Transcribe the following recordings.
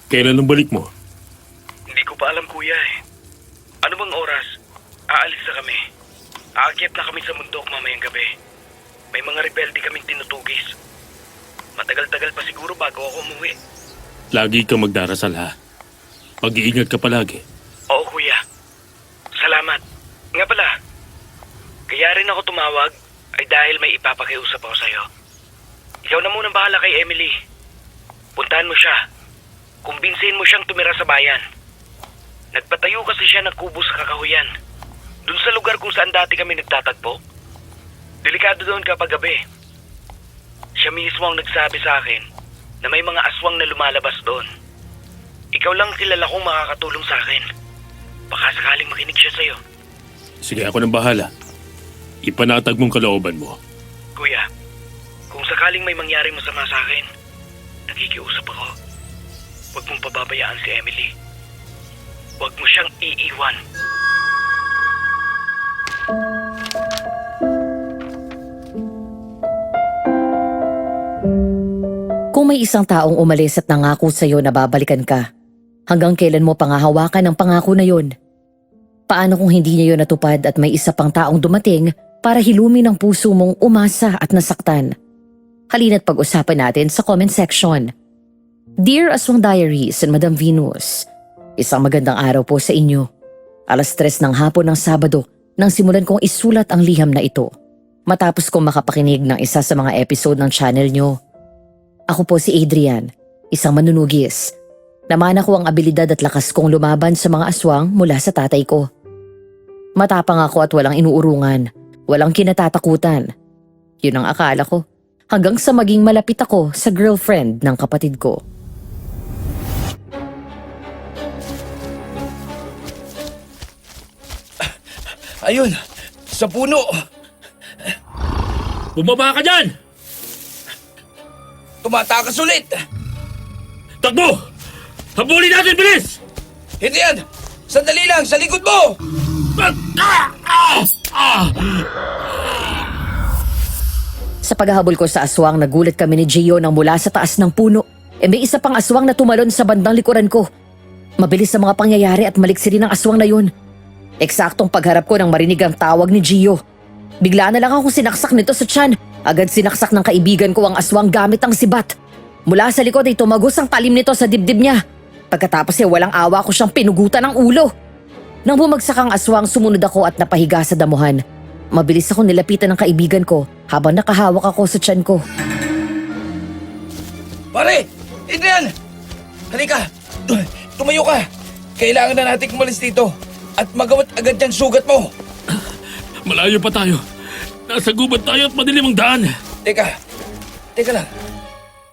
Kailan ang balik mo? Hindi ko pa alam, kuya eh. Ano bang oras? Aalis na kami. Aakyat na kami sa bundok mamayang gabi. May mga rebelde kaming tinutugis. Matagal-tagal pa siguro bago ako umuwi. Lagi kang magdarasal ha. Mag-iingat ka palagi. Oo, kuya. Salamat. Nga pala, kaya rin ako tumawag ay dahil may ipapakiusap ako sa'yo. Ikaw na munang bahala kay Emily. Puntahan mo siya. Kumbinsihin mo siyang tumira sa bayan. Nagpatayo kasi siya ng kubo sa kakahuyan. Doon sa lugar kung saan dati kami nagtatagpo. Delikado doon kapag gabi. Siya mismo ang nagsabi sa akin na may mga aswang na lumalabas doon. Ikaw lang kilala kong makakatulong sa akin. Baka sakaling makinig siya sa'yo. Sige, ako nang bahala. Ipanatag mong kalooban mo. Kuya, kung sakaling may mangyaring masama sa akin, nakikiusap ako. Huwag mong pababayaan si Emily. Huwag mo siyang iiwan. Kung may isang taong umalis at nangako sa'yo na babalikan ka, hanggang kailan mo pangahawakan ang pangako na yun? Paano kung hindi niya yun natupad at may isa pang taong dumating para hilumin ang puso mong umasa at nasaktan? Halina't pag-usapan natin sa comment section. Dear Aswang Diaries and Madam Venus, isang magandang araw po sa inyo. 3:00 ng hapon ng Sabado nang simulan kong isulat ang liham na ito. Matapos kong makapakinig ng isa sa mga episode ng channel nyo. Ako po si Adrian, isang manunugis. Namana ko ang abilidad at lakas kong lumaban sa mga aswang mula sa tatay ko. Matapang ako at walang inuurungan, walang kinatatakutan. Yun ang akala ko, hanggang sa maging malapit ako sa girlfriend ng kapatid ko. Ayun, sa puno. Bumaba ka dyan! Tumatakas ulit. Takbo! Habulin natin, bilis! Hindi yan. Sandali lang, sa likod mo. Sa paghahabol ko sa aswang, nagulat kami ni Gio nang mula sa taas ng puno. May isa pang aswang na tumalon sa bandang likuran ko. Mabilis sa mga pangyayari at maliksi rin ang aswang na yun. Eksaktong pagharap ko nang marinig ang tawag ni Gio. Bigla na lang akong sinaksak nito sa tiyan. Agad sinaksak ng kaibigan ko ang aswang gamit ang sibat. Mula sa likod ay tumagos ang talim nito sa dibdib niya. Pagkatapos ay walang awa ko siyang pinugutan ng ulo. Nang bumagsak ang aswang, sumunod ako at napahiga sa damuhan. Mabilis ako nilapitan ng kaibigan ko habang nakahawak ako sa tiyan ko. Pare, Adrian. Halika. Tumayo ka. Kailangan na natin kumalis dito. At magawat agad yung sugat mo. Malayo pa tayo. Nasa gubat tayo at madilim ang daan. Teka lang.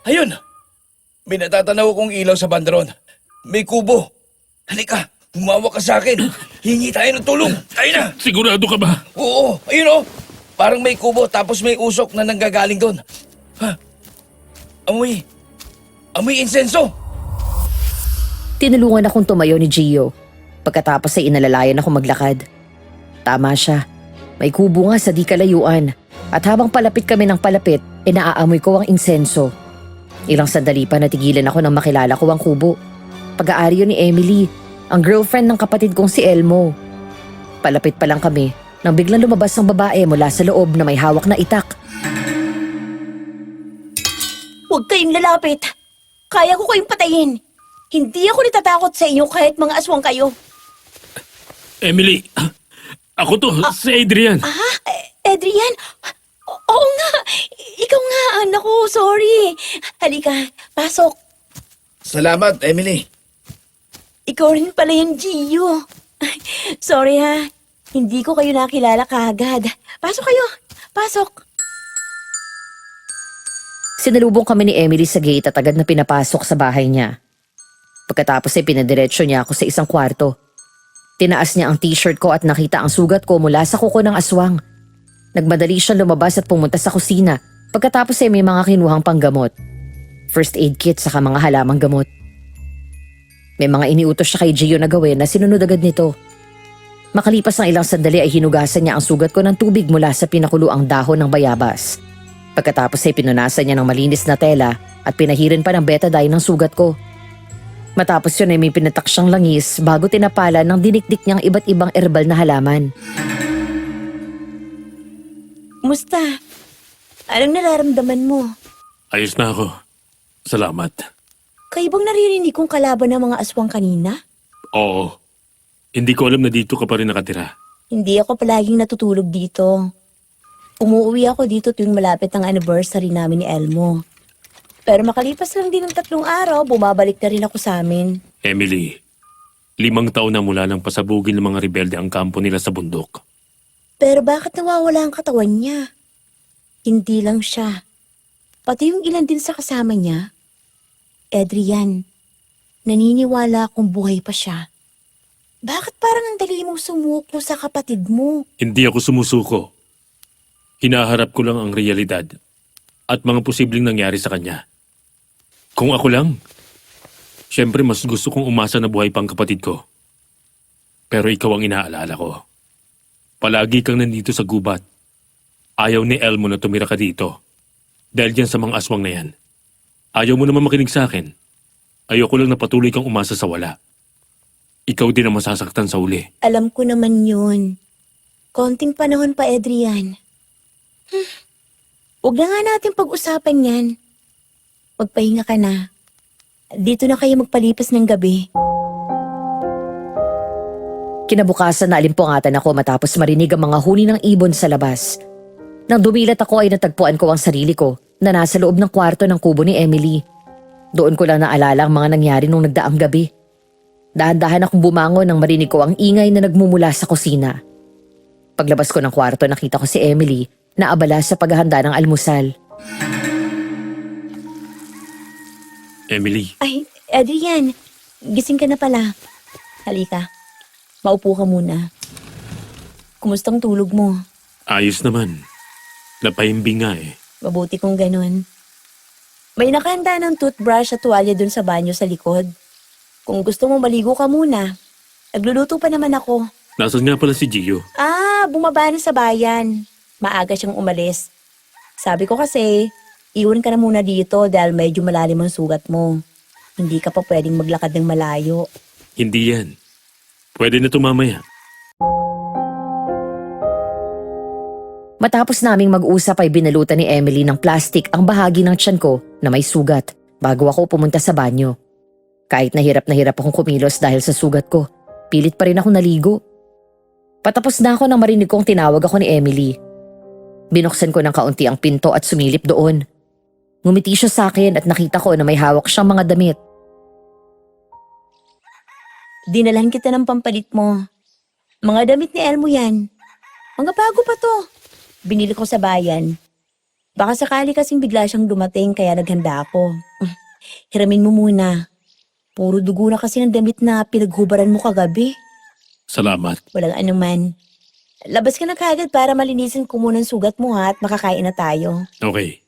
Ayun. May natatanaw akong ilaw sa bandaron. May kubo. Halika, humawa ka sa akin. Hingi tayo ng tulong. Tayo na. Sigurado ka ba? Oo, ayun oh. Parang may kubo tapos may usok na nanggagaling doon. Ha? Amoy insenso. Tinulungan akong tumayo ni Gio. Pagkatapos ay inalalayan ako maglakad. Tama siya. May kubo nga sa di kalayuan. At habang palapit kami ng palapit, naaamoy ko ang insenso. Ilang sandali pa natigilan ako nang makilala ko ang kubo. Pag-aari yun ni Emily, ang girlfriend ng kapatid kong si Elmo. Palapit pa lang kami nang biglang lumabas ang babae mula sa loob na may hawak na itak. Huwag kayong lalapit. Kaya ko kayong patayin. Hindi ako natatakot sa inyo kahit mga aswang kayo. Emily, ako to, si Adrian. Adrian? Oo nga. Ikaw nga, anak ko. Sorry. Halika, pasok. Salamat, Emily. Ikaw rin pala yung Gio. Sorry ha. Hindi ko kayo nakilala kaagad. Pasok kayo. Pasok. Sinalubong kami ni Emily sa gate at agad na pinapasok sa bahay niya. Pagkatapos ay pinadiretso niya ako sa isang kwarto. Tinaas niya ang t-shirt ko at nakita ang sugat ko mula sa kuko ng aswang. Nagmadali siyang lumabas at pumunta sa kusina. Pagkatapos ay may mga kinuhang panggamot. First aid kit saka mga halamang gamot. May mga iniutos siya kay Gio na gawin na sinunod agad nito. Makalipas ng ilang sandali ay hinugasan niya ang sugat ko ng tubig mula sa pinakuluang dahon ng bayabas. Pagkatapos ay pinunasan niya ng malinis na tela at pinahirin pa ng betadine ng sugat ko. Matapos yun ay may pinatak siyang langis bago tinapala ng dinikdik niyang iba't ibang herbal na halaman. Musta? Anong nararamdaman mo? Ayos na ako. Salamat. Kayo bang naririnig kong kalaban ng mga aswang kanina? Oo. Hindi ko alam na dito ka pa rin nakatira. Hindi ako palaging natutulog dito. Umuwi ako dito tuwing malapit ang anniversary namin ni Elmo. Pero makalipas lang din ng 3 araw, bumabalik na rin ako sa amin. Emily, 5 taon na mula nang pasabugin ng mga rebelde ang kampo nila sa bundok. Pero bakit nawawala ang katawan niya? Hindi lang siya. Pati yung ilan din sa kasama niya. Adrian, naniniwala akong buhay pa siya. Bakit parang ang dali mong sumuko sa kapatid mo? Hindi ako sumusuko. Hinaharap ko lang ang realidad at mga posibleng nangyari sa kanya. Kung ako lang, syempre mas gusto kong umasa na buhay pang kapatid ko. Pero ikaw ang inaalala ko. Palagi kang nandito sa gubat. Ayaw ni Elmo na tumira ka dito. Dahil dyan sa mga aswang na yan. Ayaw mo naman makinig sa akin. Ayoko lang na patuloy kang umasa sa wala. Ikaw din ang masasaktan sa uli. Alam ko naman yun. Konting panahon pa, Adrian. Huwag na nga natin pag-usapan yan. Magpahinga ka na. Dito na kayo magpalipas ng gabi. Kinabukasan na alimpungatan ako matapos marinig ang mga huni ng ibon sa labas. Nang dumilat ako ay natagpuan ko ang sarili ko na nasa loob ng kwarto ng kubo ni Emily. Doon ko lang naalala ang mga nangyari nung nagdaang gabi. Dahan-dahan akong bumangon nang marinig ko ang ingay na nagmumula sa kusina. Paglabas ko ng kwarto nakita ko si Emily na abala sa paghahanda ng almusal. Emily, Ay, Adrian, gising ka na pala. Halika, maupo ka muna. Kumustang tulog mo? ayos naman. Napahimbing nga eh. Mabuti kung ganun. May nakahanda ng toothbrush at tuwalya dun sa banyo sa likod. Kung gusto mo maligo ka muna. Nagluluto pa naman ako. Nasaan nga pala si Gio? Bumaba na sa bayan. Maaga siyang umalis. Sabi ko kasi, iwan ka na muna dito dahil medyo malalim ang sugat mo. Hindi ka pa pwedeng maglakad ng malayo. Hindi yan. Pwede na tumamaya. Matapos naming mag-usap ay binalutan ni Emily ng plastic ang bahagi ng tiyan ko na may sugat bago ako pumunta sa banyo. Kahit na hirap akong kumilos dahil sa sugat ko, pilit pa rin ako naligo. Patapos na ako nang marinig kong tinawag ako ni Emily. Binuksan ko ng kaunti ang pinto at sumilip doon. Ngumiti siya sa akin at nakita ko na may hawak siyang mga damit. Dinalhan kita ng pampalit mo. Mga damit ni Elmo yan. Mga bago pa to. Binili ko sa bayan. Baka sakali kasing bigla siyang dumating kaya naghanda ako. Hiramin mo muna. Puro dugo na kasi ng damit na pinaghubaran mo kagabi. Salamat. Walang anuman. Labas ka na kagad para malinisin ko muna ang sugat mo ha at makakain na tayo. Okay.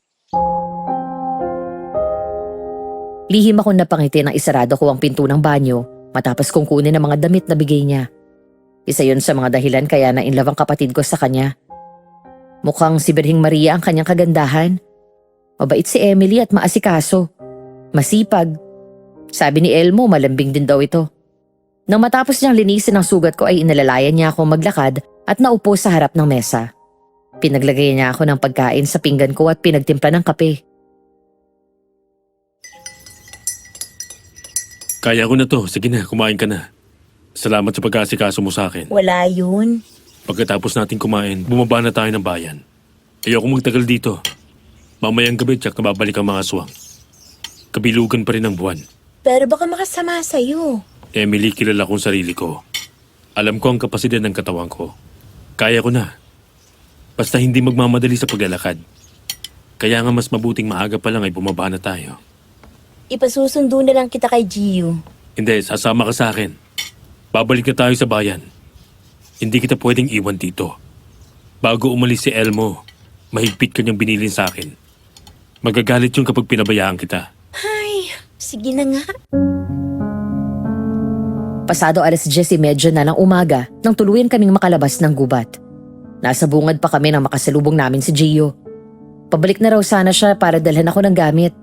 Lihim akong napangiti nang isarado ko ang pinto ng banyo matapos kong kunin ang mga damit na bigay niya. Isa yun sa mga dahilan kaya na-inlove ang kapatid ko sa kanya. Mukhang si Birhing Maria ang kanyang kagandahan. Mabait si Emily at maasikaso. Masipag. Sabi ni Elmo malambing din daw ito. Nang matapos niyang linisin ang sugat ko ay inalalayan niya ako maglakad at naupo sa harap ng mesa. Pinaglagay niya ako ng pagkain sa pinggan ko at pinagtimpla ng kape. Kaya ko na to. Sige na, kumain ka na. Salamat sa pag-aasikaso mo sa akin. Wala yun. Pagkatapos natin kumain, bumaba na tayo ng bayan. Ayoko magtagal dito. Mamayang gabi tsak na babalik ang mga aswang. Kabilugan pa rin ang buwan. Pero baka makasama sa'yo. Emily, kilala kong sarili ko. Alam ko ang kapasidad ng katawan ko. Kaya ko na. Basta hindi magmamadali sa paglalakad. Kaya nga mas mabuting maaga pa lang ay bumaba na tayo. Ipasusundo na lang kita kay Gio. Hindi, sasama ka sa akin. Babalik na tayo sa bayan. Hindi kita pwedeng iwan dito. Bago umalis si Elmo, mahigpit kanyang binilin sa akin. Magagalit yun kapag pinabayaan kita. Ay, sige na nga. Pasado 10:30 na ng umaga nang tuluyan kaming makalabas ng gubat. Nasa bungad pa kami nang makasalubong namin si Gio. Pabalik na raw sana siya para dalhan ako ng gamit.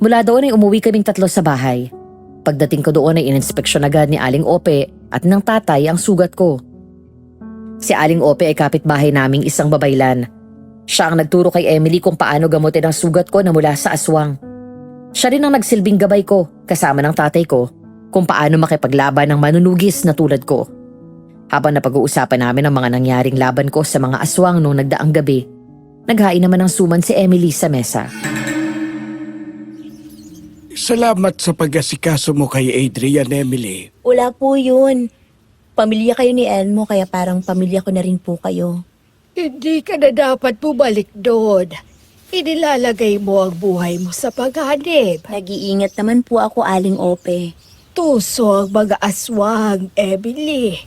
Mula doon ay umuwi kaming 3 sa bahay. Pagdating ko doon ay ininspeksyon agad ni Aling Ope at ng tatay ang sugat ko. Si Aling Ope ay kapitbahay naming isang babaylan. Siya ang nagturo kay Emily kung paano gamutin ang sugat ko na mula sa aswang. Siya rin ang nagsilbing gabay ko kasama ng tatay ko kung paano makipaglaban ng manunugis na tulad ko. Habang napag-uusapan namin ang mga nangyaring laban ko sa mga aswang noong nagdaang gabi, naghain naman ng suman si Emily sa mesa. Salamat sa pag-asikaso mo kay Adrian, Emily. Wala po yun. Pamilya kayo ni Elmo kaya parang pamilya ko na rin po kayo. Hindi ka na dapat bumalik doon. Inilalagay mo ang buhay mo sa paghanip. Nag-iingat naman po ako, Aling Ope. Tuso ang mga aswang, Emily.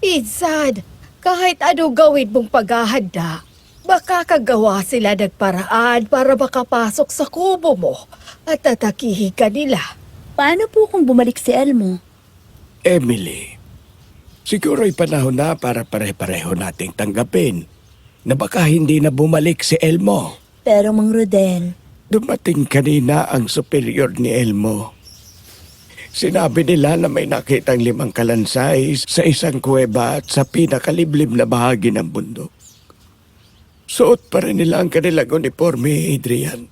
Minsan, kahit anong gawin mong paghahanda, makakagawa sila ng paraan para makapasok sa kubo mo at tatakihin ka nila. Paano po kung bumalik si Elmo? Emily, siguro'y panahon na para pare-pareho nating tanggapin na baka hindi na bumalik si Elmo. Pero Mang Rodel, Dumating kanina ang superior ni Elmo. Sinabi nila na may nakitang 5 kalansay sa isang kuweba at sa pinakaliblim na bahagi ng bundok. Suot pa rin nila ang kanilang uniforme, Adrian.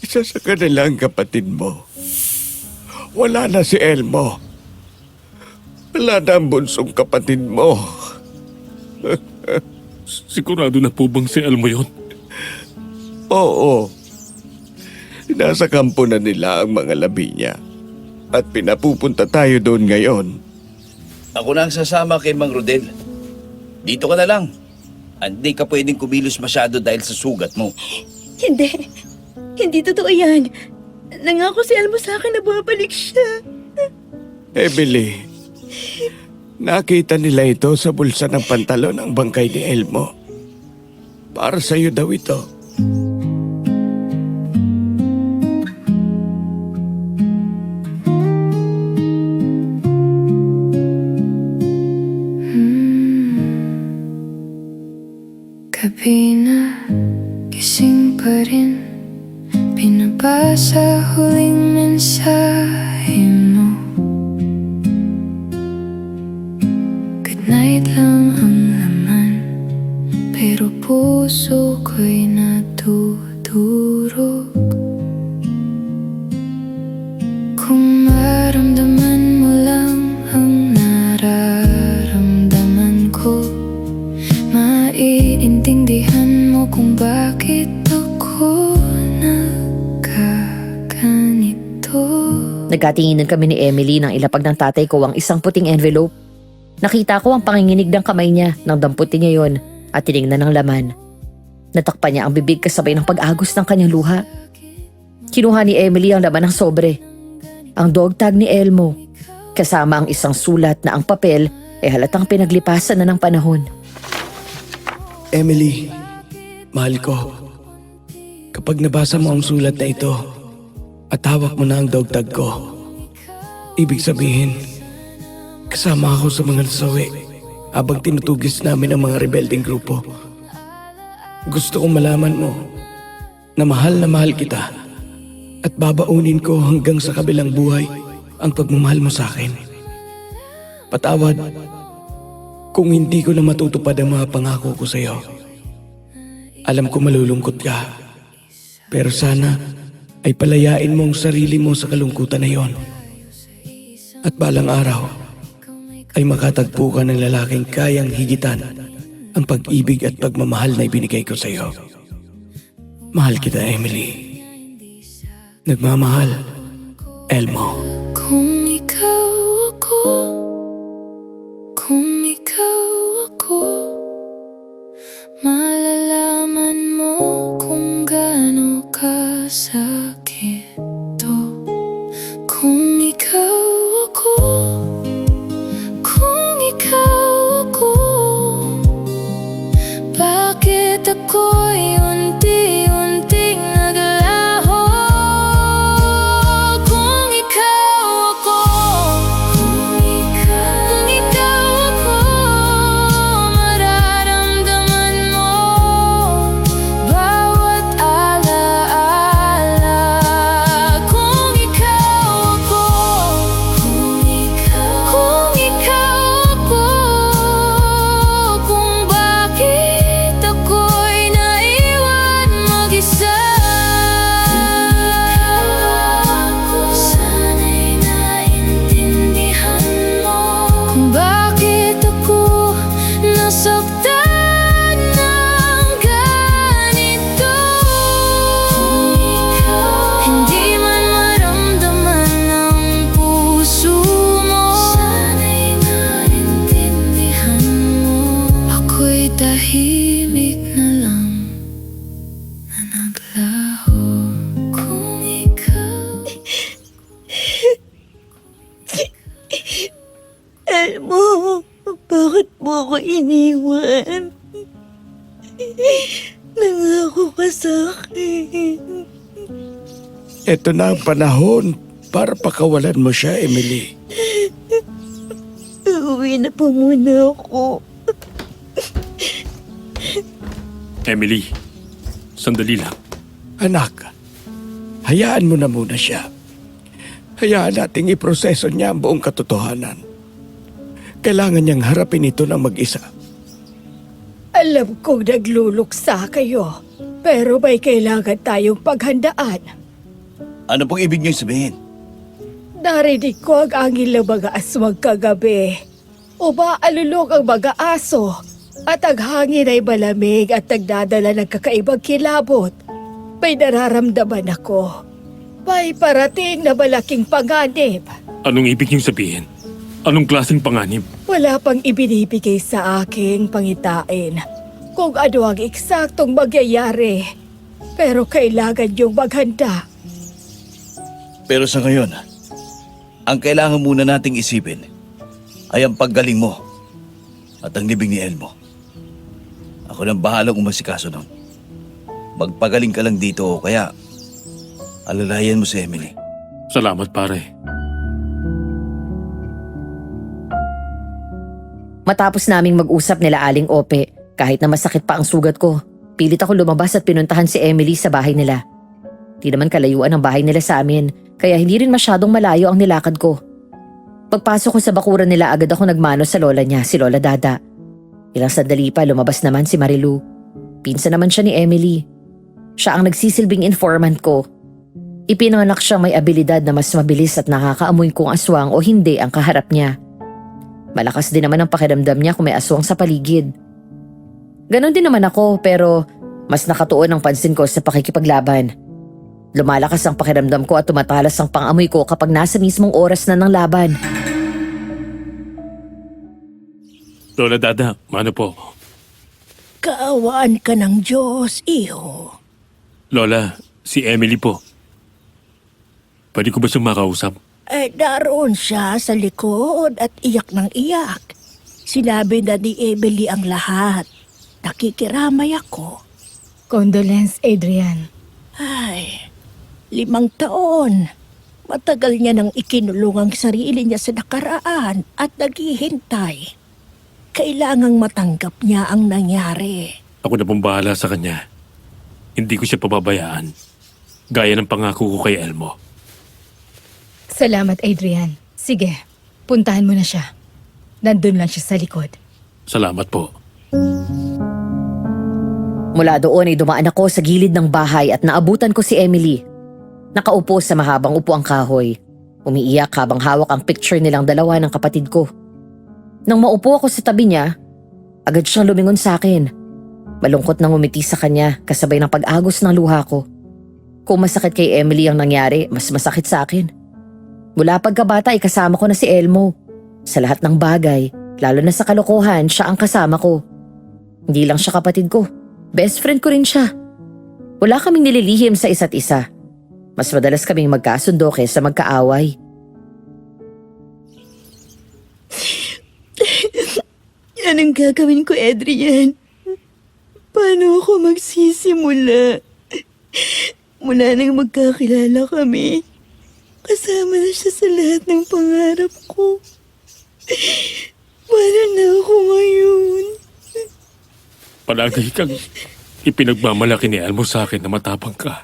Isa sa kanilang kapatid mo. Wala na si Elmo. Wala na ang bunsong kapatid mo. Sigurado na po bang si Elmo yun? Oo. Nasa kampo na nila ang mga labi niya. At pinapupunta tayo doon ngayon. Ako na ang sasama kay Mang Rodel. Dito ka na lang. Hindi ka pwedeng kumilos masyado dahil sa sugat mo. hindi. Hindi totoo yan. Nangako si Elmo sa akin na bumabalik siya. Emily, nakita nila ito sa bulsa ng pantalon ng bangkay ni Elmo. Para sa'yo daw ito. Gabi na, gising pa rin. Pinabasa huling mensahe mo. Good night lang ang laman, pero puso ko'y natudurog. Kung maramdaman mo lang ang nararamdaman ko, maiintindihan mo kung bakit ako nagkaganito. Nagkatinginan kami ni Emily nang ilapag ng tatay ko ang isang puting envelope. Nakita ko ang panginginig ng kamay niya nang damputin niya yon at tinignan ng laman. Natakpan niya ang bibig kasabay ng pag-agos ng kanyang luha. Kinuha ni Emily ang laman ng sobre, ang dog tag ni Elmo, kasama ang isang sulat na ang papel ay halatang pinaglipasan na ng panahon. Emily, mahal ko. Kapag nabasa mo ang sulat na ito at hawak mo na ang dog tag ko, ibig sabihin, kasama ako sa mga nasawi habang tinutugis namin ang mga rebelding grupo. Gusto kong malaman mo na mahal kita at babaunin ko hanggang sa kabilang buhay ang pagmamahal mo sa akin. Patawad kung hindi ko na matutupad ang mga pangako ko sa iyo. Alam ko malulungkot ka, pero sana ay palayain mo ang sarili mo sa kalungkutan na yon. At balang araw ay makatagpo ka ng lalaking kayang higitan ang pag-ibig at pagmamahal na ibinigay ko sa iyo. Mahal kita, Emily. Nagmamahal, Elmo. Kung ikaw ako, kung ikaw ako, malalaman mo kung gaano kasakit to. Kung ikaw ako, kung ikaw ako, bakit ako'y unti-unting naglaho? Kung ikaw ako, kung ikaw ako, mararamdaman mo bawat alaala. Kung ikaw Nangako ka sa akin. Ito na ang panahon para pakawalan mo siya, Emily. Uuwi na po muna ako. Emily, sandali lang. Anak, hayaan mo na muna siya. Hayaan nating iproseso niya ang buong katotohanan. Kailangan niyang harapin ito ng mag-isa. Alam kong nagluluksa kayo, pero may kailangan tayong paghandaan. Ano pong ibig niyong sabihin? Narinig ko ang angin ng mga aswang kagabi. Umaalulong ang mga aso at ang hangin ay malamig at nagdadala ng kakaibang kilabot. May nararamdaman ako. May parating na malaking panganib. Anong ibig niyong sabihin? Anong klaseng panganib? Wala pang ibinibigay sa aking pangitain kung ano ang eksaktong magyayari. Pero kailangan niyong maghanda. Pero sa ngayon, ang kailangan muna nating isipin ay ang paggaling mo at ang libing ni Elmo. Ako nang bahalang umasikaso nun. Magpagaling ka lang dito o kaya alalayan mo si Emily. Salamat, pare. Matapos naming mag-usap nila Aling Ope, kahit na masakit pa ang sugat ko, pilit ako lumabas at pinuntahan si Emily sa bahay nila. Di naman kalayuan ang bahay nila sa amin, kaya hindi rin masyadong malayo ang nilakad ko. Pagpasok ko sa bakuran nila, agad ako nagmano sa lola niya, si Lola Dada. Ilang sandali pa, lumabas naman si Marilu. Pinsan naman siya ni Emily. Siya ang nagsisilbing informant ko. Ipinanganak siyang may abilidad na mas mabilis at nakakaamoy kung aswang o hindi ang kaharap niya. Malakas din naman ang pakiramdam niya kung may aswang sa paligid. Ganon din naman ako, pero mas nakatuon ang pansin ko sa pakikipaglaban. Lumalakas ang pakiramdam ko at tumatalas ang pangamoy ko kapag nasa mismong oras na ng laban. Lola Dada, mano po? Kaawaan ka ng Diyos, iho. Lola, si Emily po. Pwede ko ba siyang makausap? Naroon siya sa likod at iyak ng iyak. Sinabi na ni Emily ang lahat. Nakikiramay ako. Condolence, Adrian. Ay, 5 taon. Matagal niya nang ikinulong ang sarili niya sa nakaraan at naghihintay. Kailangang matanggap niya ang nangyari. Ako na pong bahala sa kanya. Hindi ko siya pababayaan. Gaya ng pangako ko kay Elmo. Salamat, Adrian. Sige, puntahan mo na siya. Nandun lang siya sa likod. Salamat po. Mula doon ay dumaan ako sa gilid ng bahay at naabutan ko si Emily. Nakaupo sa mahabang upuang kahoy. Umiiyak habang hawak ang picture nilang dalawa ng kapatid ko. Nang maupo ako sa tabi niya, agad siyang lumingon sa akin. Malungkot nang umiti sa kanya kasabay ng pag-agos ng luha ko. Kung masakit kay Emily ang nangyari, mas masakit sa akin. Mula pagkabata ay kasama ko na si Elmo. Sa lahat ng bagay, lalo na sa kalokohan, siya ang kasama ko. Hindi lang siya kapatid ko, best friend ko rin siya. Wala kaming nililihim sa isa't isa. Mas madalas kaming magkasundo kaysa magkaaway. Anong gagawin ko, Adrian? Paano ako magsisimula? Mula nang magkakilala kami, kasama na siya sa lahat ng pangarap ko. Paano na ako ngayon? Palagi kang ipinagmamalaki ni Elmo sa akin na matapang ka.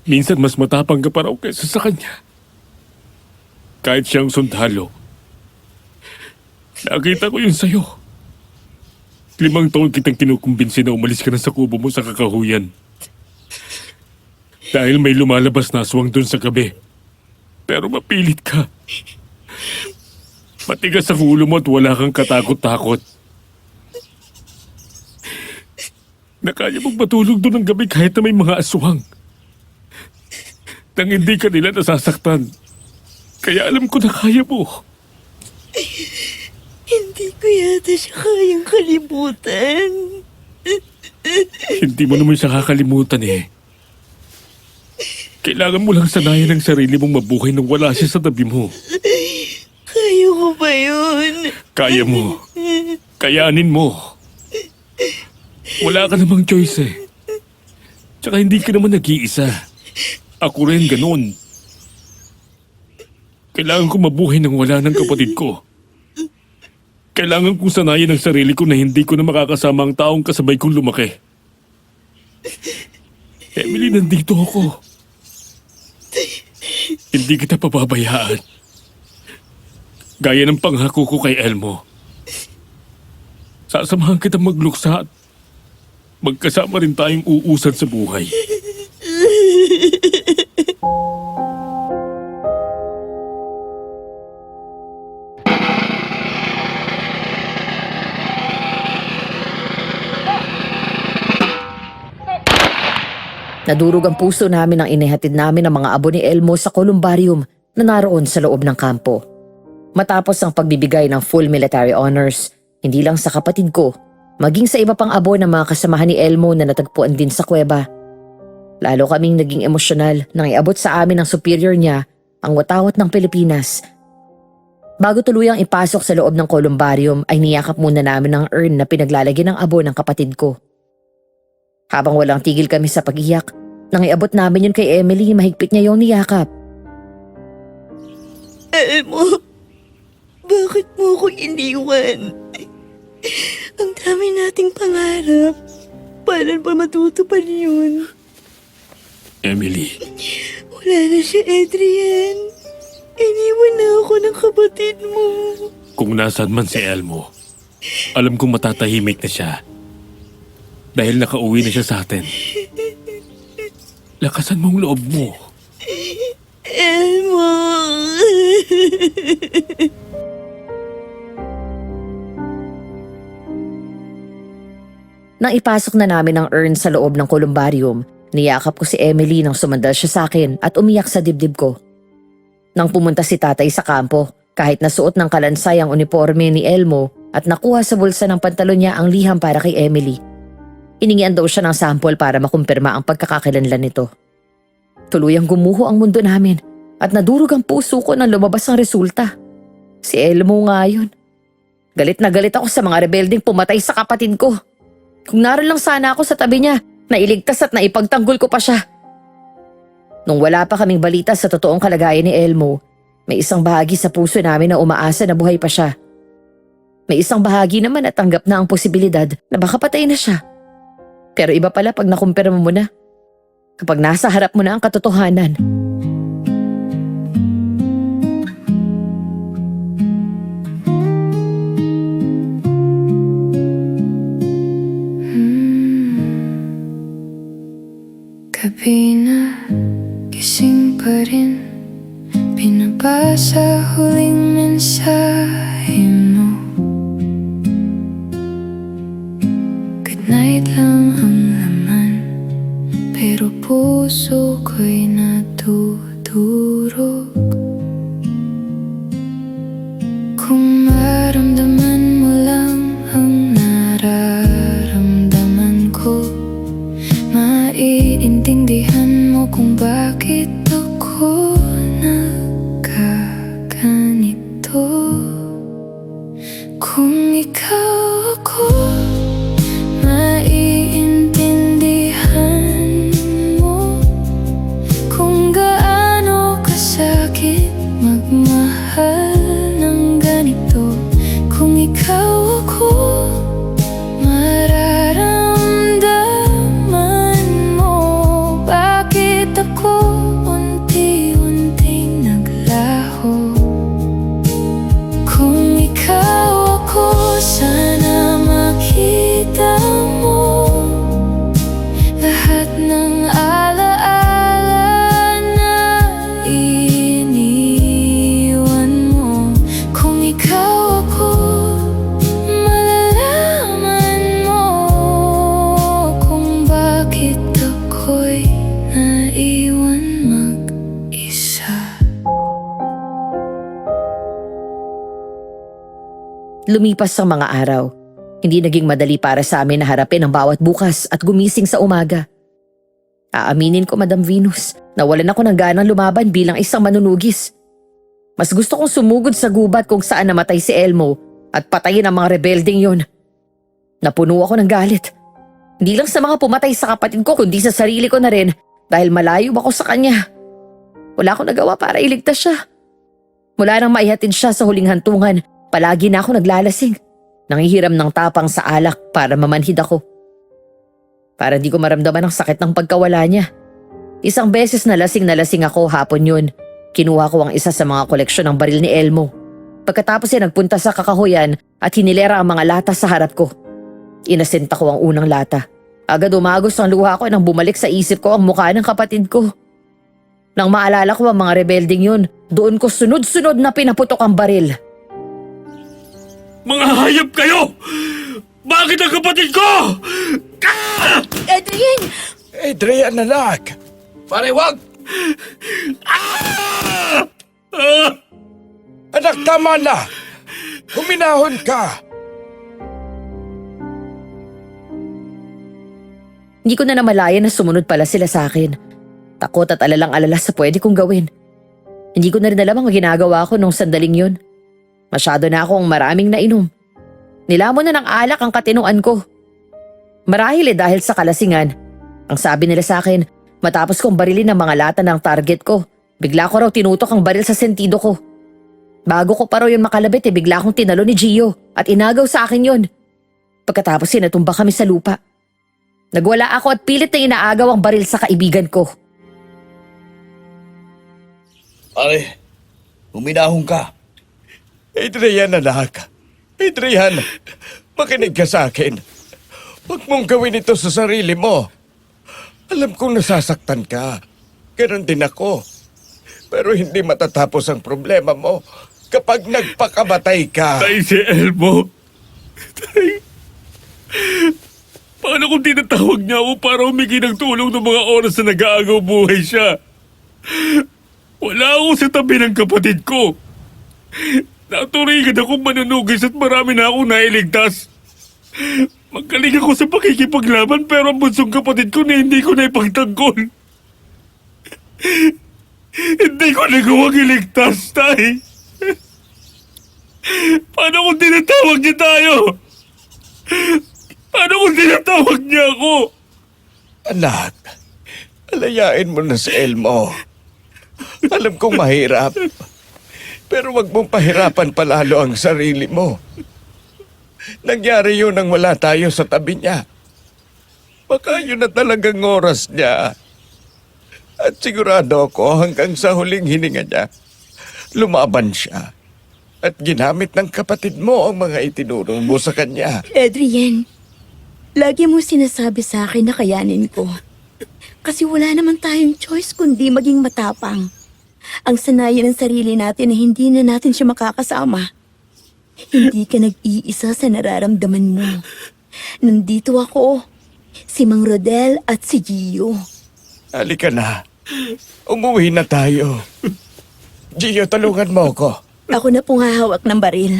Minsan mas matapang ka pa raw kaysa sa kanya. Kahit siyang sundalo. Nakita ko yun sa'yo. 5 taon kitang kinukumbinsi na umalis ka na sa kubo mo sa kakahuyan. Dahil may lumalabas na aswang dun sa gabi. Pero mapilit ka. Matigas ang ulo mo at wala kang katakot-takot. Nakaya mong matulog dun ng gabi kahit na may mga aswang. Nang hindi ka nila nasasaktan. Kaya alam ko na kaya mo. Hindi ko yata siya kayang kalimutan. Hindi mo naman siya kakalimutan eh. Kailangan mo lang sanayan ang sarili mong mabuhay nang wala siya sa tabi mo. Kaya ko ba yun? Kaya mo. Kayanin mo. Wala ka namang choice eh. Tsaka hindi ka naman nag-iisa. Ako rin ganun. Kailangan ko mabuhay nang wala ng kapatid ko. Kailangan kong sanayin ang sarili ko na hindi ko na makakasama ang taong kasabay kong lumaki. Emily, nandito ako. Hindi kita pababayaan. Gaya ng pangako ko kay Elmo. Sasamahan kita magluksa at magkasama rin tayong uusad sa buhay. Nadurog ang puso namin nang inihatid namin ang mga abo ni Elmo sa columbarium na naroon sa loob ng kampo. Matapos ang pagbibigay ng full military honors, hindi lang sa kapatid ko, maging sa iba pang abo ng mga kasamahan ni Elmo na natagpuan din sa kuweba. Lalo kaming naging emosyonal nang iabot sa amin ng superior niya ang watawat ng Pilipinas. Bago tuluyang ipasok sa loob ng columbarium ay niyakap muna namin ang urn na pinaglalagyan ng abo ng kapatid ko. Habang walang tigil kami sa pag-iyak, nang iabot namin yun kay Emily, mahigpit niya yung niyakap. Elmo, bakit mo ako iniwan? Ang dami nating pangarap. Paano ba matutupad yun? Emily, Wala na siya, Adrian. Iniwan na ako ng kapatid mo. kung nasaan man si Elmo, alam kong matatahimik na siya. Dahil nakauwi na siya sa atin. Lakasan mong loob mo. Elmo. Nang ipasok na namin ang urn sa loob ng columbarium, niyakap ko si Emily nang sumandal siya sa akin at umiyak sa dibdib ko. Nang pumunta si tatay sa kampo, kahit nasuot ng kalansay ang uniforme ni Elmo at nakuha sa bulsa ng pantalon niya ang liham para kay Emily. Hiningian daw siya ng sample para makumpirma ang pagkakakilanlan nito. Tuluyang gumuho ang mundo namin at nadurog ang puso ko nang lumabas ang resulta. Si Elmo nga yun. Galit na galit ako sa mga rebeldeng pumatay sa kapatid ko. Kung naroon lang sana ako sa tabi niya, nailigtas at naipagtanggol ko pa siya. Nung wala pa kaming balita sa totoong kalagayan ni Elmo, may isang bahagi sa puso namin na umaasa na buhay pa siya. May isang bahagi naman na tanggap na ang posibilidad na baka patay na siya. Pero iba pala pag nakumpirma mo na. Kapag nasa harap mo na ang katotohanan. Gabi na, gising pa rin. Pinabasa huling mensahe mo. Good night lang ang laman, pero puso ko'y natudurog. Kung maramdaman mo lang ang nararamdaman ko, maiintindihan mo kung bakit ako nagkaganito. Kung ikaw ako, maiintindihan mo kung gaano kasakit magmahal ng ganito. Kung ikaw ako, mararamdaman mo bakit ako unti-unting naglaho. Kung ikaw ako, sana makita mo lahat ng alaala na iniwan mo. Kung ikaw ako, malalaman mo kung bakit ako'y naiwan mag-isa. Lumipas ang mga araw. Hindi naging madali para sa amin na harapin ang bawat bukas at gumising sa umaga. Aaminin ko, Madam Venus, nawalan ako ng ganang lumaban bilang isang manunugis. Mas gusto kong sumugod sa gubat kung saan namatay si Elmo at patayin ang mga rebelding yon. Napuno ako ng galit. Hindi lang sa mga pumatay sa kapatid ko, kundi sa sarili ko na rin dahil malayo ako sa kanya. Wala akong nagawa para iligtas siya. Mula nang maihatid siya sa huling hantungan, palagi na ako naglalasing. Nangihiram ng tapang sa alak para mamanhid ako. Para di ko maramdaman ang sakit ng pagkawala niya. Isang beses na lasing ako hapon yun. Kinuha ko ang isa sa mga koleksyon ng baril ni Elmo. Pagkatapos ay nagpunta sa kakahuyan at hinilera ang mga lata sa harap ko. Inasinta ko ang unang lata. Agad umagos ang luha ko nang bumalik sa isip ko ang mukha ng kapatid ko. Nang maalala ko ang mga rebelding yun, doon ko sunod-sunod na pinaputok ang baril. Mga hayop kayo! Bakit ang kapatid ko? Adrian! Adrian, anak! Pare, wag! Anak, tama na! Huminahon ka! Hindi ko na namalayan na sumunod pala sila sa akin. Takot at alalang-alala sa pwede kong gawin. Hindi ko na rin alam ang ginagawa ko nung sandaling yun. Masyado na akong maraming nainom. Nilamon na ng alak ang katinuan ko. Marahil dahil sa kalasingan. Ang sabi nila sa akin, matapos kong barilin ang mga lata ng target ko, bigla ko raw tinutok ang baril sa sentido ko. Bago ko pa raw yun makalabit bigla akong tinalo ni Gio at inagaw sa akin yun. Pagkatapos natumba kami sa lupa. Nagwala ako at pilit na inaagaw ang baril sa kaibigan ko. Pare, huminahon ka. Adrian, anak! Adrian, makinig ka sa akin. Huwag mong gawin ito sa sarili mo. Alam kong nasasaktan ka. Ganon din ako. Pero hindi matatapos ang problema mo kapag nagpakamatay ka. Tay si Elmo. Tay. Paano kung tinatawag niya ako para humingi ng tulong ng mga oras na nag-aagaw buhay siya? Wala ako sa tabi ng kapatid ko. Naturingan akong manunugis at marami na akong nailigtas. Magaling ako sa pakikipaglaban pero ang bunsong kapatid ko na hindi ko na ipagtanggol. Hindi ko nagawang iligtas, Tay. Paano kung tinatawag niya tayo? Paano kung tinatawag niya ako? Anak, alayain mo na si Elmo. Alam kong mahirap. Pero wag mong pahirapan palalo ang sarili mo. Nangyari yun nang wala tayo sa tabi niya. Baka yun na talagang oras niya. At sigurado ako hanggang sa huling hininga niya, lumaban siya. At ginamit ng kapatid mo ang mga itinuro mo sa kanya. Adrian, lagi mo sinasabi sa akin na kayanin ko. Kasi wala naman tayong choice kundi maging matapang. Ang sanayan ng sarili natin na hindi na natin siya makakasama. Hindi ka nag-iisa sa nararamdaman mo. Nandito ako, si Mang Rodel at si Gio. Halika na. Umuwi na tayo. Gio, tulungan mo ako. Ako na pong hahawak ng baril.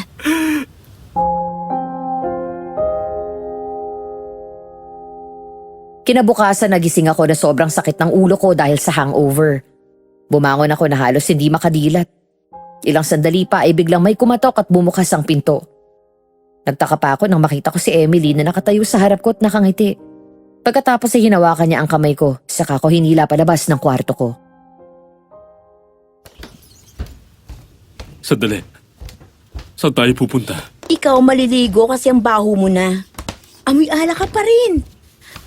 Kinabukasan nagising ako na sobrang sakit ng ulo ko dahil sa hangover. Bumangon ako na halos hindi makadilat. Ilang sandali pa ay biglang may kumatok at bumukas ang pinto. Nagtaka pa ako nang makita ko si Emily na nakatayo sa harap ko at nakangiti. Pagkatapos ay hinawakan niya ang kamay ko, saka ko hinila palabas ng kwarto ko. Sandali. Saan tayo pupunta? Ikaw maliligo kasi ang baho mo na. Amoy ala ka pa rin.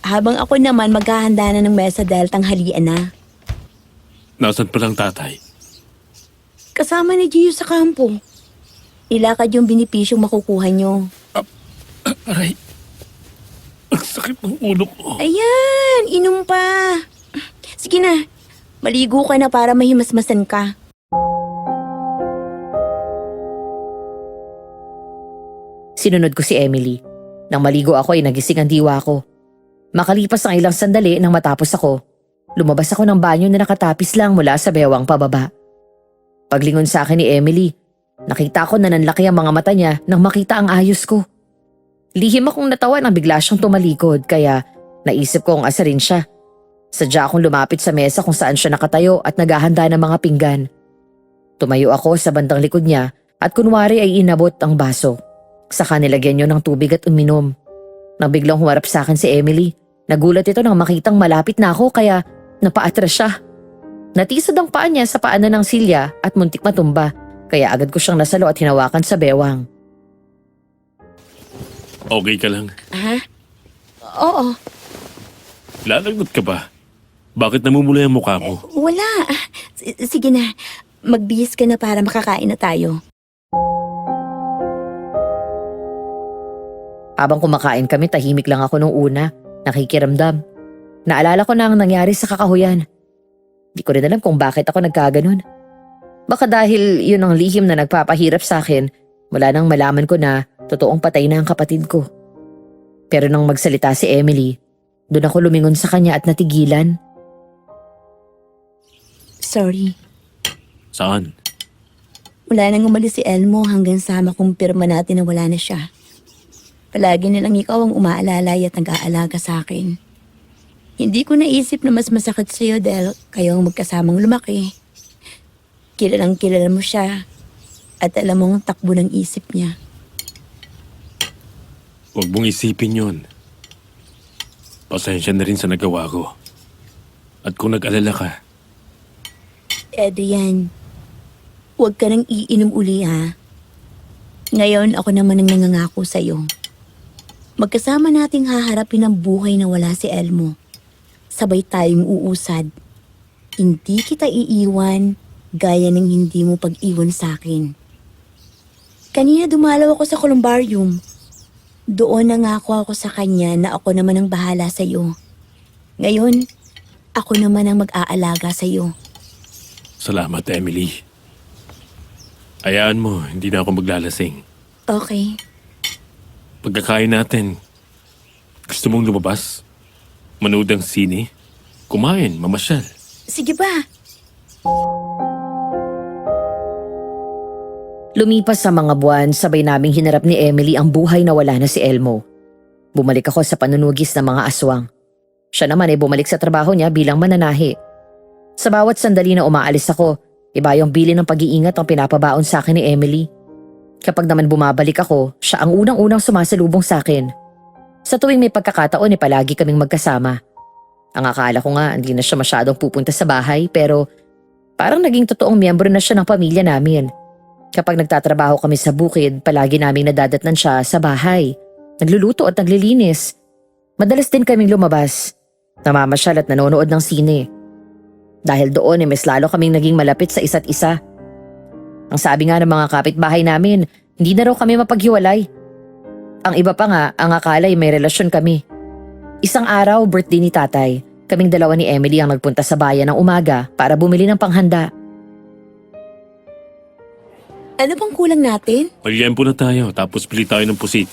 Habang ako naman maghahanda na ng mesa dahil tanghalian na. Nasaan palang tatay? Kasama ni Gio sa kampo. Ilakad yung binipisyong makukuha nyo. Aray. Ang sakit ng ulo ko. Ayan, inom pa. Sige na, maligo ka na para mahimasmasan ka. Sinunod ko si Emily. Nang maligo ako ay nagising ang diwa ko. Makalipas ang ilang sandali nang matapos ako, lumabas ako ng banyo na nakatapis lang mula sa bewang pababa. Paglingon sa akin ni Emily, nakita ko na nanlaki ang mga mata niya nang makita ang ayos ko. Lihim akong natawa nang bigla siyang tumalikod kaya naisip kong asarin siya. Sadya akong lumapit sa mesa kung saan siya nakatayo at naghahanda ng mga pinggan. Tumayo ako sa bandang likod niya at kunwari ay inabot ang baso. Saka nilagyan niyo ng tubig at uminom. Nang biglang humarap sa akin si Emily, Nagulat ito nang makitang malapit na ako kaya napaatras siya. Natisod ang paa niya sa paanan ng silya at muntik matumba kaya agad ko siyang nasalo at hinawakan sa bewang. Okay ka lang? Ha? Oo. Lalagnat ka ba? Bakit namumula ang mukha mo? Wala. Sige na. Magbihis ka na para makakain na tayo. Habang kumakain kami, tahimik lang ako nung una, nakikiramdam. Naalala ko na ang nangyari sa kakahuyan. Di ko rin alam kung bakit ako nagkaganon. Baka dahil yun ang lihim na nagpapahirap sa akin, mula nang malaman ko na totoong patay na ang kapatid ko. Pero nang magsalita si Emily, doon ako lumingon sa kanya at natigilan. Sorry. Saan? Wala nang umalis si Elmo hanggang sa makumpirma natin na wala na siya. Palagi na lang ikaw ang umaalalay at nag-aalaga sa akin. Hindi ko naisip na mas masakit sa'yo dahil kayong magkasamang lumaki. Kilalang kilala mo siya at alam mo ang takbo ng isip niya. Huwag mong isipin yun. Pasensya na rin sa nagawa ko. At kung nag-alala ka, Adrian, huwag ka nang iinom uli ha. Ngayon ako naman ang nangangako sa'yo. Magkasama nating haharapin ang buhay na wala si Elmo. Sabay tayong uusad. Hindi kita iiwan gaya ng hindi mo pag-iwan sa akin. Kanina dumalaw ako sa columbarium. Doon nangako ako sa kanya na ako naman ang bahala sa'yo. Ngayon, ako naman ang mag-aalaga sa'yo. salamat, Emily. Hayaan mo, hindi na ako maglalasing. Okay. Pagkakain natin, gusto mong lumabas? Manood ng sine? Kumain, mamasyal. Sige ba? Lumipas sa mga buwan, sabay naming hinarap ni Emily ang buhay na wala na si Elmo. Bumalik ako sa panunugis ng mga aswang. Siya naman ay bumalik sa trabaho niya bilang mananahi. Sa bawat sandali na umaalis ako, iba yung bili ng pag-iingat ang pinapabaon sa akin ni Emily. Kapag naman bumabalik ako, siya ang unang-unang sumasalubong sa akin. Sa tuwing may pagkakataon palagi kaming magkasama. Ang akala ko nga hindi na siya masyadong pupunta sa bahay pero parang naging totoong miyembro na siya ng pamilya namin. Kapag nagtatrabaho kami sa bukid, palagi naming nadadatnan siya sa bahay. Nagluluto at naglilinis. Madalas din kaming lumabas. Namamasyal at nanonood ng sine. Dahil doon mas lalo kaming naging malapit sa isa't isa. Ang sabi nga ng mga kapitbahay namin, hindi na raw kami mapaghiwalay. Ang iba pa nga, ang akala ay may relasyon kami. Isang araw, birthday ni tatay, kaming dalawa ni Emily ang nagpunta sa bayan ng umaga para bumili ng panghanda. Ano bang kulang natin? Malyempo na tayo, tapos pili tayo ng pusit.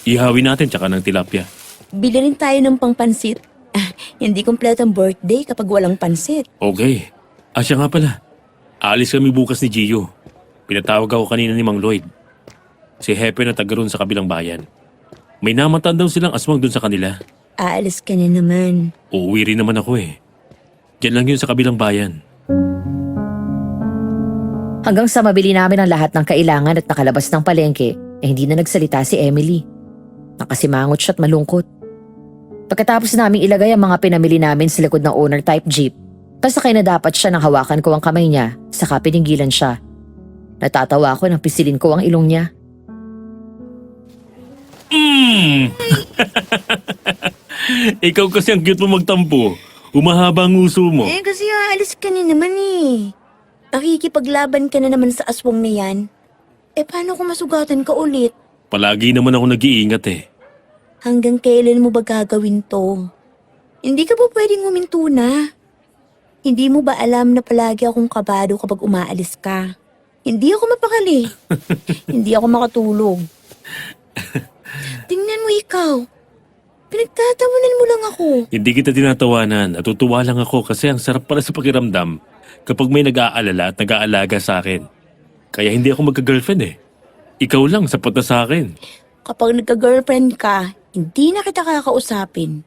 Ihawi natin tsaka ng tilapia. Bili rin tayo ng pangpansit. Hindi kompleto ang birthday kapag walang pansit. Okay. Siya nga pala. Aalis kami bukas ni Gio. Pinatawag ako kanina ni Mang Lloyd. Si Hepe na taga ron sa kabilang bayan. May namatan daw silang aswang dun sa kanila. Aalis ka na naman. Uuwi rin naman ako eh. Diyan lang yun sa kabilang bayan. Hanggang sa mabili namin ang lahat ng kailangan at nakalabas ng palengke, hindi na nagsalita si Emily. Nakasimangot siya at malungkot. Pagkatapos naming ilagay ang mga pinamili namin sa likod ng owner type jeep, pasakay na dapat siya nang hawakan ko ang kamay niya, saka pinigilan siya. Natatawa ako nang pisilin ko ang ilong niya. Ikaw kasi ang cute mo magtampo. Umahaba ang uso mo. Kasi aalis ka na naman eh. Nakikipaglaban ka na naman sa aswang na yan. Paano kung masugatan ka ulit? Palagi naman ako nag-iingat eh. Hanggang kailan mo ba gagawin to? Hindi ka ba pwedeng huminto na? Hindi mo ba alam na palagi akong kabado kapag umaalis ka? Hindi ako mapakali. Hindi ako makatulog. Tingnan mo ikaw. Pinagtatawanan mo lang ako. Hindi kita tinatawanan. Natutuwa lang ako kasi ang sarap pala sa pakiramdam kapag may nag-aalala at nag-aalaga sa akin. Kaya hindi ako magka-girlfriend eh. Ikaw lang, sapat na sa akin. Kapag nagka-girlfriend ka, hindi na kita kakausapin.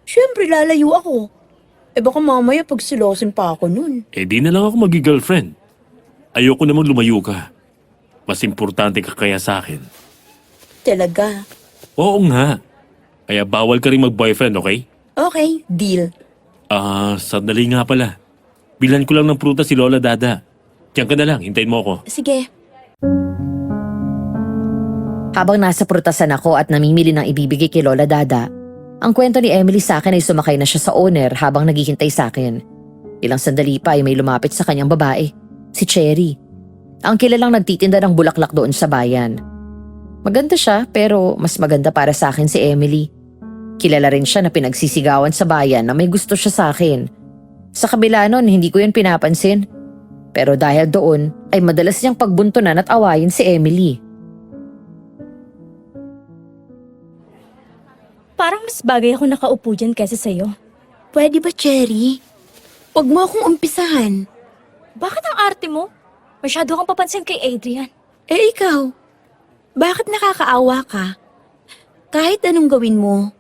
Siyempre lalayo ako. Baka mamaya pagsilosin pa ako nun. Di na lang ako magi-girlfriend. Ayoko namang lumayo ka. Mas importante ka kaya sa akin. Talaga? Oo nga. Kaya bawal ka rin mag-boyfriend, okay? Okay, deal. Sandali nga pala. Bilan ko lang ng prutas si Lola Dada. Diyan ka na lang, hintayin mo ako. Sige. Habang nasa prutasan ako at namimili ng ibibigay kay Lola Dada, ang kwento ni Emily sa akin ay sumakay na siya sa owner habang naghihintay sa akin. Ilang sandali pa ay may lumapit sa kanyang babae, si Cherry. Ang kilalang nagtitinda ng bulaklak doon sa bayan. Maganda siya pero mas maganda para sa akin si Emily. Kilala rin siya na pinagsisigawan sa bayan na may gusto siya sa akin. Sa kabila nun, hindi ko yun pinapansin. Pero dahil doon, ay madalas niyang pagbuntunan at awayin si Emily. Parang mas bagay ako nakaupo dyan kaysa sa'yo. Pwede ba, Cherry? Huwag mo akong umpisahan. Bakit ang arte mo? Masyado kang papansin kay Adrian. Eh ikaw, bakit nakakaawa ka? Kahit anong gawin mo,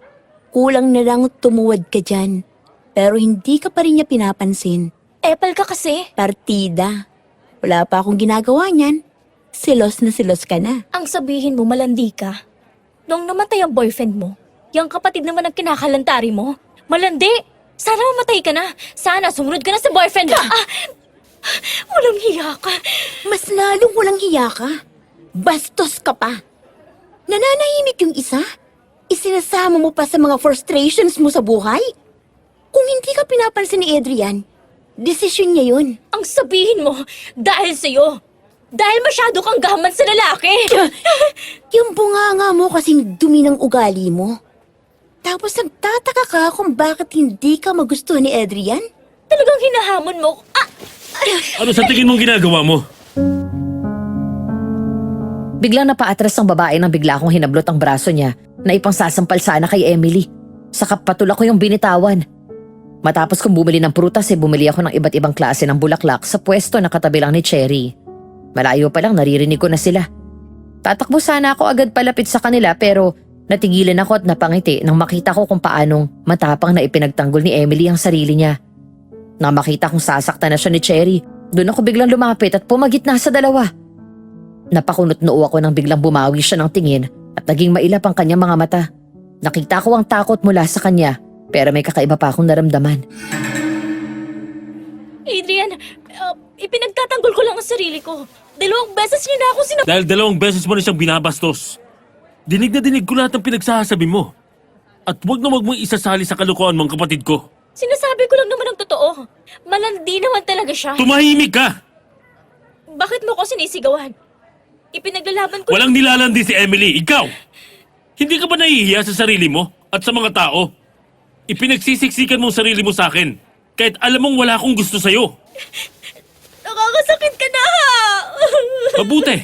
kulang na lang tumuwad ka dyan. Pero hindi ka pa rin niya pinapansin. Epal ka kasi. Partida. Wala pa akong ginagawa niyan. Silos na silos ka na. Ang sabihin mo malandi ka. Nung namatay ang boyfriend mo, yung kapatid naman ang kinakalantari mo, malandi! Sana mamatay ka na. Sana sumunod ka na sa boyfriend mo. Walang hiya ka. Mas lalong walang hiya ka. Bastos ka pa. Nananahimik yung isa? Isinasama mo pa sa mga frustrations mo sa buhay? Kung hindi ka pinapansin ni Adrian, desisyon niya yun. Ang sabihin mo, dahil sa'yo. Dahil masyado kang gaman sa lalaki. Yung bunganga mo kasing dumi ng ugali mo. Tapos nagtataka ka kung bakit hindi ka magustuhan ni Adrian? Talagang hinahamon mo. Ano sa tingin mong ginagawa mo? Biglang napaatras ang babae nang bigla akong hinablot ang braso niya na ipangsasampal sana kay Emily. Saka patula ko yung binitawan. Matapos kong bumili ng prutas bumili ako ng iba't ibang klase ng bulaklak sa pwesto na katabi lang ni Cherry. Malayo pa lang naririnig ko na sila. Tatakbo sana ako agad palapit sa kanila pero natigilan ako at napangiti nang makita ko kung paanong matapang na ipinagtanggol ni Emily ang sarili niya. Nang makita kong sasaktan na siya ni Cherry, doon ako biglang lumapit at pumagitna sa dalawa. Napakunot noo ako nang biglang bumawi siya ng tingin at naging mailap ang kanyang mga mata. Nakita ko ang takot mula sa kanya pero may kakaiba pa akong naramdaman. Adrian, ipinagtatanggol ko lang ang sarili ko. 2 beses niya na ako Dahil 2 beses mo na siyang binabastos. Dinig na dinig ko lahat ng pinagsasabi mo. At wag na wag mong isasali sa kalukuhan mong kapatid ko. Sinasabi ko lang naman ang totoo. Malandi naman talaga siya. Tumahimik ka! Bakit mo ko sinisigawan? Ipinaglalaban ko... Walang nilalandi si Emily, ikaw! Hindi ka ba nahihiya sa sarili mo at sa mga tao? Ipinagsisiksikan mo ang sarili mo sa akin. Kahit alam mong wala akong gusto sa'yo. Nakakasakit ka na! Mabuti.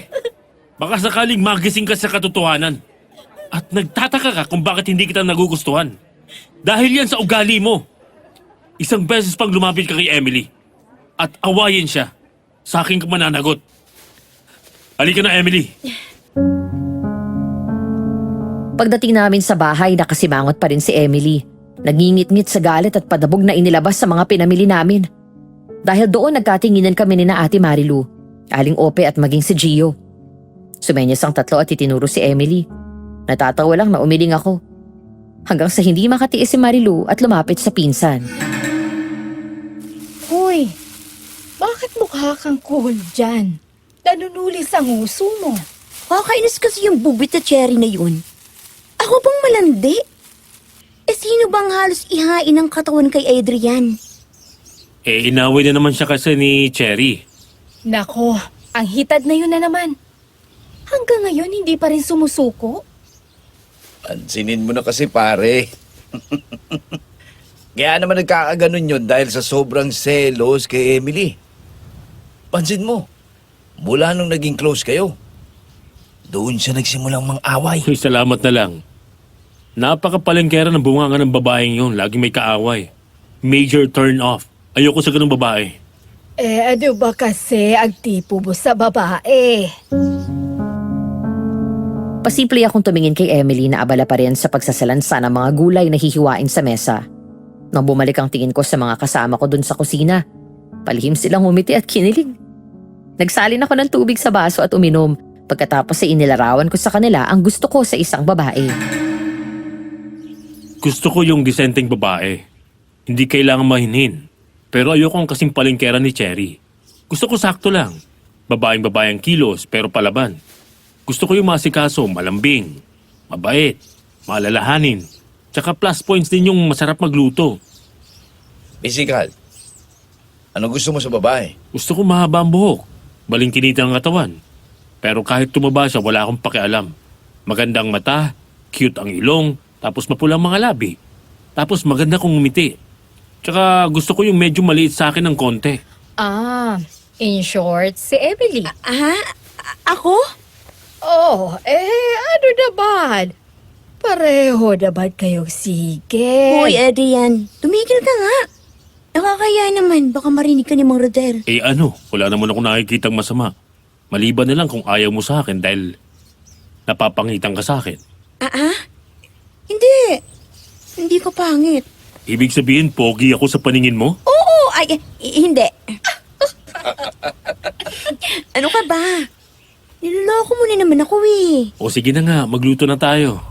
Baka sakaling magising ka sa katotohanan. At nagtataka ka kung bakit hindi kita nagugustuhan. Dahil yan sa ugali mo. 1 beses pang lumapit ka kay Emily. At awayin siya. Sa akin ka mananagot. Halika na, Emily. Pagdating namin sa bahay, nakasimangot pa rin si Emily. Nangingit-ngit sa galit at padabog na inilabas sa mga pinamili namin. Dahil doon nagkatinginan kami ni na Ate Marilu, Aling Ope at maging si Gio. Sumenyas ang tatlo at itinuro si Emily. Natatawa lang na umiling ako. Hanggang sa hindi makatiis si Marilu at lumapit sa pinsan. Hoy, bakit mukha kang cool dyan? Nanunulis ang uso mo. Kakainis kasi yung bubit na Cherry na yun. Ako bang malandi? Sino bang halos ihain ang katawan kay Adrian? Inaway na naman siya kasi ni Cherry. Nako, ang hitad na yun na naman. Hanggang ngayon hindi pa rin sumusuko. Pansinin mo na kasi pare. Kaya naman nagkakaganon yun dahil sa sobrang selos kay Emily. Pansin mo, mula nung naging close kayo, doon siya nagsimulang mang-away. Uy, salamat na lang. Napakapalengkera ng bunganga ng babaeng yun. Laging may kaaway. Major turn off. Ayoko sa ganung babae. Ano ba kasi ang tipo mo sa babae? Pasimple akong tumingin kay Emily na abala pa rin sa pagsasalansa ng mga gulay na hihiwain sa mesa. Nang bumalik ang tingin ko sa mga kasama ko dun sa kusina, palihim silang umiti at kinilig. Nagsalin ako ng tubig sa baso at uminom. Pagkatapos ay inilarawan ko sa kanila ang gusto ko sa isang babae. Gusto ko yung disenteng babae. Hindi kailangan mahinhin. Pero ayoko ang kasing palengkera ni Cherry. Gusto ko sakto lang. Babaeng-babaeng kilos pero palaban. Gusto ko yung masikaso, malambing, mabait, maalalahanin. Tsaka plus points din yung masarap magluto. Physical. Ano gusto mo sa babae? Gusto ko mahaba ang buhok, balingkinita ang katawan. Pero kahit tumaba siya, wala akong pakialam. Magandang mata, cute ang ilong, tapos mapulang mga labi. Tapos maganda kong umiti. Tsaka gusto ko yung medyo maliit sa akin ng konti. In short, si Emily. Ako? Oh, ano naman? Pareho naman kayong sige. Hoy, Adrian, tumigil ka nga. Nakakaya naman, baka marinig ka ni Mang Roder. Wala naman ako nakikitang masama. Maliban na lang kung ayaw mo sa akin dahil napapangitan ka sa akin. Hindi. Hindi ko pangit. Ibig sabihin, pogi ako sa paningin mo? Oo, hindi. Ano ka ba? Niloloko mo na naman ako eh. O sige na nga, magluto na tayo.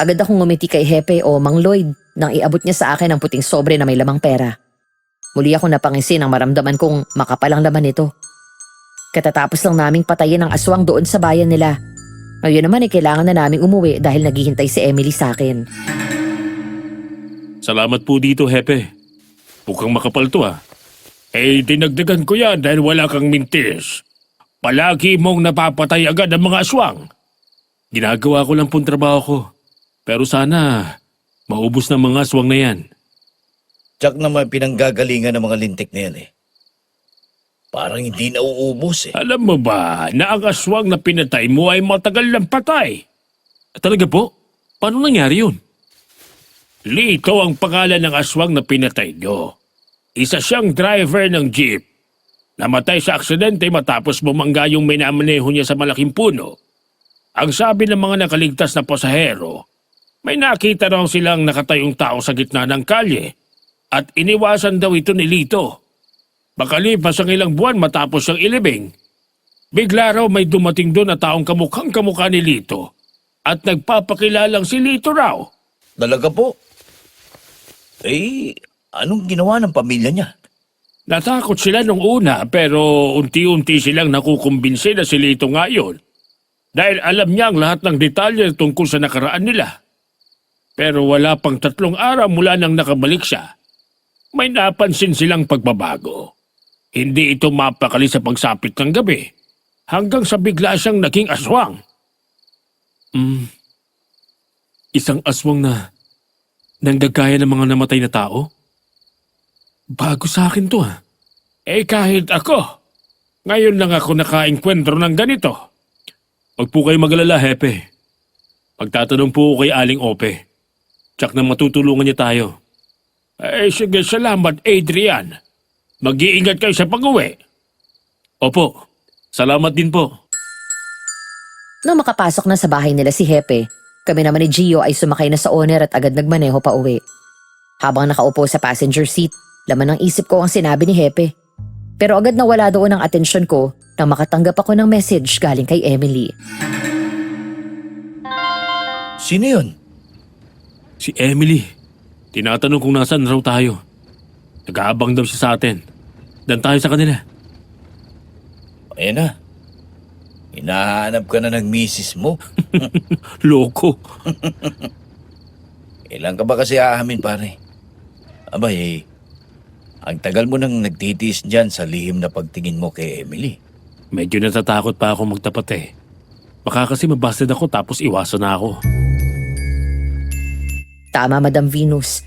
Agad akong ngumiti kay Hepe o Mang Lloyd nang iabot niya sa akin ang puting sobre na may lamang pera. Muli ako napangisin nang maramdaman kong makapalang laman ito. Katatapos lang naming patayin ang aswang doon sa bayan nila. Ngayon naman kailangan na naming umuwi dahil naghihintay si Emily sa akin. Salamat po dito, Hepe. Mukhang makapal to dinagdagan ko yan dahil wala kang mintis. Palagi mong napapatay agad ang mga aswang. Ginagawa ko lang pong trabaho ko. Pero sana, maubos ng mga aswang na yan. Tsak naman pinanggagalingan ng mga lintik na yan Parang hindi nauubos Alam mo ba na ang aswang na pinatay mo ay matagal ng patay? Talaga po? Paano nangyari yun? Lito ang pangalan ng aswang na pinatay nyo. Isa siyang driver ng jeep. Namatay sa aksidente matapos bumangga yung minamaneho niya sa malaking puno. Ang sabi ng mga nakaligtas na pasahero, may nakita raw silang nakatayong tao sa gitna ng kalye at iniwasan daw ito ni Lito. Makalipas ang ilang buwan matapos siyang ilibing, bigla raw may dumating doon na taong kamukhang kamukha ni Lito at nagpapakilalang si Lito raw. Talaga po? Anong ginawa ng pamilya niya? Natakot sila nung una pero unti-unti silang nakukumbinsi na si Lito nga yun. Dahil alam niya ang lahat ng detalye tungkol sa nakaraan nila. Pero wala pang 3 araw mula nang nakabalik siya. May napansin silang pagbabago. Hindi ito mapakali sa pagsapit ng gabi. Hanggang sa bigla siyang naging aswang. Isang aswang na nanggagaya ng mga namatay na tao? Bago sa akin to kahit ako. Ngayon lang ako nakaengkwentro ng ganito. Huwag po kayo mag-alala, Hepe. Pagtatanong po ko kay Aling Ope. Tsak na matutulungan niya tayo. Sige, salamat, Adrian. Mag-iingat kayo sa pag-uwi. Opo, salamat din po. Nang makapasok na sa bahay nila si Hepe, kami naman ni Gio ay sumakay na sa owner at agad nagmaneho pa uwi. Habang nakaupo sa passenger seat, laman ng isip ko ang sinabi ni Hepe. Pero agad nawala doon ang atensyon ko nang makatanggap ako ng message galing kay Emily. Sino yun? Si Emily. Tinatanong kung nasaan raw tayo. Nag-aabang daw siya sa atin. Dan tayo sa kanila. Ayan na. Hinahanap ka na ng misis mo. Loko. Ilan ka ba kasi aamin, pare? Abay, ang tagal mo nang nagtitiis dyan sa lihim na pagtingin mo kay Emily. Medyo natatakot pa ako magtapat Baka kasi mabasted ako tapos iwasan na ako. Tama, Madam Venus.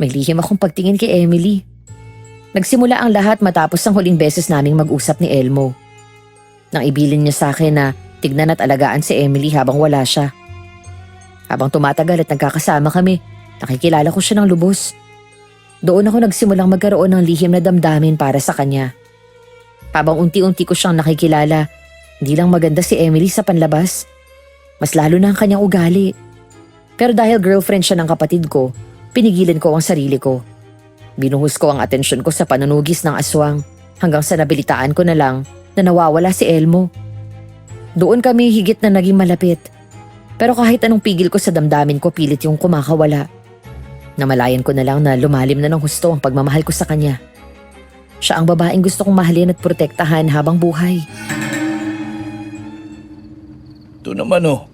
May lihim akong pagtingin kay Emily. Nagsimula ang lahat matapos ang huling beses naming mag-usap ni Elmo. Nang ibilin niya sa akin na tignan at alagaan si Emily habang wala siya. Habang tumatagal at nagkakasama kami, nakikilala ko siya ng lubos. Doon ako nagsimulang magkaroon ng lihim na damdamin para sa kanya. Habang unti-unti ko siyang nakikilala, hindi lang maganda si Emily sa panlabas. Mas lalo na ang kanyang ugali. Pero dahil girlfriend siya ng kapatid ko, pinigilan ko ang sarili ko. Binuhos ko ang atensyon ko sa panunugis ng aswang hanggang sa nabilitaan ko na lang na nawawala si Elmo. Doon kami higit na naging malapit. Pero kahit anong pigil ko sa damdamin ko, pilit yung kumakawala. Namalayan ko na lang na lumalim na ng husto ang pagmamahal ko sa kanya. Siya ang babaeng gusto kong mahalin at protektahan habang buhay. Ito naman oh.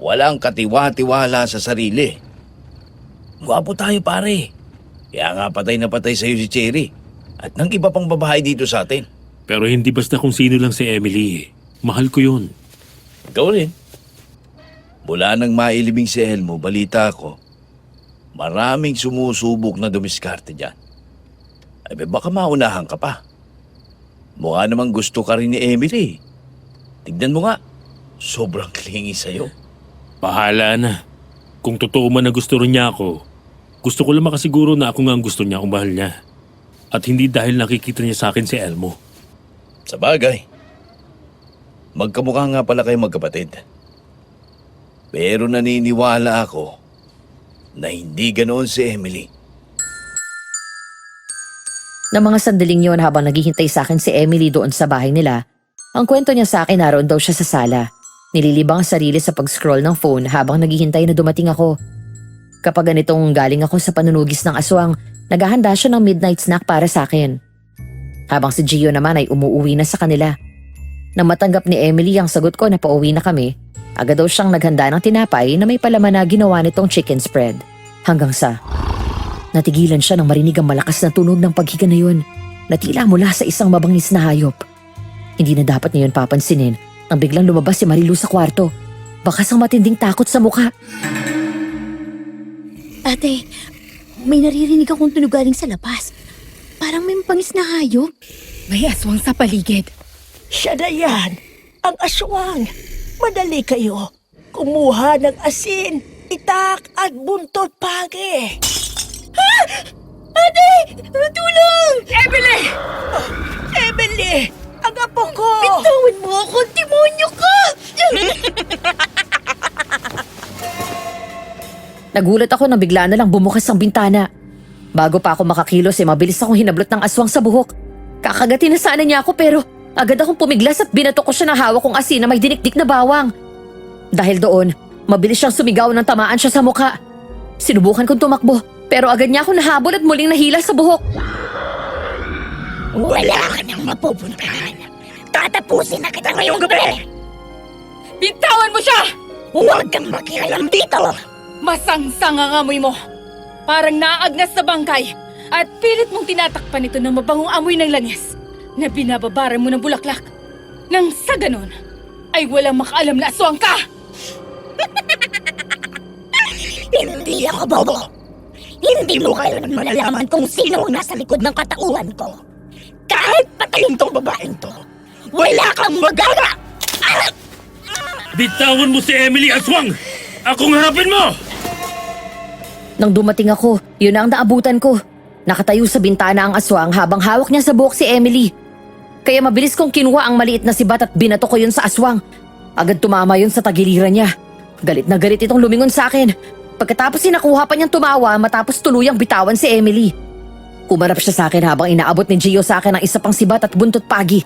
Walang katiwa-tiwala sa sarili. Gwapo tayo pare. Kaya nga patay na patay sa'yo si Cherry. At ng iba pang babae dito sa atin. Pero hindi basta kung sino lang si Emily eh. Mahal ko yun. Ikaw rin. Mula nang mailibing si Elmo, balita ko, maraming sumusubok na dumiskarte dyan. Ay baka maunahan ka pa. Mukha namang gusto ka rin ni Emily. Tignan mo nga, sobrang clingy sa'yo. Bahala na. Kung totoo man na gusto rin niya ako, gusto ko lang makasiguro na ako nga ang gusto niya kung mahal niya. At hindi dahil nakikita niya sa akin si Elmo. Sa bagay, magkamukha nga pala kayo magkapatid. Pero naniniwala ako na hindi ganoon si Emily. Nang mga sandaling yon habang naghihintay sa akin si Emily doon sa bahay nila, ang kwento niya sa akin naroon daw siya sa sala. Nililibang ang sarili sa pag-scroll ng phone habang naghihintay na dumating ako. Kapag ganitong galing ako sa panunugis ng aswang, naghahanda siya ng midnight snack para sa akin. Habang si Gio naman ay umuuwi na sa kanila. Nang matanggap ni Emily ang sagot ko na pauwi na kami, agad daw siyang naghanda ng tinapay na may palaman na ginawa nitong chicken spread. Hanggang sa natigilan siya nang marinig ang malakas na tunog ng paghiga na yun na tila mula sa isang mabangis na hayop. Hindi na dapat niya yun papansinin nang biglang lumabas si Marilu sa kwarto. Bakas ang matinding takot sa mukha. Ate, may naririnig akong tunog galing sa labas. Parang may pangis na hayop. May aswang sa paligid. Siya na yan, ang aswang. Madali kayo. Kumuha ng asin, itak at buntot pagi. Ate! Tulong! Emily! Emily! Ang apo ko! Bitawan mo ako! Demonyo ka! Nagulat ako nang bigla na lang bumukas ang bintana. Bago pa ako makakilos mabilis akong hinablot ng aswang sa buhok. Kakagatin na sana niya ako pero agad akong pumiglas at binato ko siya ng hawak kong asin na may dinikdik na bawang. Dahil doon, mabilis siyang sumigaw nang tamaan siya sa mukha. Sinubukan kong tumakbo pero agad niya ako nahabol at muling nahila sa buhok. Wala ka nang mapupuntahan. Tatapusin na kita ngayong gabi. Bitawan mo siya! Huwag kang makialam dito. Masangsang ang amoy mo. Parang naagnas sa bangkay. At pilit mong tinatakpan ito ng mabangong amoy ng langis na binababaran mo ng bulaklak. Nang sa ganon, ay walang makaalam na aswang ka! Hindi ako bobo. Hindi mo kailanman malalaman kung sino ang nasa likod ng katauhan ko. Kahit patayin tong babaeng to, wala kang magawa! Bitawan mo si Emily, aswang! Akong harapin mo! Nang dumating ako, yun na ang naabutan ko. Nakatayo sa bintana ang aswang habang hawak niya sa buhok si Emily. Kaya mabilis kong kinuha ang maliit na sibat at binato ko yun sa aswang. Agad tumama yun sa tagiliran niya. Galit na galit itong lumingon sa akin. Pagkatapos sinakuha pa niyang tumawa matapos tuluyang bitawan si Emily. Kumarap siya sa akin habang inaabot ni Gio sa akin ang isa pang sibat at buntot pagi.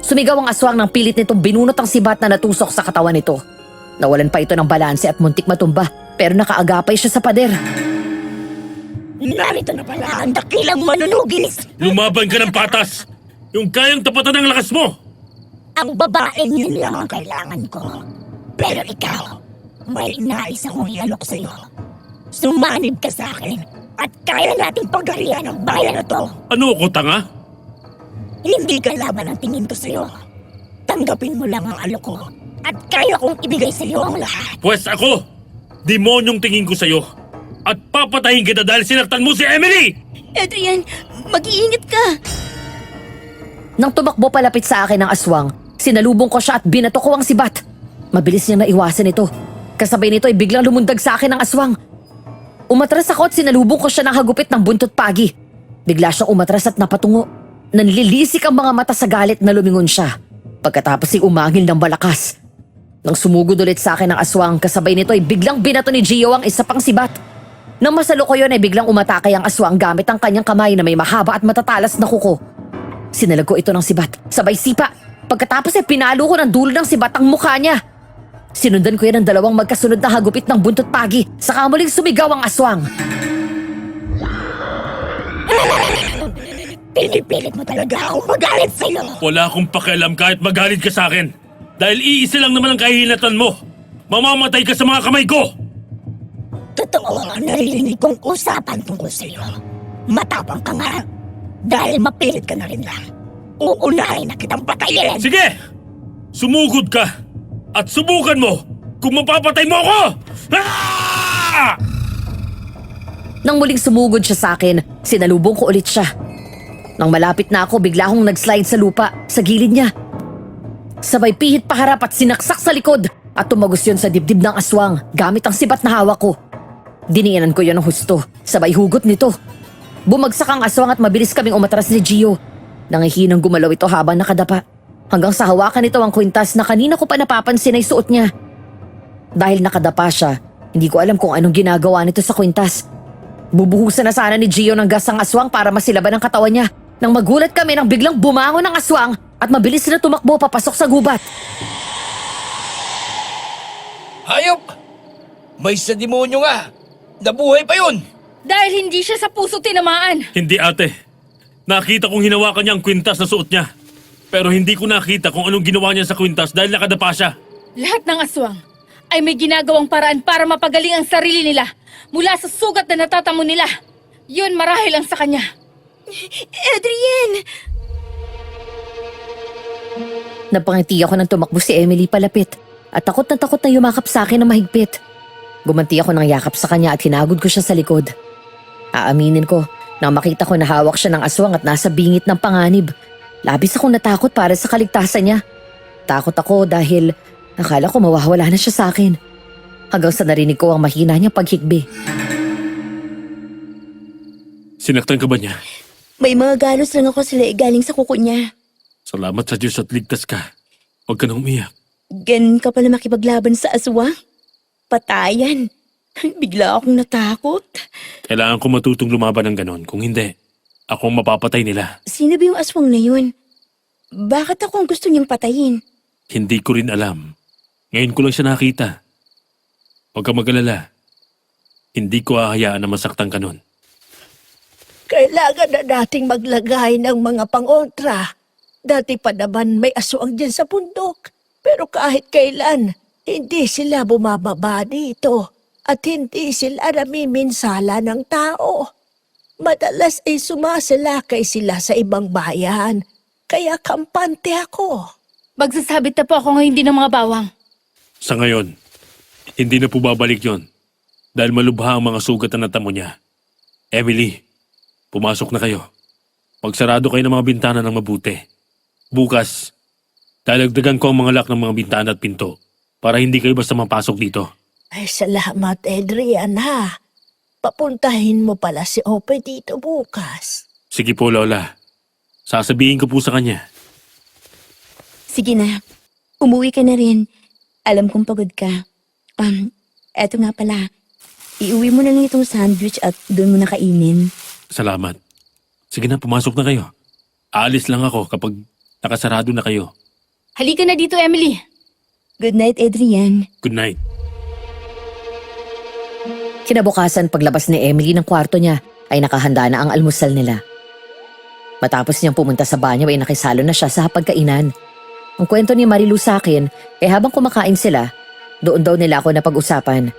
Sumigaw ang aswang nang pilit nitong binunot ang sibat na natusok sa katawan nito. Nawalan pa ito ng balanse at muntik matumba pero nakaagapay siya sa pader. Narito na pala ang dakilang manunugis. Lumaban ka ng patas! Yung kayang tapatan ng lakas mo! Ang babaeng yun lang ang kailangan ko. Pero ikaw, may nais akong ialok sa'yo. Sumanib ka sa akin at kaya nating pagharian ang bayan na to. Ano ako, tanga? Hindi ka laban ang tingin ko sa'yo. Tanggapin mo lang ang alok ko at kaya kong ibigay sa'yo ang lahat. Pwes ako, demonyong tingin ko sa'yo. At papatayin kita dahil sinaktan mo si Emily! Adrian, mag-iingat ka! Nang tumakbo palapit sa akin ang aswang, sinalubong ko siya at binato ko ang sibat. Mabilis niyang naiwasan ito. Kasabay nito ay biglang lumundag sa akin ang aswang. Umatras ako at sinalubong ko siya ng hagupit ng buntot pagi. Bigla siyang umatras at napatungo. Nanlilisik ang mga mata sa galit na lumingon siya. Pagkatapos ay umangil ng malakas. Nang sumugod ulit sa akin ang aswang, kasabay nito ay biglang binato ni Gio ang isa pang sibat. Nang masalo ko yun ay biglang umatakay ang aswang gamit ang kanyang kamay na may mahaba at matatalas na kuko. Sinalag ko ito ng sibat, sabay sipa. Pagkatapos ay pinalo ko ng dulo ng sibat ang mukha niya. Sinundan ko yan ng dalawang magkasunod na hagupit ng buntot pagi. Saka muling sumigaw ang aswang. Pinipilit mo talaga akong magalit sa'yo. Wala akong pakialam kahit magalit ka sa akin. Dahil iisa lang naman ang kahihinatan mo. Mamamatay ka sa mga kamay ko! Totoo ang narinig kong usapan tungkol sa'yo. Matapang ka nga. Dahil mapilit ka na rin lang. Uunahin na kitang patayin. Sige! Sumugod ka! At subukan mo kung mapapatay mo ako! Ah! Nang muling sumugod siya sa akin, sinalubong ko ulit siya. Nang malapit na ako, bigla akong nag-slide sa lupa, sa gilid niya. Sabay pihit paharap at sinaksak sa likod at tumagos yun sa dibdib ng aswang gamit ang sibat na hawak ko. Diniinan ko yun ng husto, sabay hugot nito. Bumagsak ang aswang at mabilis kaming umatras ni Gio. Nangihinang gumalaw ito habang nakadapa. Hanggang sa hawakan nito ang kwintas na kanina ko pa napapansin ay suot niya. Dahil nakadapa siya, hindi ko alam kung anong ginagawa nito sa kwintas. Bubuhusan na sana ni Gio ng gas ang aswang para masilaban ang katawan niya. Nang magulat kami nang biglang bumangon ang aswang at mabilis na tumakbo papasok sa gubat. Hayop! May sa demonyo nga! Nabuhay pa yun! Dahil hindi siya sa puso tinamaan. Hindi ate. Nakita kong hinawakan niya ang kwintas na suot niya. Pero hindi ko nakita kung anong ginawa niya sa kwintas dahil nakadapa siya. Lahat ng aswang ay may ginagawang paraan para mapagaling ang sarili nila mula sa sugat na natatamo nila. Yun marahil ang sa kanya. Adrian! Napangiti ako nang tumakbo si Emily palapit at takot na yumakap sa akin na mahigpit. Gumanti ako ng yakap sa kanya at hinagod ko siya sa likod. Aaminin ko, nang makita ko na hawak siya ng aswang at nasa bingit ng panganib, labis akong natakot para sa kaligtasan niya. Takot ako dahil akala ko mawawala na siya sa akin. Hanggang sa narinig ko ang mahina niyang paghikbi. Sinaktan ka ba niya? May mga galos lang ako sila galing sa kuko niya. Salamat sa Diyos at ligtas ka. Huwag ka nang umiyak. Ganun ka pala makipaglaban sa aswang? Patayan. Bigla akong natakot. Kailangan ko matutong lumaban ng ganon. Kung hindi, ako ang mapapatay nila. Sino ba yung aswang na yun? Bakit ako ang gusto niyang patayin? Hindi ko rin alam. Ngayon ko lang siya nakita. Huwag ka mag-alala. Hindi ko hahayaan na masaktan ka nun. Kailangan na nating maglagay ng mga pangontra. Dati pa naman may aswang dyan sa bundok. Pero kahit kailan, hindi sila bumababa dito. At hindi sila namiminsala ng tao. Madalas ay sumasalakay sila sa ibang bayan. Kaya kampante ako. Magsasabit na po ako ngayon din ng mga bawang. Sa ngayon, hindi na po babalik yon. Dahil malubha ang mga sugat na natamo niya. Emily, pumasok na kayo. Magsarado kayo ng mga bintana ng mabuti. Bukas, dalagdagan ko ang mga lock ng mga bintana at pinto para hindi kayo basta mapasok dito. Ay, salamat, Adrian, ha. Papuntahin mo pala si Ope dito bukas. Sige po, Lola. Sasabihin ko po sa kanya. Sige na. Umuwi ka na rin. Alam kong pagod ka. Eto nga pala. Iuwi mo na lang itong sandwich at doon mo na kainin. Salamat. Sige na, pumasok na kayo. Aalis lang ako kapag nakasarado na kayo. Halika na dito, Emily. Good night, Adrian. Good night. Kinabukasan paglabas ni Emily ng kwarto niya ay nakahanda na ang almusal nila. Matapos niyang pumunta sa banyo ay nakisalo na siya sa hapagkainan. Ang kwento ni Marilu sa akin habang kumakain sila, doon daw nila ako napag-usapan.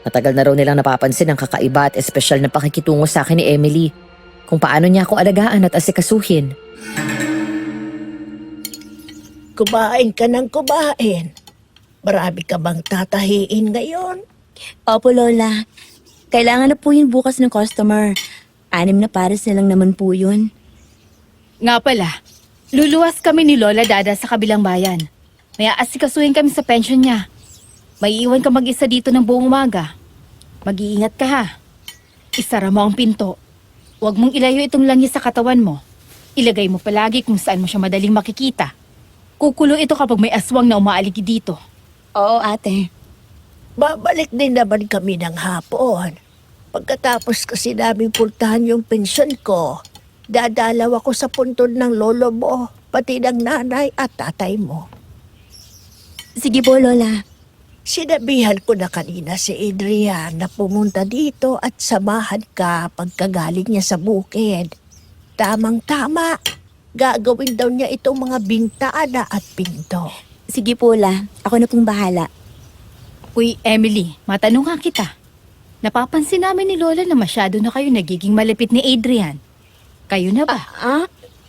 Matagal na raw nilang napapansin ang kakaiba at espesyal na pakikitungo sa akin ni Emily kung paano niya ako alagaan at asikasuhin. Kumain ka ng kumain. Marami ka bang tatahiin ngayon? Opo, Lola. Kailangan na po yun bukas ng customer. 6 na pares na lang naman po yun. Nga pala, luluwas kami ni Lola Dada sa kabilang bayan. May aasikasuhin kami sa pension niya. May iwan ka mag-isa dito ng buong umaga. Mag-iingat ka ha. Isara mo ang pinto. Huwag mong ilayo itong langis sa katawan mo. Ilagay mo palagi kung saan mo siya madaling makikita. Kukulo ito kapag may aswang na umaaligi dito. Oo, ate. Babalik din naman kami ng hapon. Pagkatapos kasi namin puntahan yung pensyon ko, dadalaw ako sa puntod ng lolo mo, pati ng nanay at tatay mo. Sige po, Lola. Sinabihan ko na kanina si Adrian na pumunta dito at samahan ka pagkagaling niya sa bukid. Tamang-tama, gagawin daw niya itong mga bintana at pinto. Sige po, La. Ako na pong bahala. Uy, Emily, matanong nga kita. Napapansin namin ni Lola na masyado na kayo nagiging malapit ni Adrian. Kayo na ba?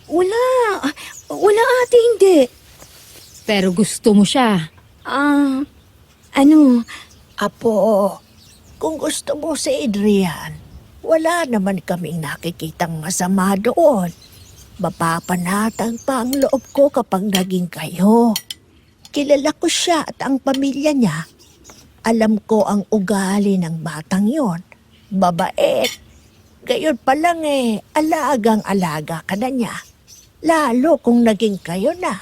Wala. Wala, ate, hindi. Pero gusto mo siya. Apo, kung gusto mo si Adrian, wala naman kaming nakikitang masama doon. Mapapanatag pa ang loob ko kapag naging kayo. Kilala ko siya at ang pamilya niya. Alam ko ang ugali ng batang yon. Babait. Gayon pa lang alagang-alaga ka na niya. Lalo kung naging kayo na.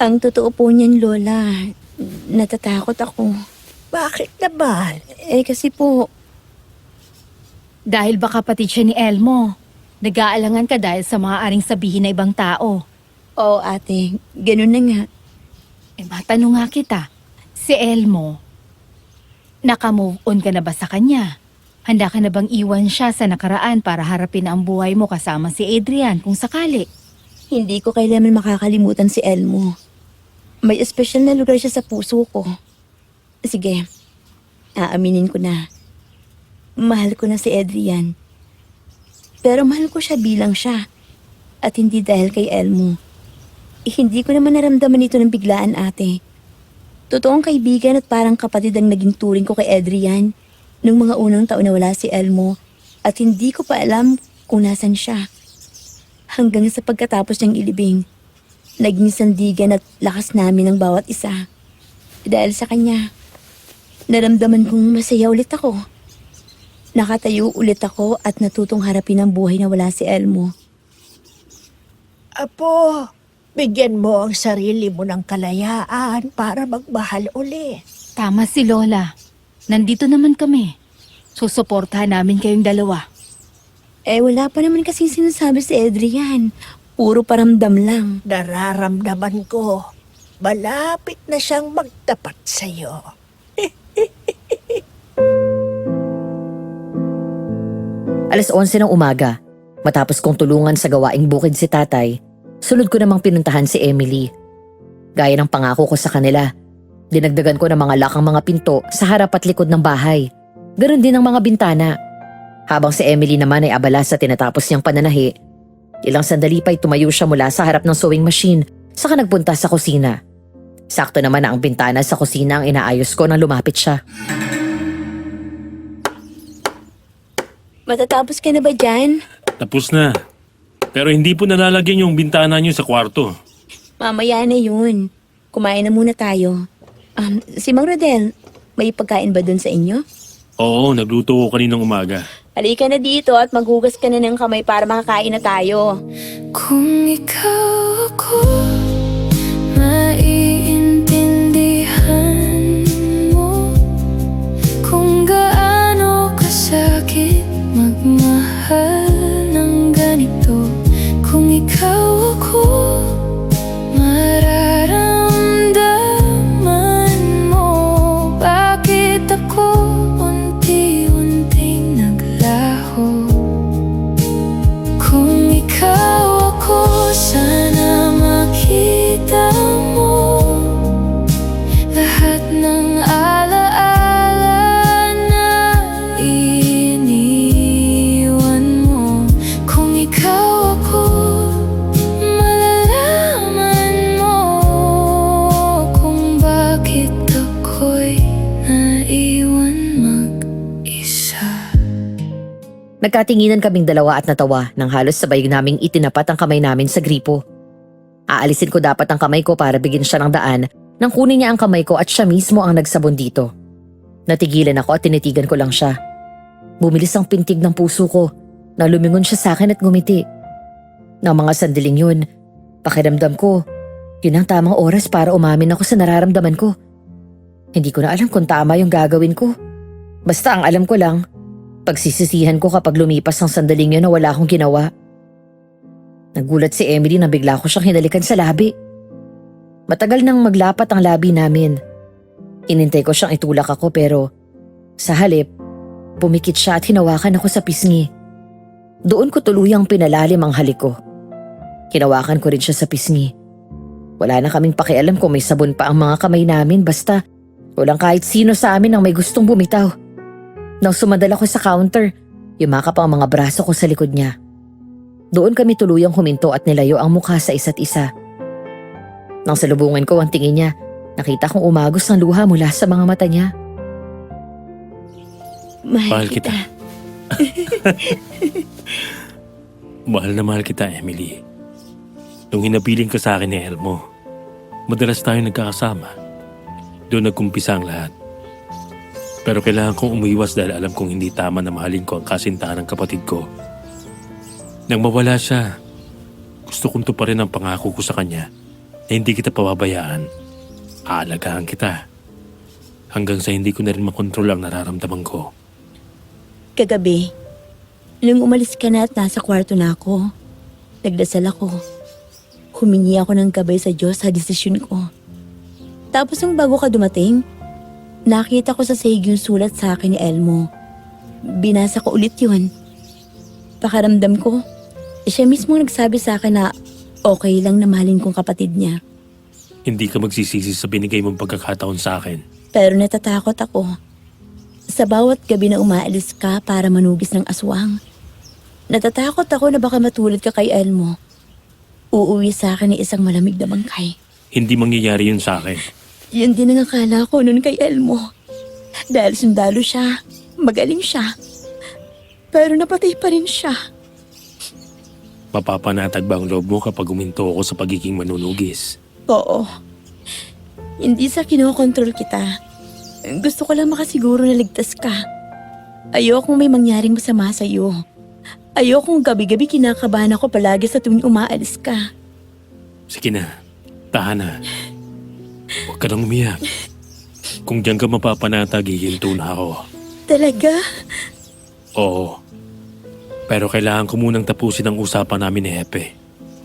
Ang totoo po niyan, Lola, natatakot ako. Bakit naman? Kasi po, Dahil ba kapatid siya ni Elmo? Nag-aalangan ka dahil sa mga aring sabihin na ibang tao. oo ate, ganun na nga. Matanong nga kita, si Elmo, naka-move on ka na ba sa kanya? Handa ka na bang iwan siya sa nakaraan para harapin ang buhay mo kasama si Adrian kung sakali? Hindi ko kailanman makakalimutan si Elmo. May espesyal na lugar siya sa puso ko. Sige, aaminin ko na. Mahal ko na si Adrian. Pero mahal ko siya bilang siya. At hindi dahil kay Elmo. Hindi ko naman naramdaman ito ng biglaan, ate. Totoong kaibigan at parang kapatid ang naging turing ko kay Adrian nung mga unang taon na wala si Elmo at hindi ko pa alam kung nasan siya. Hanggang sa pagkatapos niyang ilibing, naging sandigan at lakas namin ng bawat isa. Dahil sa kanya, naramdaman kong masaya ulit ako. Nakatayo ulit ako at natutong harapin ang buhay na wala si Elmo. Apo, bigyan mo ang sarili mo ng kalayaan para magmahal uli. Tama si Lola. Nandito naman kami. Susuportahan namin kayong dalawa. Wala pa naman kasing sinasabi si Adrian. Puro paramdam lang. Nararamdaman ko, malapit na siyang magtapat sa'yo. Alas 11 ng umaga, matapos kong tulungan sa gawaing bukid si tatay, sunod ko namang pinuntahan si Emily. Gaya ng pangako ko sa kanila, dinagdagan ko ng mga lakang mga pinto sa harap at likod ng bahay. Ganon din ang mga bintana. Habang si Emily naman ay abala sa tinatapos niyang pananahi, ilang sandali pa'y tumayo siya mula sa harap ng sewing machine saka nagpunta sa kusina. Sakto naman na ang bintana sa kusina ang inaayos ko nang lumapit siya. Matatapos ka na ba dyan? Tapos na. Pero hindi po nalalagyan yung bintana niyo sa kwarto. Mamaya na yun. Kumain na muna tayo. Si Mang Rodel, may pagkain ba dun sa inyo? Oo, nagluto ko kaninang umaga. Halika na dito at maghugas ka na ng kamay para makakain na tayo. Kung ikaw ako, maiintindihan mo kung gaano kasakit magmahal ng ganito. Kung ikaw ako, mararamdaman mo bakit ako unti-unting naglaho. Kung ikaw ako, sana makita mo lahat ng alaala na iniwan mo. Kung ikaw ako, malalaman mo kung bakit ako'y naiwan mag-isa. Nagkatinginan kaming dalawa at natawa nang halos sabay naming itinapat ang kamay namin sa gripo. Aalisin ko dapat ang kamay ko para bigyan siya ng daan nang kunin niya ang kamay ko at siya mismo ang nagsabon dito. Natigilan ako at tinitigan ko lang siya. Bumilis ang pintig ng puso ko na lumingon siya sa akin at ngumiti. Nang mga sandaling yun, pakiramdam ko, yun ang tamang oras para umamin ako sa nararamdaman ko. Hindi ko na alam kung tama yung gagawin ko. Basta ang alam ko lang, pagsisisihan ko kapag lumipas ang sandaling yun na wala akong ginawa. Nagulat si Emily na bigla ko siyang hinalikan sa labi. Matagal nang maglapat ang labi namin. Inintay ko siyang itulak ako pero sa halip, pumikit siya at hinawakan ako sa pisngi. Doon ko tuluyang pinalalim ang halik ko. Hinawakan ko rin siya sa pisngi. Wala na kaming pakialam kung may sabon pa ang mga kamay namin basta walang kahit sino sa amin ang may gustong bumitaw. Nang sumadal ako sa counter, yumakap ang mga braso ko sa likod niya. Doon kami tuluyang huminto at nilayo ang mukha sa isa't isa. Nang salubungin ko ang tingin niya, nakita kong umagos ng luha mula sa mga mata niya. Mahal kita. Mahal na mahal kita, Emily. Nung hinapiling ka sa akin ni Elmo, madalas tayo nagkakasama. Doon nagkumpisa ang lahat. Pero kailangan kong umiwas dahil alam kong hindi tama na mahalin ko ang kasintahan ng kapatid ko. Nang mawala siya, gusto kong tuparin ang pangako ko sa kanya na hindi kita pababayaan. Aalagaan kita. Hanggang sa hindi ko na rin makontrol ang nararamdaman ko. Kagabi, nung umalis ka na at nasa kwarto na ako, nagdasal ako. Humingi ako ng gabay sa Diyos sa desisyon ko. Tapos nung bago ka dumating, nakita ko sa sahig yung sulat sa akin ni Elmo. Binasa ko ulit yun. Pakaramdam ko, siya mismo nagsabi sa akin na okay lang na mahalin kong kapatid niya. Hindi ka magsisisi sa binigay mong pagkakataon sa akin. Pero natatakot ako. Sa bawat gabi na umaalis ka para manugis ng aswang, natatakot ako na baka matulad ka kay Elmo. Uuwi sa akin ni isang malamig na bangkay. Hindi mangyayari yun sa akin. Yun din ang akala ko noon kay Elmo. Dahil sundalo siya, magaling siya. Pero napatay pa rin siya. Mapapanatag ba ang loob mo kapag uminto ako sa pagiging manunugis? Oo. Hindi sa kinokontrol kita. Gusto ko lang makasiguro na ligtas ka. Ayokong may mangyaring masama sa'yo. Ayokong gabi-gabi kinakabahan ako palagi sa tuwing umaalis ka. Sige na, tahan na. Huwag ka nang umiyak. Kung diyan ka mapapanatag, hihinto na ako. Talaga? Oo. Pero kailangan ko munang tapusin ang usapan namin ni Hepe.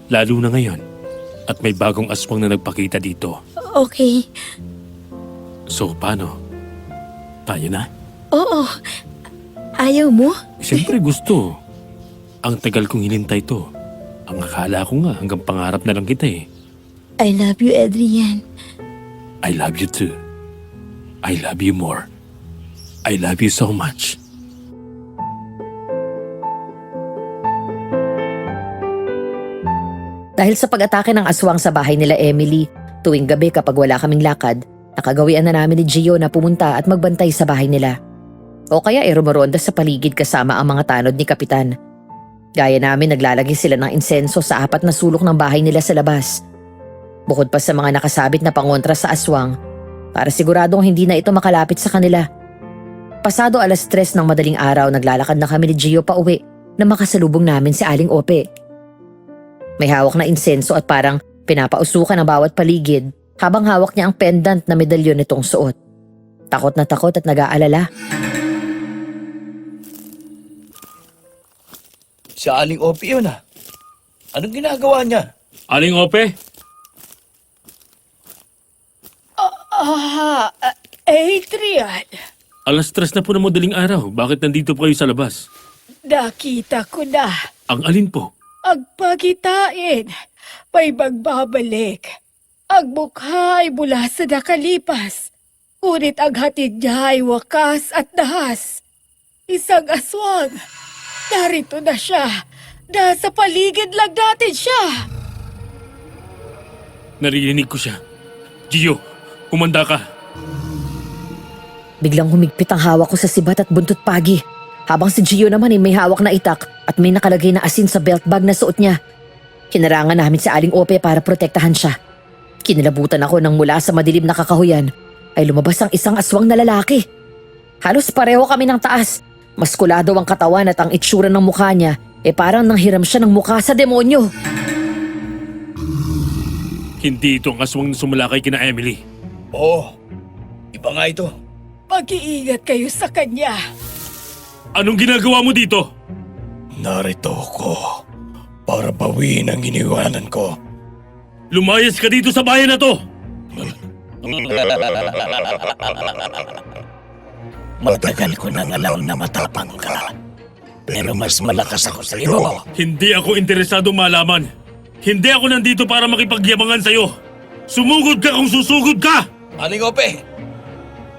Lalo na ngayon. At may bagong aswang na nagpakita dito. Okay. So, paano? Tayo na? Oo. Ayaw mo? Siyempre gusto. Ang tagal kong hinintay to. Ang akala ko nga hanggang pangarap na lang kita eh. I love you, Adrian. I love you too. I love you more. I love you so much. Dahil sa pag-atake ng aswang sa bahay nila Emily, tuwing gabi kapag wala kaming lakad, nakagawian na namin ni Gio na pumunta at magbantay sa bahay nila. O kaya rumoronda sa paligid kasama ang mga tanod ni Kapitan. Gaya namin naglalagay sila ng insenso sa 4 na sulok ng bahay nila sa labas. Bukod pa sa mga nakasabit na pangontra sa aswang, para siguradong hindi na ito makalapit sa kanila. Pasado 3:00 ng madaling araw, naglalakad na kami ni Gio pa uwi na makasalubong namin si Aling Ope. May hawak na insenso at parang pinapausukan ang bawat paligid habang hawak niya ang pendant na medalyon nitong suot. Takot na takot at nag-aalala. Si Aling Ope yun ah. Anong ginagawa niya? Aling Ope? Adrian, 3:00 na po ng madaling araw. Bakit nandito po kayo sa labas? nakita ko na. Ang alin po? Ang pagitain, may magbabalik. Ang mukha ay mula sa nakalipas. Ngunit ang hatid niya ay wakas at dahas. Isang aswang. Narito na siya. Nasa paligid lang natin siya. Narinig ko siya. Gio, kumanda ka. Biglang humigpit ang hawak ko sa sibat at buntot pagi. Habang si Gio naman ay may hawak na itak at may nakalagay na asin sa belt bag na suot niya. Kinarangan namin si Aling Ope para protektahan siya. Kinilabutan ako nang mula sa madilim na kakahuyan ay lumabas ang isang aswang na lalaki. Halos pareho kami ng taas. Maskulado ang katawan at ang itsura ng mukha niya parang nanghiram siya ng mukha sa demonyo. Hindi ito ang aswang na sumalakay kina Emily. Oo. Iba nga ito. Mag-iingat kayo sa kanya. Anong ginagawa mo dito? Narito ako para bawiin ang iniwanan ko. Lumayas ka dito sa bayan na to! Matagal ko nang alam na matapang ka. Pero mas malakas ako sa iyo. Hindi ako interesado malaman. Hindi ako nandito para makipagyabangan sa'yo. Sumugod ka kung susugod ka! Aling Ope,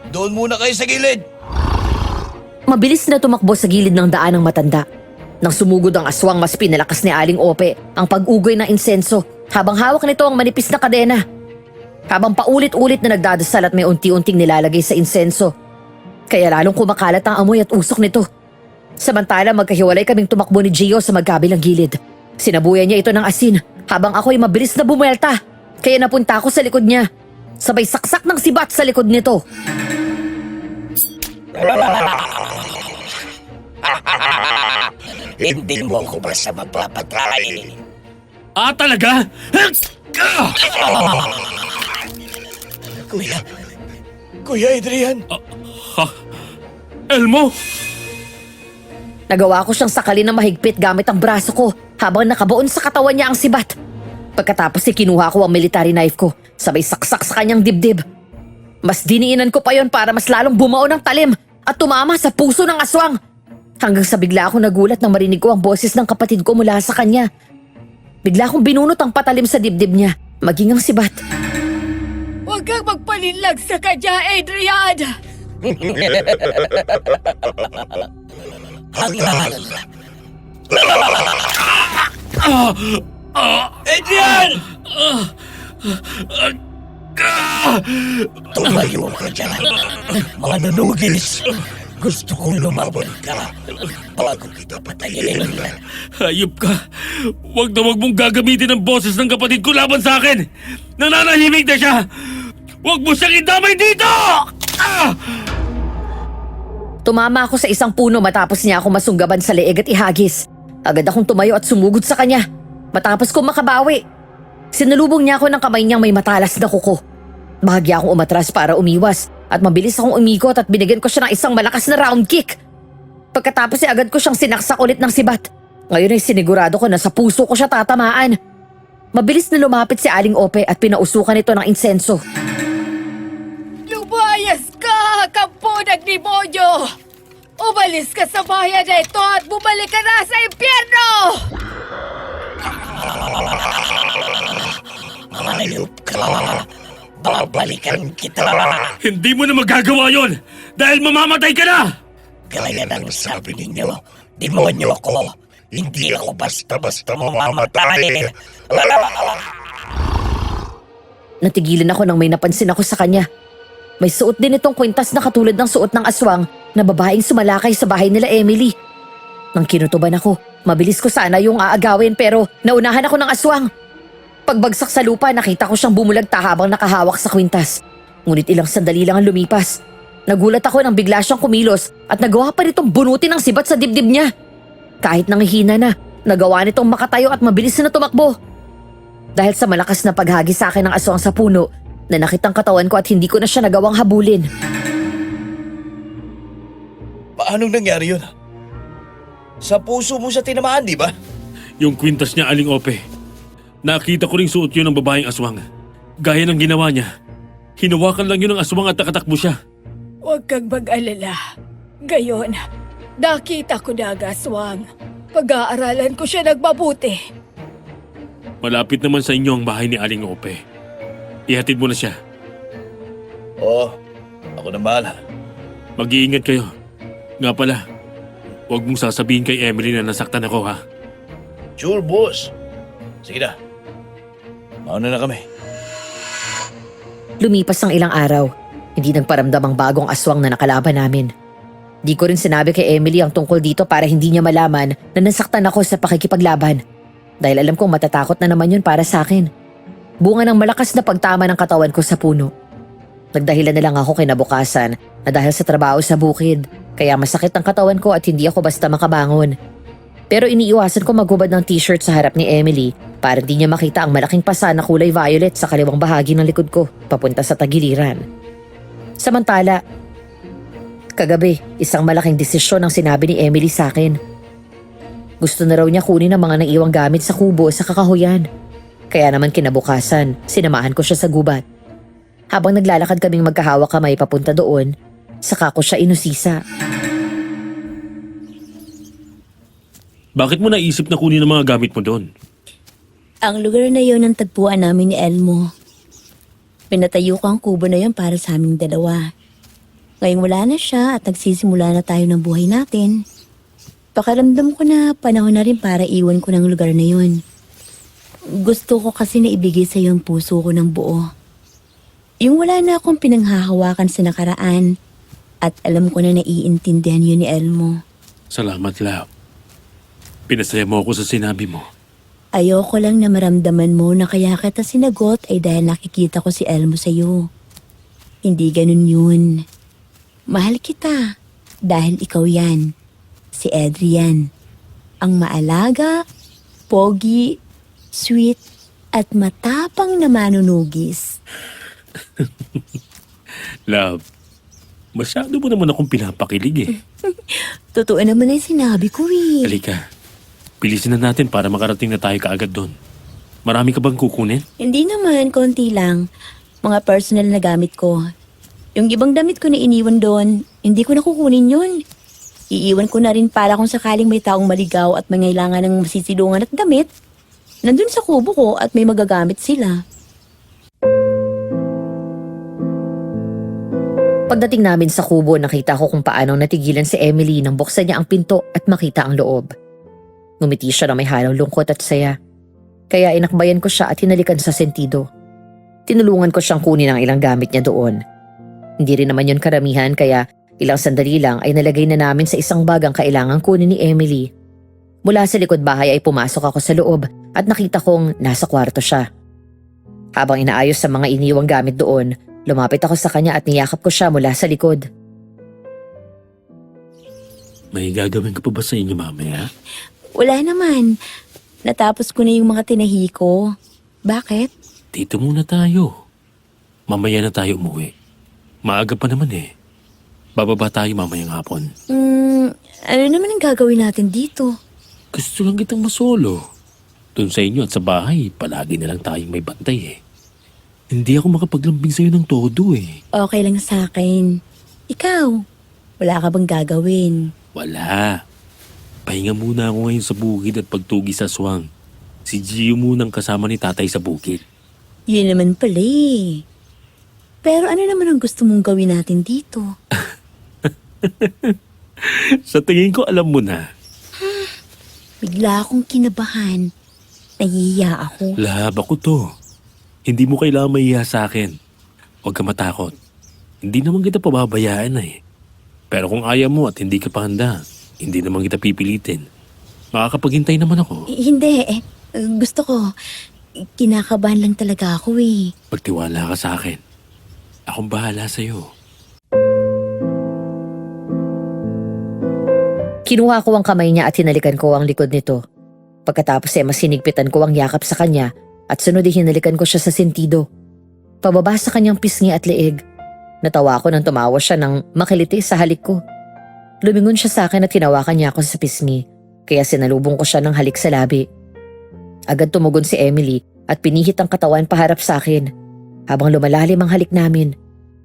doon muna kayo sa gilid. Mabilis na tumakbo sa gilid ng daan ng matanda. Nang sumugod ang aswang, mas pinalakas ni Aling Ope ang pag-ugoy ng insenso habang hawak nito ang manipis na kadena. Habang paulit-ulit na nagdadasal at may unti-unting nilalagay sa insenso. Kaya lalong kumakalat ang amoy at usok nito. Samantala magkahiwalay kaming tumakbo ni Gio sa magkabilang gilid. Sinabuyan niya ito ng asin habang ako'y mabilis na bumuelta. Kaya napunta ako sa likod niya. Sabay saksak ng sibat sa likod nito. Hindi mo ko basta mapapatay. Ah, talaga? Kuya Adrian, Ha? Elmo? Nagawa ko siyang sakalin ng mahigpit gamit ang braso ko habang nakabaon sa katawan niya ang sibat. Pagkatapos kinuha ko ang military knife ko, sabay saksak sa kanyang dibdib. Mas diniinan ko pa yon para mas lalong bumao ng talim at tumama sa puso ng aswang. Hanggang sa bigla akong nagulat nang marinig ko ang boses ng kapatid ko mula sa kanya. Bigla akong binunot ang patalim sa dibdib niya, maging ang sibat. Huwag kang magpalinlag sa kanya, Adrian! Adrian! Tumayo ka dyan. Mga nanugis. Gusto kong lumabon ka bago kita patayin. Hayop ka. Huwag na huwag mong gagamitin ang boses ng kapatid ko laban sa akin. Nananahimik na siya. Huwag mo siyang idamay dito! Ah! Tumama ako sa isang puno matapos niya ako masunggaban sa leeg at ihagis. Agad akong tumayo at sumugod sa kanya. Matapos ko makabawi, sinalubong niya ako ng kamay niyang may matalas na kuko. Bahagya akong umatras para umiwas at mabilis akong umikot at binigyan ko siya ng isang malakas na round kick. Pagkatapos agad ko siyang sinaksak ulit ng sibat. Ngayon ay sinigurado ko na sa puso ko siya tatamaan. Mabilis na lumapit si Aling Ope at pinausukan ito ng insenso. Lumayas ka, kampo ng demonyo! Umalis ka sa bayan na ito at bumalik ka na sa impyerno! Hayop ka. Babalikan kita. Hindi mo na magagawa yon dahil mamamatay ka na! Gaya ng sabi ninyo, demonyo ako. Hindi ako basta-basta mamamatay. Natigilan ako nang may napansin ako sa kanya. May suot din itong kwintas na katulad ng suot ng aswang na babaeng sumalakay sa bahay nila Emily. Nang kinutuban ako, mabilis ko sana yung aagawin pero naunahan ako ng aswang. Pagbagsak sa lupa, nakita ko siyang bumulagta habang nakahawak sa kwintas. Ngunit ilang sandali lang ang lumipas. Nagulat ako nang bigla siyang kumilos at nagawa pa nitong bunutin ang sibat sa dibdib niya. Kahit nangihina na, nagawa nitong makatayo at mabilis na tumakbo. Dahil sa malakas na paghagi sa akin ng aswang sa puno, nanakit ang katawan ko at hindi ko na siya nagawang habulin. Paanong nangyari yun? Sa puso mo siya tinamaan, di ba? Yung kwintas niya, Aling Ope. Nakita ko ring suot yun ng babaeng aswang. Gaya ng ginawa niya. Hinawakan lang yun ng aswang at nakatakbo siya. Huwag kang mag-alala. Gayon, nakita ko na ang aswang. Pag-aaralan ko siya nagmabuti. Malapit naman sa inyo ang bahay ni Aling Ope. Ihatid mo na siya. Oo, ako na bahala. Mag-iingat kayo. Nga pala, huwag mong sasabihin kay Emily na nasaktan ako, ha? Sure, boss. Sige na. Mauna na kami. Lumipas ang ilang araw. Hindi nagparamdam ang bagong aswang na nakalaban namin. Di ko rin sinabi kay Emily ang tungkol dito para hindi niya malaman na nasaktan ako sa pakikipaglaban. Dahil alam kong matatakot na naman yun para sa akin. Bunga ng malakas na pagtama ng katawan ko sa puno. Nagdahilan na lang ako kinabukasan na dahil sa trabaho sa bukid, kaya masakit ang katawan ko at hindi ako basta makabangon. Pero iniiwasan ko maghubad ng t-shirt sa harap ni Emily para di niya makita ang malaking pasa na kulay violet sa kaliwang bahagi ng likod ko papunta sa tagiliran. Samantala, kagabi, isang malaking desisyon ang sinabi ni Emily sa akin. Gusto na raw niya kunin ang mga naiwang gamit sa kubo sa kakahuyan. Kaya naman kinabukasan, sinamahan ko siya sa gubat. Habang naglalakad kaming magkahawak kamay papunta doon, saka ko siya inusisa. Bakit mo naisip na kunin ang mga gamit mo doon? Ang lugar na yon ang tagpuan namin ni Elmo. Pinatayo ko ang kubo na yon para sa aming dalawa. Ngayong wala na siya at nagsisimula na tayo ng buhay natin, pakiramdam ko na panahon na rin para iwan ko ng lugar na yon. Gusto ko kasi na ibigay sa iyo ang puso ko ng buo. Yung wala na akong pinanghahawakan sa nakaraan at alam ko na naiintindihan yun ni Elmo. Salamat, love. Pinasaya mo ako sa sinabi mo. Ayoko lang na maramdaman mo na kaya kita sinagot ay dahil nakikita ko si Elmo sa'yo. Hindi ganun yun. Mahal kita dahil ikaw yan. Si Adrian. Ang maalaga, pogi, sweet, at matapang na manunugis. Love, masyado mo naman akong pinapakilig eh. Totoo naman ay sinabi ko eh. Halika, bilisin na natin para makarating na tayo kaagad doon. Marami ka bang kukunin? Hindi naman, konti lang. Mga personal na gamit ko. Yung ibang damit ko na iniwan doon, hindi ko na kukunin yun. Iiwan ko na rin para kung sakaling may taong maligaw at mangailangan ng masisilungan at damit. Nandun sa kubo ko at may magagamit sila. Pagdating namin sa kubo, nakita ko kung paano natigilan si Emily nang buksan niya ang pinto at makita ang loob. Ngumiti siya na may halong lungkot at saya. Kaya inakbayan ko siya at hinalikan sa sentido. Tinulungan ko siyang kunin ang ilang gamit niya doon. Hindi rin naman yun karamihan kaya ilang sandali lang ay nalagay na namin sa isang bag ang kailangang kunin ni Emily. Mula sa likod bahay ay pumasok ako sa loob at nakita kong nasa kwarto siya. Habang inaayos sa mga iniwang gamit doon, lumapit ako sa kanya at niyakap ko siya mula sa likod. May gagawin ka pa ba sa inyo mamaya? Wala naman. Natapos ko na yung mga tinahi ko. Bakit? Dito muna tayo. Mamaya na tayo umuwi. Maaga pa naman eh. Bababa tayo mamayang hapon. Ano naman ang gagawin natin dito? Gusto lang kitang masolo. Doon sa inyo at sa bahay, palagi na lang tayong may bantay eh. Hindi ako makapaglambing sa'yo ng todo eh. Okay lang sa akin. Ikaw, wala ka bang gagawin? Wala. Pahinga muna ako ngayon sa bukid at pagtugi sa aswang. Si Gio munang kasama ni tatay sa bukid. Yun naman pala eh. Pero ano naman ang gusto mong gawin natin dito? Sa tingin ko alam mo na. Bigla akong kinabahan. Nahihiya ako. Lab ako to. Hindi mo kailangan mahiya sa akin. Huwag ka matakot. Hindi naman kita pababayaan eh. Pero kung ayaw mo at hindi ka pa handa, hindi naman kita pipilitin. Makakapaghintay naman ako. Hindi eh. Gusto ko. Kinakabahan lang talaga ako eh. Pagtiwala ka sa akin. Akong bahala sa'yo. Kinuha ko ang kamay niya at hinalikan ko ang likod nito. Pagkatapos ay masinigpitan ko ang yakap sa kanya at sunod ay hinalikan ko siya sa sentido. Pababa sa kanyang pisngi at leeg. Natawa ko nang tumawa siya ng makiliti sa halik ko. Lumingon siya sa akin at hinawakan niya ako sa pisngi, kaya sinalubong ko siya ng halik sa labi. Agad tumugon si Emily at pinihit ang katawan paharap sa akin. Habang lumalalim ang halik namin,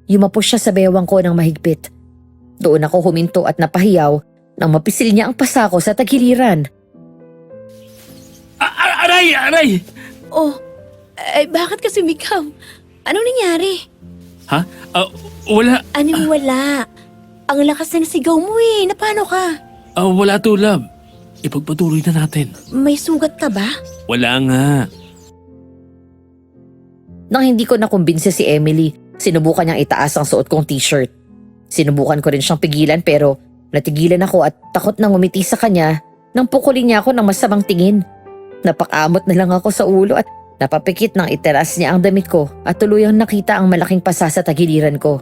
yumapos siya sa bewang ko ng mahigpit. Doon ako huminto at napahiyaw nang mapisil niya ang pasa ko sa tagiliran. Aray! Aray! Oh, bakit ka sumigaw? Anong nangyari? Ha? Wala. Anong wala? Ang lakas ng sigaw mo eh. Napano ka? Wala to, love. Ipagpatuloy na natin. May sugat ka ba? Wala nga. Nang hindi ko nakumbinsi si Emily, sinubukan niyang itaas ang suot kong t-shirt. Sinubukan ko rin siyang pigilan pero natigilan ako at takot nang umiti sa kanya nang pukulin niya ako ng masamang tingin. Napakamot na lang ako sa ulo at napapikit nang iteras niya ang damit ko at tuluyang nakita ang malaking pasa sa tagiliran ko.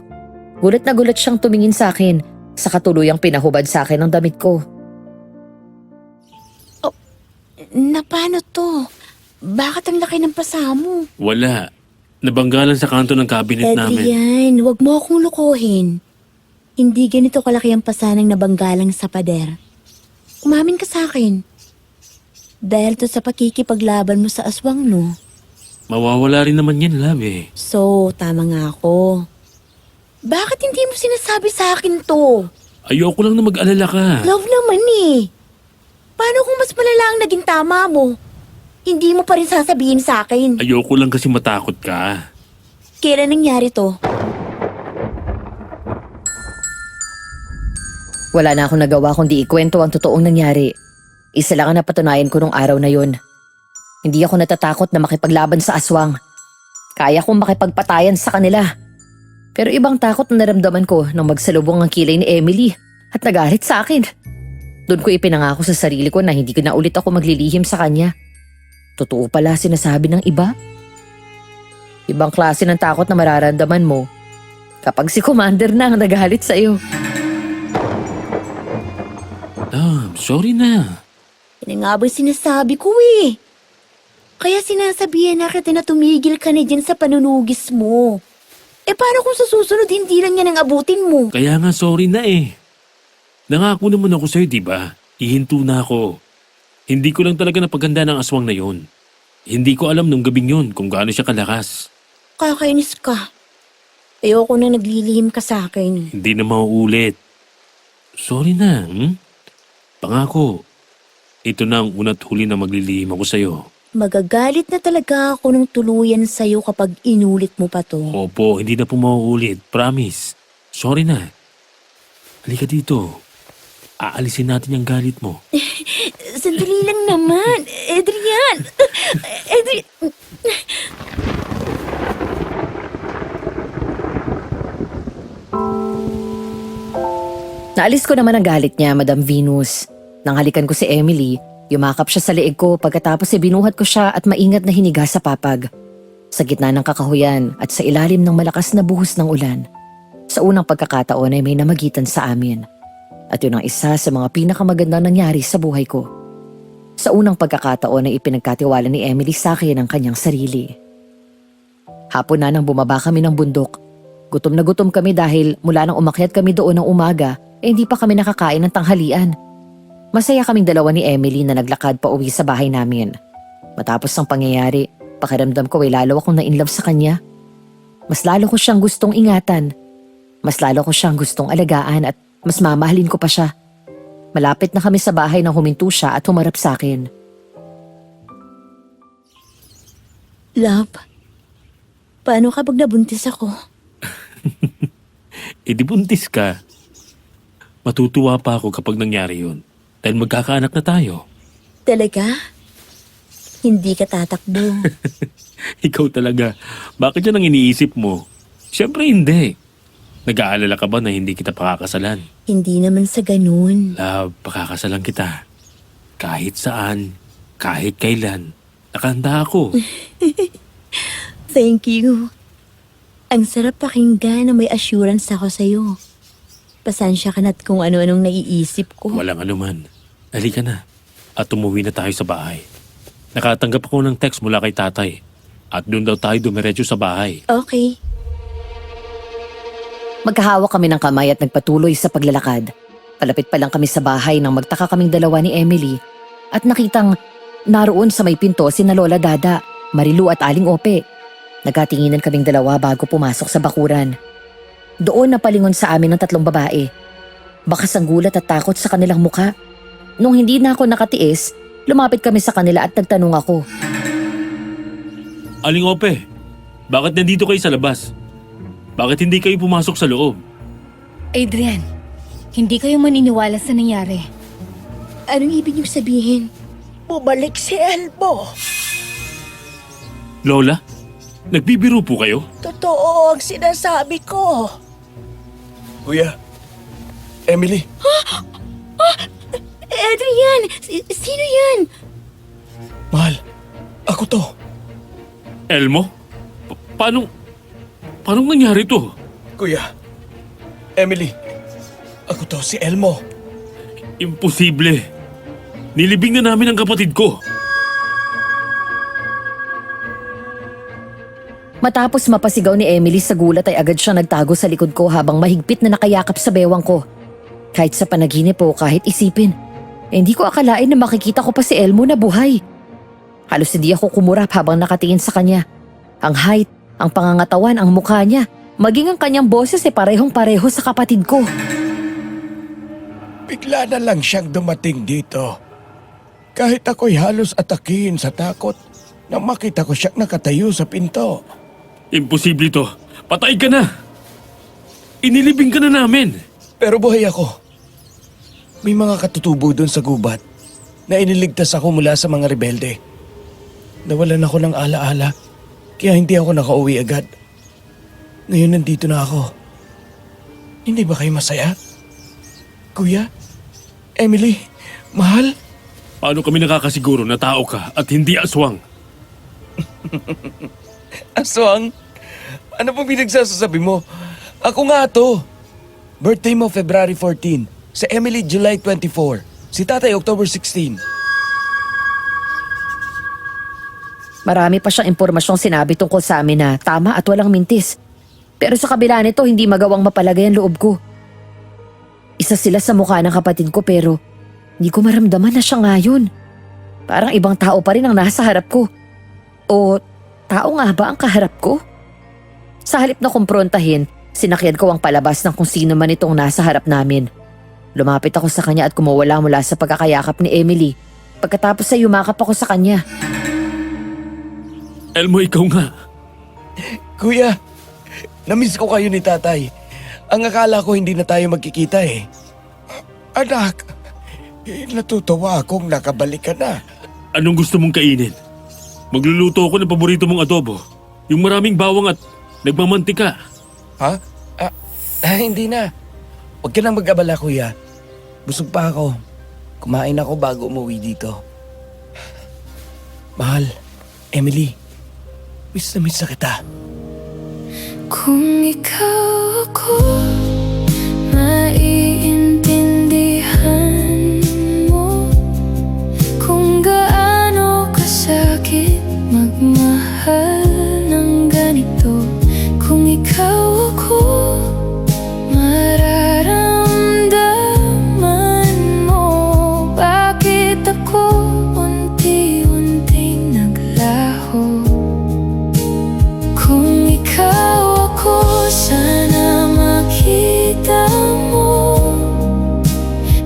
Gulat na gulat siyang tumingin sa akin, saka tuluyang pinahubad sa akin ang damit ko. Oh, napano to? Bakit ang laki ng pasa mo? Wala. Nabanggalan sa kanto ng cabinet namin. Adrian, wag mo akong lukuhin. Hindi ganito kalaki ang pasa ng nabanggalang sa pader. Umamin ka sa akin. Dahil to sa pakikipaglaban mo sa aswang, no? Mawawala rin naman yan, love eh. So, tama nga ako. Bakit hindi mo sinasabi sa akin to? Ayoko lang na mag-alala ka. Love naman eh. Paano kung mas malala ang naging tama mo? Hindi mo pa rin sasabihin sa akin. Ayoko lang kasi matakot ka. Kailan nangyari to? Wala na akong nagawa kundi ikwento ang totoong nangyari. Isa lang ang napatunayan ko nung araw na yon. Hindi ako natatakot na makipaglaban sa aswang. Kaya kong makipagpatayan sa kanila. Pero ibang takot na naramdaman ko nang magsalubong ang kilay ni Emily at nagalit sa akin. Doon ko ipinangako sa sarili ko na hindi ko na ulit ako maglilihim sa kanya. Totoo pala sinasabi ng iba. Ibang klase ng takot na mararamdaman mo kapag si Commander na ang nagalit sa'yo. Sorry na. Yan nga ba sinasabi ko eh. Kaya sinasabihan na kita na tumigil ka na dyan sa panunugis mo. Paano kung sa susunod hindi lang yan ang abutin mo? Kaya nga sorry na eh. Nangako naman ako sa'yo, di ba? Ihinto na ako. Hindi ko lang talaga napaganda ng aswang na yon. Hindi ko alam nung gabing yun kung gaano siya kalakas. Kakainis ka. Ayoko na naglilihim ka sa akin. Hindi na mauulit. Sorry na, Pangako. Ito na ang una't huli na maglilihim ako sa'yo. Magagalit na talaga ako ng tuluyan sa'yo kapag inulit mo pa to. Opo, hindi na po mauulit. Promise. Sorry na. Halika dito. Aalisin natin yung galit mo. Sandali lang naman. Adrian! Naalis ko naman ang galit niya, Madam Venus. Nang halikan ko si Emily, yumakap siya sa leeg ko pagkatapos binuhat ko siya at maingat na hiniga sa papag. Sa gitna ng kakahuyan at sa ilalim ng malakas na buhos ng ulan. Sa unang pagkakataon ay may namagitan sa amin. At yun ang isa sa mga pinakamagandang nangyari sa buhay ko. Sa unang pagkakataon ay ipinagkatiwala ni Emily sa akin ang kanyang sarili. Hapon na nang bumaba kami ng bundok. Gutom na gutom kami dahil mula nang umakyat kami doon ng umaga, hindi pa kami nakakain ng tanghalian. Masaya kaming dalawa ni Emily na naglakad pa uwi sa bahay namin. Matapos ang pangyayari, pakiramdam ko ay lalo akong na-inlove sa kanya. Mas lalo ko siyang gustong ingatan. Mas lalo ko siyang gustong alagaan at mas mamahalin ko pa siya. Malapit na kami sa bahay nang huminto siya at humarap sa akin. Love, paano kapag nabuntis ako? Di buntis ka. Matutuwa pa ako kapag nangyari yun. Dahil magkakaanak na tayo. Talaga? Hindi ka tatakbo. Ikaw talaga. Bakit yan ang iniisip mo? Siyempre hindi. Nag-aalala ka ba na hindi kita pakakasalan? Hindi naman sa ganun. Love, pakakasalan kita. Kahit saan, kahit kailan. Nakahanda ako. Thank you. Ang sarap pakinggan na may assurance ako sa'yo. Pasensya ka na't kung ano-anong naiisip ko. Walang anuman. Halika na. At umuwi na tayo sa bahay. Nakatanggap ako ng text mula kay tatay. At doon daw tayo dumiretso sa bahay. Okay. Magkahawak kami ng kamay at nagpatuloy sa paglalakad. Palapit pa lang kami sa bahay nang magtaka kaming dalawa ni Emily at nakitang naroon sa may pinto sina Lola Dada, Marilu at Aling Ope. Nagkatinginan kaming dalawa bago pumasok sa bakuran. Doon napalingon sa amin ng tatlong babae. Bakas ang gulat at takot sa kanilang mukha. Nung hindi na ako nakatiis, lumapit kami sa kanila at nagtanong ako. Aling Ope, bakit nandito kayo sa labas? Bakit hindi kayo pumasok sa loob? Adrian, hindi kayo maniniwala sa nangyari. Anong ibig niyong sabihin? Bumalik si Elmo. Lola, nagbibiro po kayo? Totoo ang sinasabi ko. Kuya, Emily, Adrian! Sino yan? mahal, ako to. Elmo? Paano nangyari to? Kuya, Emily, ako to si Elmo. Imposible. Nilibing na namin ang kapatid ko. Matapos mapasigaw ni Emily sa gulat ay agad siya nagtago sa likod ko habang mahigpit na nakayakap sa bewang ko. Kahit sa panaginip o kahit isipin, hindi ko akalain na makikita ko pa si Elmo na buhay. Halos hindi ako kumurap habang nakatingin sa kanya. Ang height, ang pangangatawan, ang mukha niya, maging ang kanyang boses ay parehong-pareho sa kapatid ko. Bigla na lang siyang dumating dito. Kahit ako'y halos atakihin sa takot nang makita ko siyang nakatayo sa pinto. Imposible to. Patay ka na! Inilibing ka na namin! Pero buhay ako. May mga katutubo doon sa gubat na iniligtas ako mula sa mga rebelde. Nawalan ako ng alaala kaya hindi ako nakauwi agad. Ngayon nandito na ako. Hindi ba kayo masaya? Kuya? Emily? Mahal? Paano kami nakakasiguro na tao ka at hindi aswang? Aswang? Ano pong pinagsasasabi mo? Ako nga to. Birthday mo February 14. Si Emily July 24. Si tatay October 16. Marami pa siyang impormasyong sinabi tungkol sa amin na tama at walang mintis. Pero sa kabila nito, hindi magawang mapalagay ang loob ko. Isa sila sa mukha ng kapatid ko pero hindi ko maramdaman na siya ngayon. Parang ibang tao pa rin ang nasa harap ko. O tao nga ba ang kaharap ko? Sa halip na kumprontahin, sinakyan ko ang palabas ng kung sino man itong nasa harap namin. Lumapit ako sa kanya at kumawala mula sa pagkakayakap ni Emily. Pagkatapos ay yumakap ako sa kanya. Elmo, ikaw nga. Kuya, namiss ko kayo ni tatay. Ang akala ko hindi na tayo magkikita eh. Anak, natutuwa akong nakabalik ka na. Anong gusto mong kainin? Magluluto ako ng paborito mong adobo. Yung maraming bawang at nagmamantika. Ha? Hindi na. Huwag ka nang mag-abala, kuya. Busog pa ako. Kumain ako bago umuwi dito. Mahal, Emily, miss na kita. Kung ikaw ako, maiintindihan mo kung gaano kasakit magmahal ng ganito. Kung ikaw ako, mararamdaman mo bakit ako unti-unting naglaho. Kung ikaw ako, sana makita mo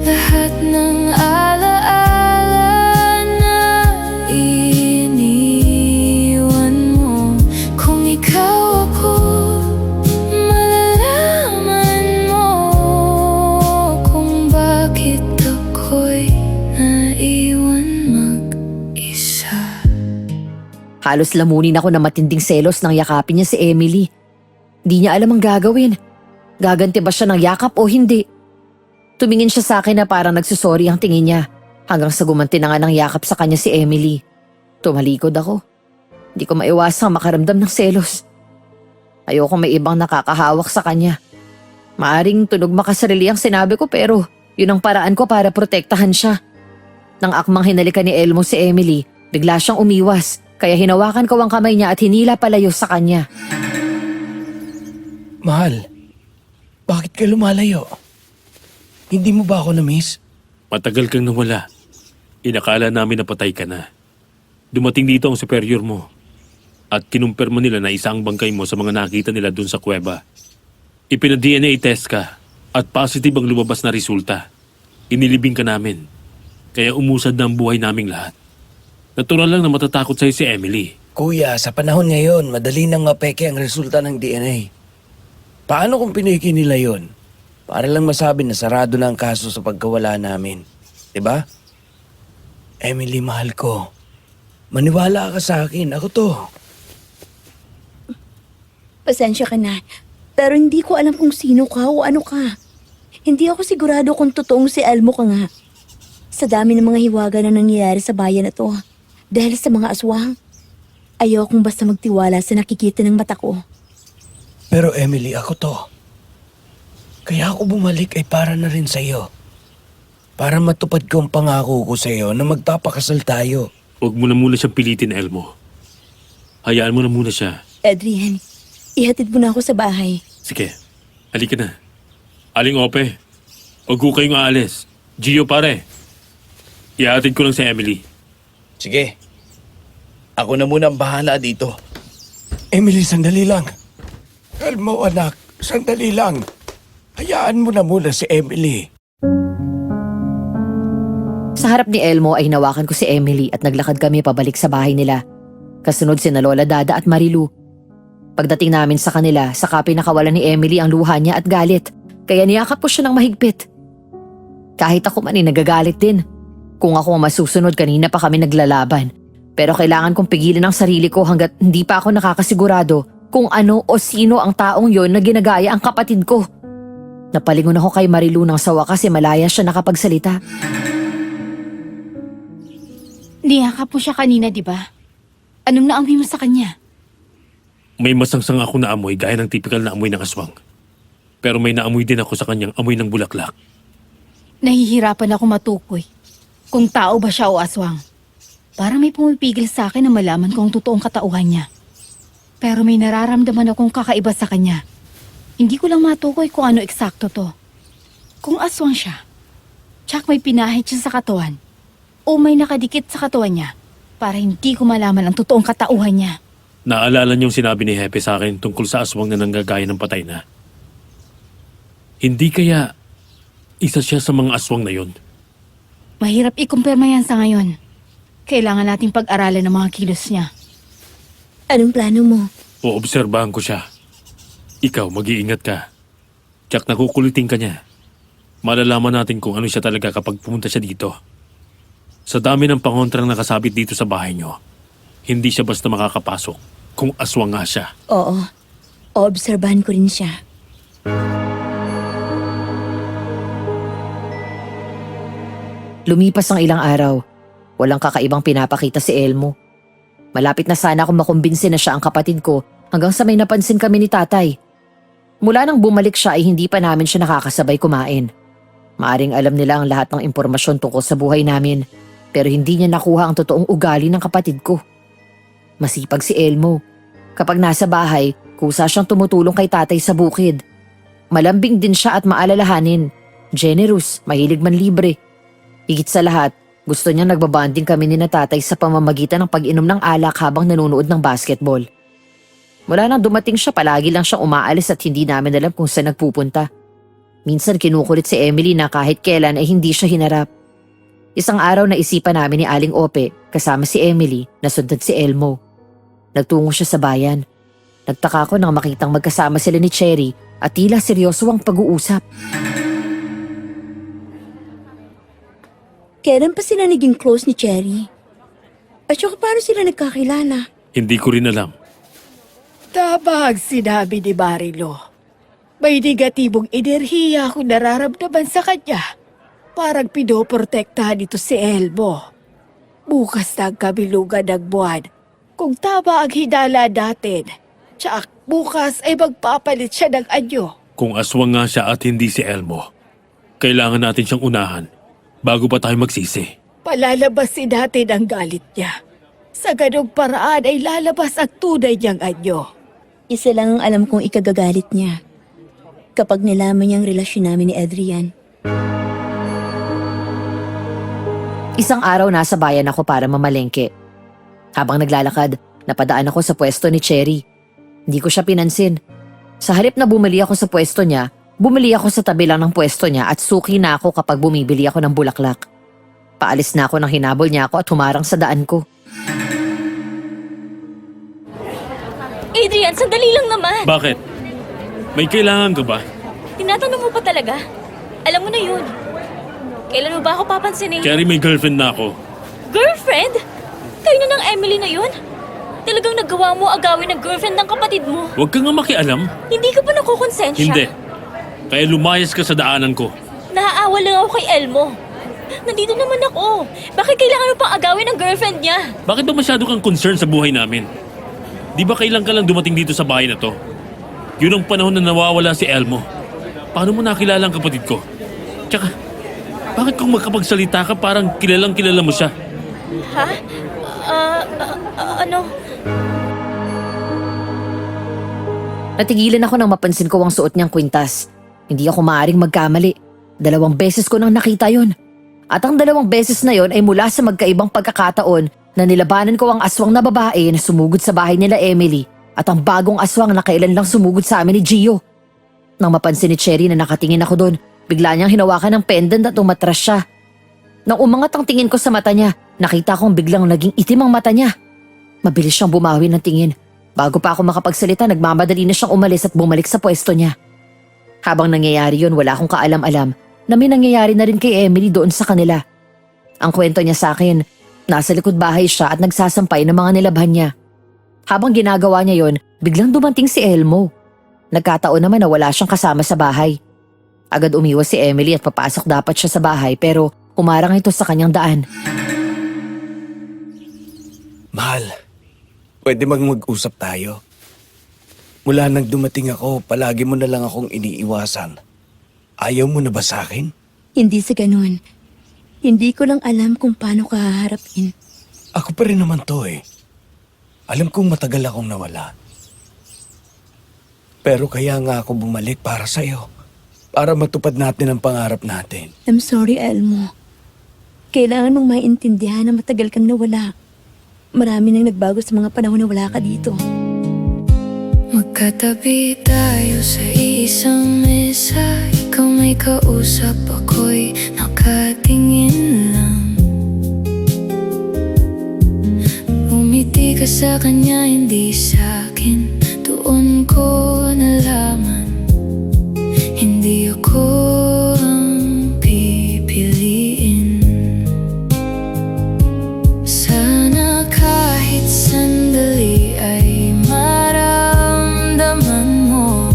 lahat ng alaala na iniwan mo. Kung ikaw ako, malalaman mo kung bakit ako'y naiwan mag-isa. Halos lamunin ako na matinding selos nang yakapin niya si Emily. Di niya alam ang gagawin. Gaganti ba siya ng yakap o hindi? Tumingin siya sa akin na parang nagsusorry ang tingin niya hanggang sa gumanti na nga ng yakap sa kanya si Emily. Tumalikod ako. Hindi ko maiwasang makaramdam ng selos. Ayoko may ibang nakakahawak sa kanya. Maaring tunog makasarili ang sinabi ko pero yun ang paraan ko para protektahan siya. Nang akmang hinalikan ni Elmo si Emily, bigla siyang umiwas. Kaya hinawakan ko ang kamay niya at hinila palayo sa kanya. Mahal, bakit ka lumalayo? Hindi mo ba ako na-miss? Matagal kang nawala. Inakala namin na patay ka na. Dumating dito ang superior mo. At kinumpirma nila na isa ang bangkay mo sa mga nakita nila dun sa kuweba. Ipina-DNA test ka at positive ang lumabas na resulta. Inilibing ka namin. Kaya umusad na ang buhay naming lahat. Natural lang na matatakot sa'yo si Emily. Kuya, sa panahon ngayon, madali nang mapeke ang resulta ng DNA. Paano kung piniki nila yon? Para lang masabi na sarado na ang kaso sa pagkawala namin. Diba? Emily, mahal ko. Maniwala ka sa akin. Ako to. Pasensya ka na. Pero hindi ko alam kung sino ka o ano ka. Hindi ako sigurado kung totoong si Elmo ka nga. Sa dami ng mga hiwaga na nangyayari sa bayan na to. Dahil sa mga aswang. Ayaw kong basta magtiwala sa nakikita ng mata ko. Pero Emily, ako to. Kaya ako bumalik ay para na rin sa'yo. Para matupad ko ang pangako ko sa'yo na magpapakasal tayo. Huwag mo na muna siyang pilitin, Elmo. Hayaan mo na muna siya. Adrian, ihatid mo na ako sa bahay. Sige, halika na. Aling Ope, huwag ko kayong aalis. Gio, pare. Ihatid ko lang si Emily. Sige. Ako na muna ang bahala dito. Emily, sandali lang. Elmo, anak, sandali lang. Hayaan mo na muna si Emily. Sa harap ni Elmo ay nawakan ko si Emily at naglakad kami pabalik sa bahay nila. Kasunod sina Lola Dada at Marilu. Pagdating namin sa kanila, saka pinakawalan ni Emily ang luha niya at galit, kaya niyakap ko siya ng mahigpit. Kahit ako man ay nagagalit din. Kung ako ang masusunod, kanina pa kami naglalaban. Pero kailangan kong pigilan ang sarili ko hanggat hindi pa ako nakakasigurado kung ano o sino ang taong yon na ginagaya ang kapatid ko. Napalingon ako kay Marilu ng sawa kasi malaya siya nakapagsalita. Niyakap mo siya kanina, di ba? Anong naamoy mo sa kanya? May masangsang ako na amoy gaya ng typical na amoy ng aswang. Pero may naamoy din ako sa kanyang amoy ng bulaklak. Nahihirapan ako matukoy kung tao ba siya o aswang. Parang may pumipigil sa akin na malaman kung ang totoong katauhan niya. Pero may nararamdaman akong kakaiba sa kanya. Hindi ko lang matukoy kung ano eksakto to. Kung aswang siya, tsak may pinahid siya sa katawan o may nakadikit sa katawan niya para hindi ko malaman ang totoong katauhan niya. Naalala niyong sinabi ni Hepe sa akin tungkol sa aswang na nanggagaya ng patay na. Hindi kaya isa siya sa mga aswang na yon? Mahirap ikumpirma yan sa ngayon. Kailangan nating pag-aralan ng mga kilos niya. Anong plano mo? Oobserbahan ko siya. Ikaw, mag-iingat ka. Tsak nakukulitin ka niya. Malalaman natin kung ano siya talaga kapag pumunta siya dito. Sa dami ng pangontrang nakasabit dito sa bahay niyo, hindi siya basta makakapasok kung aswang nga siya. Oo. Oobserbahan ko rin siya. Lumipas ang ilang araw. Walang kakaibang pinapakita si Elmo. Malapit na sana akong makumbinsin na siya ang kapatid ko hanggang sa may napansin kami ni tatay. Mula nang bumalik siya ay hindi pa namin siya nakakasabay kumain. Maaring alam nila ang lahat ng impormasyon tungkol sa buhay namin, pero hindi niya nakuha ang totoong ugali ng kapatid ko. Masipag si Elmo. Kapag nasa bahay, kusa siyang tumutulong kay tatay sa bukid. Malambing din siya at maalalahanin. Generous, mahilig man libre. Higit sa lahat, gusto niya nagbabanding kami ni na tatay sa pamamagitan ng pag-inom ng alak habang nanonood ng basketball. Mula nang dumating siya, palagi lang siyang umaalis at hindi namin alam kung saan nagpupunta. Minsan kinukulit si Emily na kahit kailan ay hindi siya hinarap. Isang araw na isipan namin ni Aling Ope, kasama si Emily, na sundan si Elmo. Nagtungo siya sa bayan. Nagtaka ko nang makitang magkasama sila ni Cherry at tila seryoso ang pag-uusap. Kailan pa sila naging close ni Cherry? At saka paano sila nagkakilala? Hindi ko rin alam. Tabag sinabi ni Marilo. May negatibong enerhiya akong nararamdaman sa kanya. Parang pinoprotektahan ito si Elmo. Bukas na ang kabilugan ng buwan. Kung tama ang hinala natin, tsak bukas ay magpapalit siya ng anyo. Kung aswang nga siya at hindi si Elmo, kailangan natin siyang unahan bago pa tayo magsisi. Palalabasin natin ang galit niya. Sa ganong paraan ay lalabas ang tunay niyang anyo. Isa lang ang alam kong ikagagalit niya. Kapag nilaman niya ang relasyon namin ni Adrian. Isang araw nasa bayan ako para mamalengke. Habang naglalakad, napadaan ako sa pwesto ni Cherry. Hindi ko siya pinansin. Sa halip na bumili ako sa pwesto niya, bumili ako sa tabi lang ng pwesto niya at suki na ako kapag bumibili ako ng bulaklak. Paalis na ako nang hinabol niya ako at humarang sa daan ko. Adrian, sandali lang naman. Bakit? May kailangan ka ba? Tinatanong mo pa talaga? Alam mo na yun. Kailan mo ba ako papansinin? Cherry, may girlfriend na ako. Girlfriend? Kayo na ng Emily na yun? Talagang nagawa mo agawin ng girlfriend ng kapatid mo? Huwag kang nga makialam. Hindi ka ba nakukonsensya? Hindi. Kaya lumayas ka sa daanan ko. Naaawa lang ako kay Elmo. Nandito naman ako. Bakit kailangan mo pang agawin ng girlfriend niya? Bakit ba masyado kang concern sa buhay namin? Di ba kailan ka lang dumating dito sa bahay na to? Yun ang panahon na nawawala si Elmo. Paano mo nakilala ang kapatid ko? Tsaka, bakit kung magkapagsalita ka parang kilalang kilala mo siya? Ha? Ano? Natigilan ako nang mapansin ko ang suot niyang kwintas. Hindi ako maaaring magkamali. 2 beses ko nang nakita yon. At ang 2 beses na yon ay mula sa magkaibang pagkakataon na nilabanan ko ang aswang na babae na sumugod sa bahay nila Emily At ang bagong aswang na kailan lang sumugod sa amin ni Gio. Nang mapansin ni Cherry na nakatingin ako doon, bigla niyang hinawakan ng pendant at umatras siya. Nang umangat ang tingin ko sa mata niya, nakita kong biglang naging itim ang mata niya. Mabilis siyang bumawi ng tingin. Bago pa ako makapagsalita, nagmamadali na siyang umalis at bumalik sa pwesto niya. Habang nangyayari yun, wala akong kaalam-alam na may nangyayari na rin kay Emily doon sa kanila. Ang kwento niya sa akin, nasa likod bahay siya at nagsasampay ng mga nilabhan niya. Habang ginagawa niya yon, biglang dumating si Elmo. Nagkataon naman na wala siyang kasama sa bahay. Agad umiwas si Emily at papasok dapat siya sa bahay pero humarang ito sa kanyang daan. Mahal, pwede mag-usap tayo. Mula nang dumating ako, palagi mo na lang akong iniiwasan. Ayaw mo na ba sa akin? Hindi sa ganun. Hindi ko lang alam kung paano ka haharapin. Ako pa rin naman to eh. Alam kong matagal akong nawala. Pero kaya nga ako bumalik para sa'yo. Para matupad natin ang pangarap natin. I'm sorry, Elmo. Kailangan mong maintindihan na matagal kang nawala. Marami nang nagbago sa mga panahon na wala ka dito. Magkatabi tayo sa isang mesa. Ikaw may kausap, ako'y nakatingin lang. Umiti ka sa kanya, hindi sa akin. Doon ko nalaman, hindi ako ang pipiliin. Sana kahit sandali ay maramdaman mo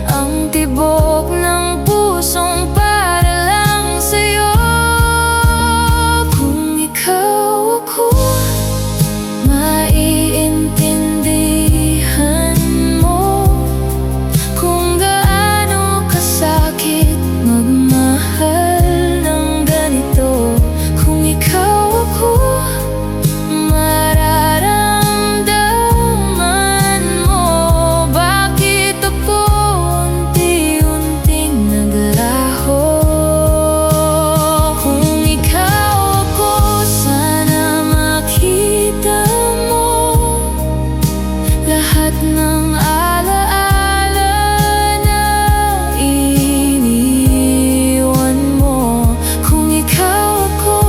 ang tibok ng pusong para lang sa'yo. Kung ikaw ako, maiintindihan mo kung gaano kasakit magmahal ng ganito. Kung ikaw ako, mararamdaman mo bakit ako unti-unting naglaho. Kung ikaw ako, sana makita mo lahat ng alaala na iniwan mo. Kung ikaw ako,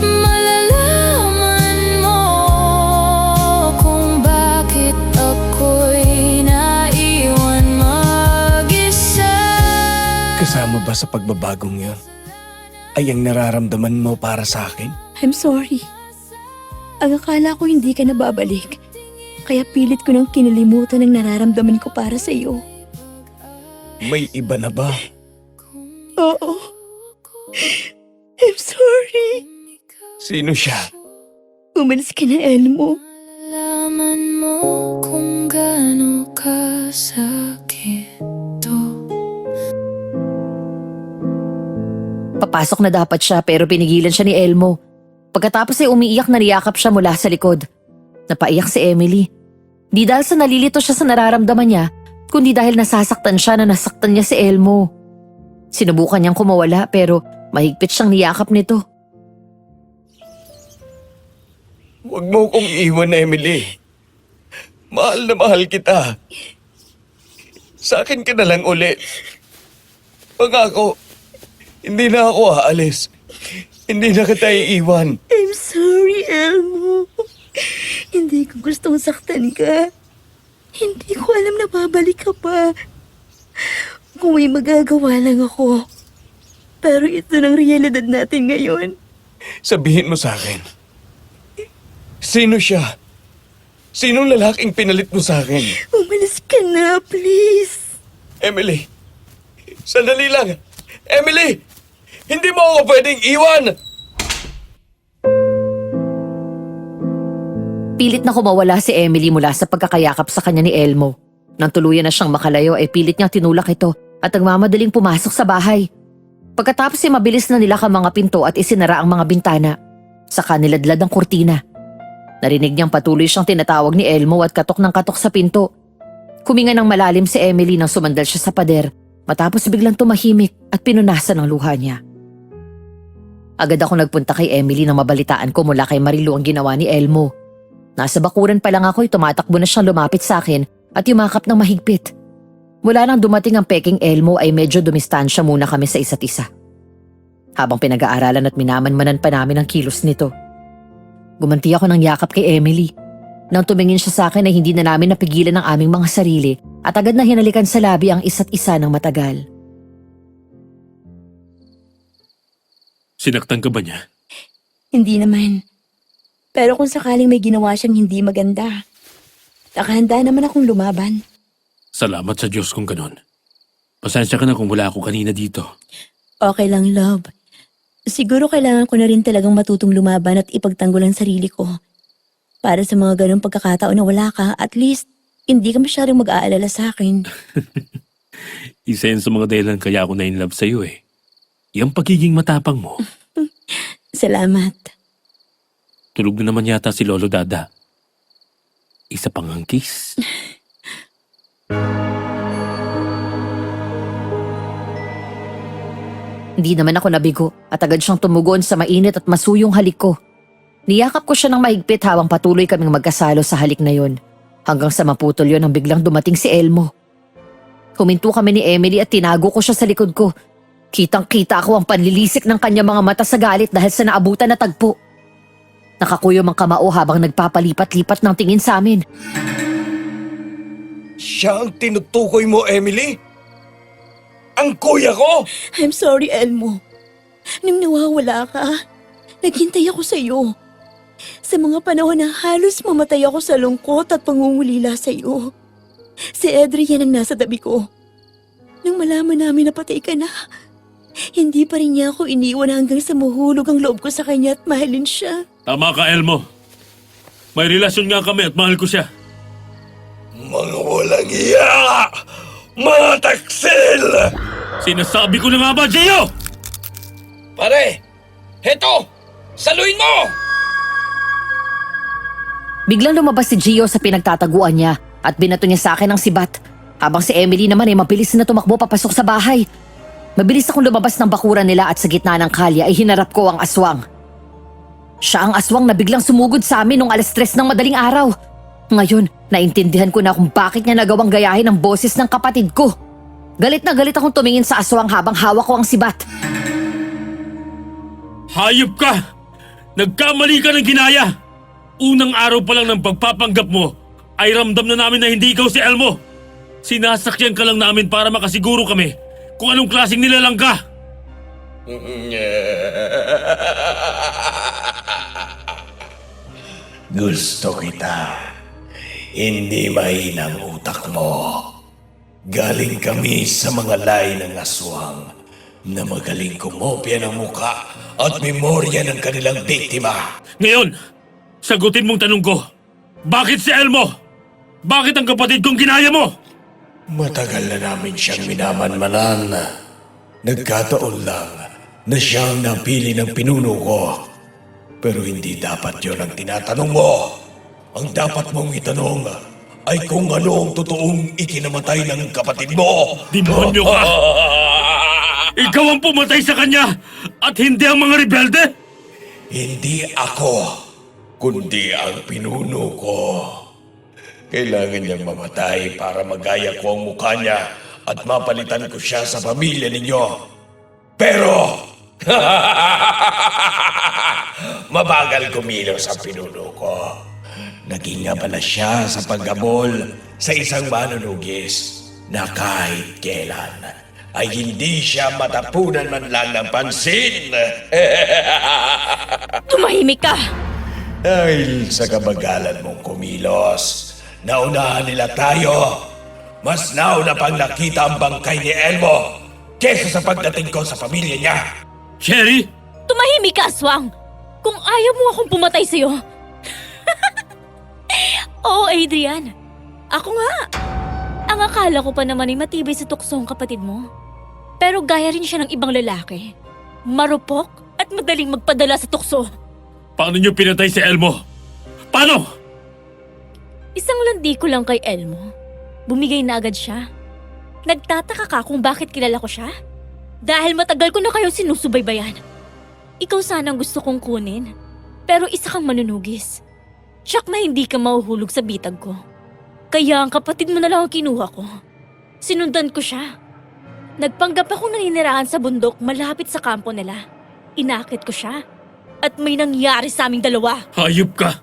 malalaman mo kung bakit ako'y naiwan mag-isa. Kasama ba sa pagbabagong yon ay ang nararamdaman mo para sa akin? I'm sorry. Ang akala ko hindi ka na babalik. Kaya pilit ko nang kinalimutan ang nararamdaman ko para sa iyo. May iba na ba? Oo. I'm sorry. Sino siya? Umalis ka na, Elmo. Malaman mo kung gaano kasakit to. Papasok na dapat siya pero pinigilan siya ni Elmo. Pagkatapos ay umiiyak na niyakap siya mula sa likod. Napaiyak si Emily. Di dahil sa nalilito siya sa nararamdaman niya, kundi dahil nasasaktan siya na nasaktan niya si Elmo. Sinubukan niyang kumawala pero mahigpit siyang niyakap nito. Huwag mo kong iwan, Emily. Mahal na mahal kita. Sa akin ka na lang ulit. Pangako, hindi na ako aalis. Hindi na kita iiwan. I'm sorry, Elmo. Hindi ko gustong saktan ka. Hindi ko alam na babalik ka pa. Kung may magagawa lang ako. Pero ito ng realidad natin ngayon. Sabihin mo sa akin. Sino siya? Sinong lalaking pinalit mo sa akin? Umalis ka na, please. Emily! Sandali lang! Emily! Hindi mo ako pwedeng iwan! Pilit na kumawala si Emily mula sa pagkakayakap sa kanya ni Elmo. Nang tuluyan na siyang makalayo ay pilit niyang tinulak ito at nagmamadaling pumasok sa bahay. Pagkatapos ay mabilis na nilak ang mga pinto at isinara ang mga bintana. Saka niladlad ang kurtina. Narinig niyang patuloy siyang tinatawag ni Elmo at katok ng katok sa pinto. Kuminga ng malalim si Emily nang sumandal siya sa pader matapos biglang tumahimik at pinunasan ang luha niya. Agad ako nagpunta kay Emily nang mabalitaan ko mula kay Marilu ang ginawa ni Elmo. Nasa bakuran pa lang ako'y tumatakbo na siyang lumapit sa akin at yumakap ng mahigpit. Mula nang dumating ang peking Elmo ay medyo dumistansya muna kami sa isa't isa. Habang pinag-aaralan at minamanmanan pa namin ang kilos nito. Gumanti ako ng yakap kay Emily. Nang tumingin siya sa akin ay hindi na namin napigilan ang aming mga sarili at agad na hinalikan sa labi ang isa't isa ng matagal. Sinaktan ka ba niya? Hindi naman. Pero kung sakaling may ginawa siyang hindi maganda, nakahanda naman akong lumaban. Salamat sa Diyos kung ganon. Pasensya ka na kung wala ako kanina dito. Okay lang, love. Siguro kailangan ko na rin talagang matutong lumaban at ipagtanggol ang sarili ko. Para sa mga ganong pagkakataon na wala ka, at least, hindi ka masyadong mag-aalala sa akin. Isa yan sa mga dahilan kaya ako na-inlove sa'yo eh. Yung pagiging matapang mo. Salamat. Tulog na naman yata si Lolo Dada. Isa pang ang kiss. Hindi naman ako nabigo at agad siyang tumugon sa mainit at masuyong halik ko. Niyakap ko siya ng mahigpit habang patuloy kaming magkasalo sa halik na yon. Hanggang sa maputol yon nang biglang dumating si Elmo. Huminto kami ni Emily at tinago ko siya sa likod ko. Kitang-kita ako ang panlilisik ng kanyang mga mata sa galit dahil sa naabutan na tagpo. Nakakuyom ang kamao habang nagpapalipat-lipat ng tingin sa amin. Siya ang tinutukoy mo, Emily? Ang kuya ko? I'm sorry, Elmo. Nung nawawala ka, naghintay ako sa iyo. Sa mga panahon na halos mamatay ako sa lungkot at pangungulila sa iyo. Si Adrian ang nasa tabi ko. Nung malaman namin na patay ka na, hindi pa rin niya ako iniwan hanggang sa mahulog ang loob ko sa kanya at mahalin siya. Tama ka, Elmo. May relasyon nga kami at mahal ko siya. Mga walang iya! Mga taksil! Sinasabi ko na nga ba, Gio? Pare, heto! Saluin mo! Biglang lumabas si Gio sa pinagtataguan niya at binato niya sa akin ang sibat. Habang si Emily naman ay mabilis na tumakbo papasok sa bahay. Mabilis akong lumabas ng bakuran nila at sa gitna ng kalye ay hinarap ko ang aswang. Siya ang aswang na biglang sumugod sa amin nung 3:00 ng madaling araw. Ngayon, naintindihan ko na kung bakit niya nagawang gayahin ang boses ng kapatid ko. Galit na galit akong tumingin sa aswang habang hawak ko ang sibat. Hayop ka! Nagkamali ka ng ginaya! Unang araw pa lang ng pagpapanggap mo, ay ramdam na namin na hindi ikaw si Elmo. Sinasakyan ka lang namin para makasiguro kami kung anong klaseng nilalang ka. Gusto kita. Hindi mahinang utak mo. Galing kami sa mga lahi ng aswang na magaling kumopya ng muka at memorya ng kanilang biktima. Ngayon, sagutin mong tanong ko. Bakit si Elmo? Bakit ang kapatid kong ginaya mo? Matagal na namin siyang minamanmanan. Nagkataon lang na siyang napili ng pinuno ko. Pero hindi dapat yon ang tinatanong mo. Ang dapat mong itanong ay kung ano ang totoong ikinamatay ng kapatid mo. Demonyo ka! Ikaw ang pumatay sa kanya at hindi ang mga rebelde? Hindi ako, kundi ang pinuno ko. Kailangan niyang mamatay para magaya ko ang mukha niya at mapalitan ko siya sa pamilya ninyo. Pero, mabagal kumilos ang pinuno ko. Naging abala siya sa paggabol sa isang manunugis na kahit kailan ay hindi siya matapunan man lang ng pansin. Tumahimik ka! Dahil sa kabagalan mong kumilos, naunahan nila tayo. Mas nauna pang nakita ang bangkay ni Elmo kesa sa pagdating ko sa pamilya niya. Sherry? Tumahimik ka, aswang! Kung ayaw mo akong pumatay sa'yo. Oo, Adrian. Ako nga. Ang akala ko pa naman ay matibay sa tukso ang kapatid mo. Pero gaya rin siya ng ibang lalaki. Marupok at madaling magpadala sa tukso. Paano niyo pinatay si Elmo? Paano? Isang landi ko lang kay Elmo. Bumigay na agad siya. Nagtataka ka kung bakit kilala ko siya? Dahil matagal ko na kayo sinusubaybayan. Ikaw sana ang gusto kong kunin. Pero isa kang manunugis. Siyak na hindi ka mahuhulog sa bitag ko. Kaya ang kapatid mo na lang ang kinuha ko. Sinundan ko siya. Nagpanggap akong naninirahan sa bundok malapit sa kampo nila. Inakit ko siya. At may nangyari sa aming dalawa. Hayop ka!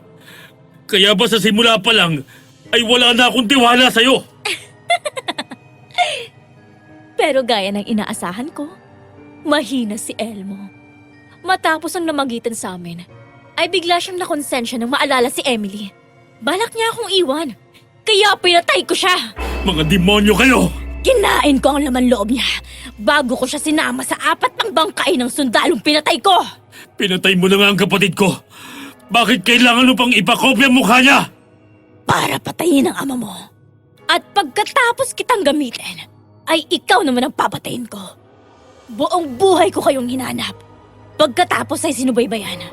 Kaya ba sa simula pa lang ay wala na akong tiwala sa'yo? Pero gaya ng inaasahan ko, mahina si Elmo. Matapos ang namagitan sa amin, ay bigla siyang nakonsensya nang maalala si Emily. Balak niya akong iwan, kaya pinatay ko siya. Mga demonyo kayo! Kinain ko ang laman loob niya bago ko siya sinama sa 4 ng bangkay ng sundalong pinatay ko. Pinatay mo na nga ang kapatid ko. Bakit kailangan mo pang ipakopya ang mukha niya? Para patayin ang ama mo. At pagkatapos kitang gamitin, ay ikaw naman ang papatayin ko. Buong buhay ko kayong hinanap. Pagkatapos ay sinubaybayan.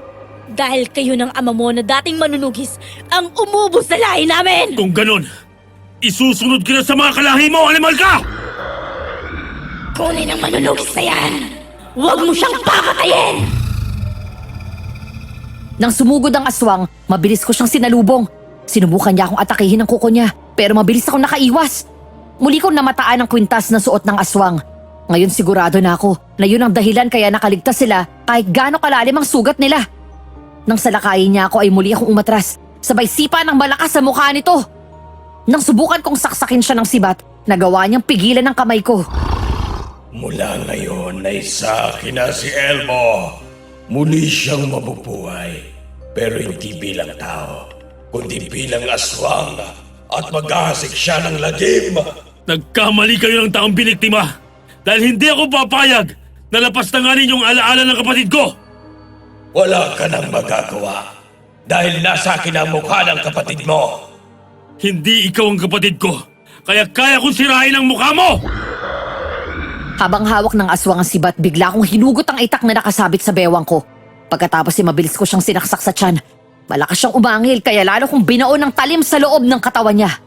Dahil kayo ng ama mo na dating manunugis ang umubos sa lahi namin! Kung ganon, isusunod ka na sa mga kalahi mo, animal ka! Kunin ang manunugis na yan! Huwag mo siyang papatayin! Nang sumugod ang aswang, mabilis ko siyang sinalubong. Sinubukan niya akong atakihin ng kuko niya, pero mabilis akong nakaiwas. Muli kong namataan ang kwintas na suot ng aswang. Ngayon sigurado na ako na yun ang dahilan kaya nakaligtas sila kahit gaano kalalim ang sugat nila. Nang salakayin niya ako ay muli akong umatras, sabay sipa ng malakas sa mukha nito. Nang subukan kong saksakin siya ng sibat, nagawa niyang pigilan ng kamay ko. Mula ngayon ay sa akin na si Elmo. Muli siyang mabubuhay, pero hindi bilang tao, kundi bilang aswang at maghahasik siya ng lagim. Nagkamali kayo ng taong biniktima dahil hindi ako papayag na lapastanganin yung alaala ng kapatid ko. Wala ka nang magagawa dahil nasa akin ang mukha ng kapatid mo. Hindi ikaw ang kapatid ko, kaya kaya kong sirain ang mukha mo! Habang hawak ng aswang ang sibat, bigla akong hinugot ang itak na nakasabit sa bewang ko. Pagkatapos ay mabilis ko siyang sinaksak sa tiyan. Malakas siyang umangil kaya lalo kong binaon ng talim sa loob ng katawan niya.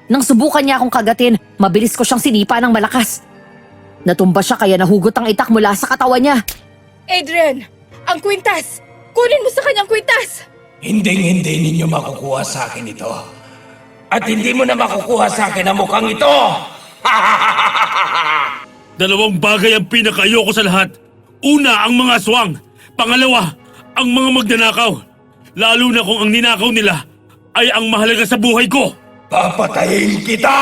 Nang subukan niya akong kagatin, mabilis ko siyang sinipa ng malakas. Natumba siya kaya nahugot ang itak mula sa katawan niya. Adrian, ang kwintas! Kunin mo sa kanyang kwintas! Hindi ninyo makukuha sa akin ito. At hindi mo na makukuha sa akin ang mukhang ito! Dalawang bagay ang pinakaayoko sa lahat. Una, ang mga aswang. Pangalawa, ang mga magnanakaw. Lalo na kung ang ninakaw nila ay ang mahalaga sa buhay ko. Papatayin kita!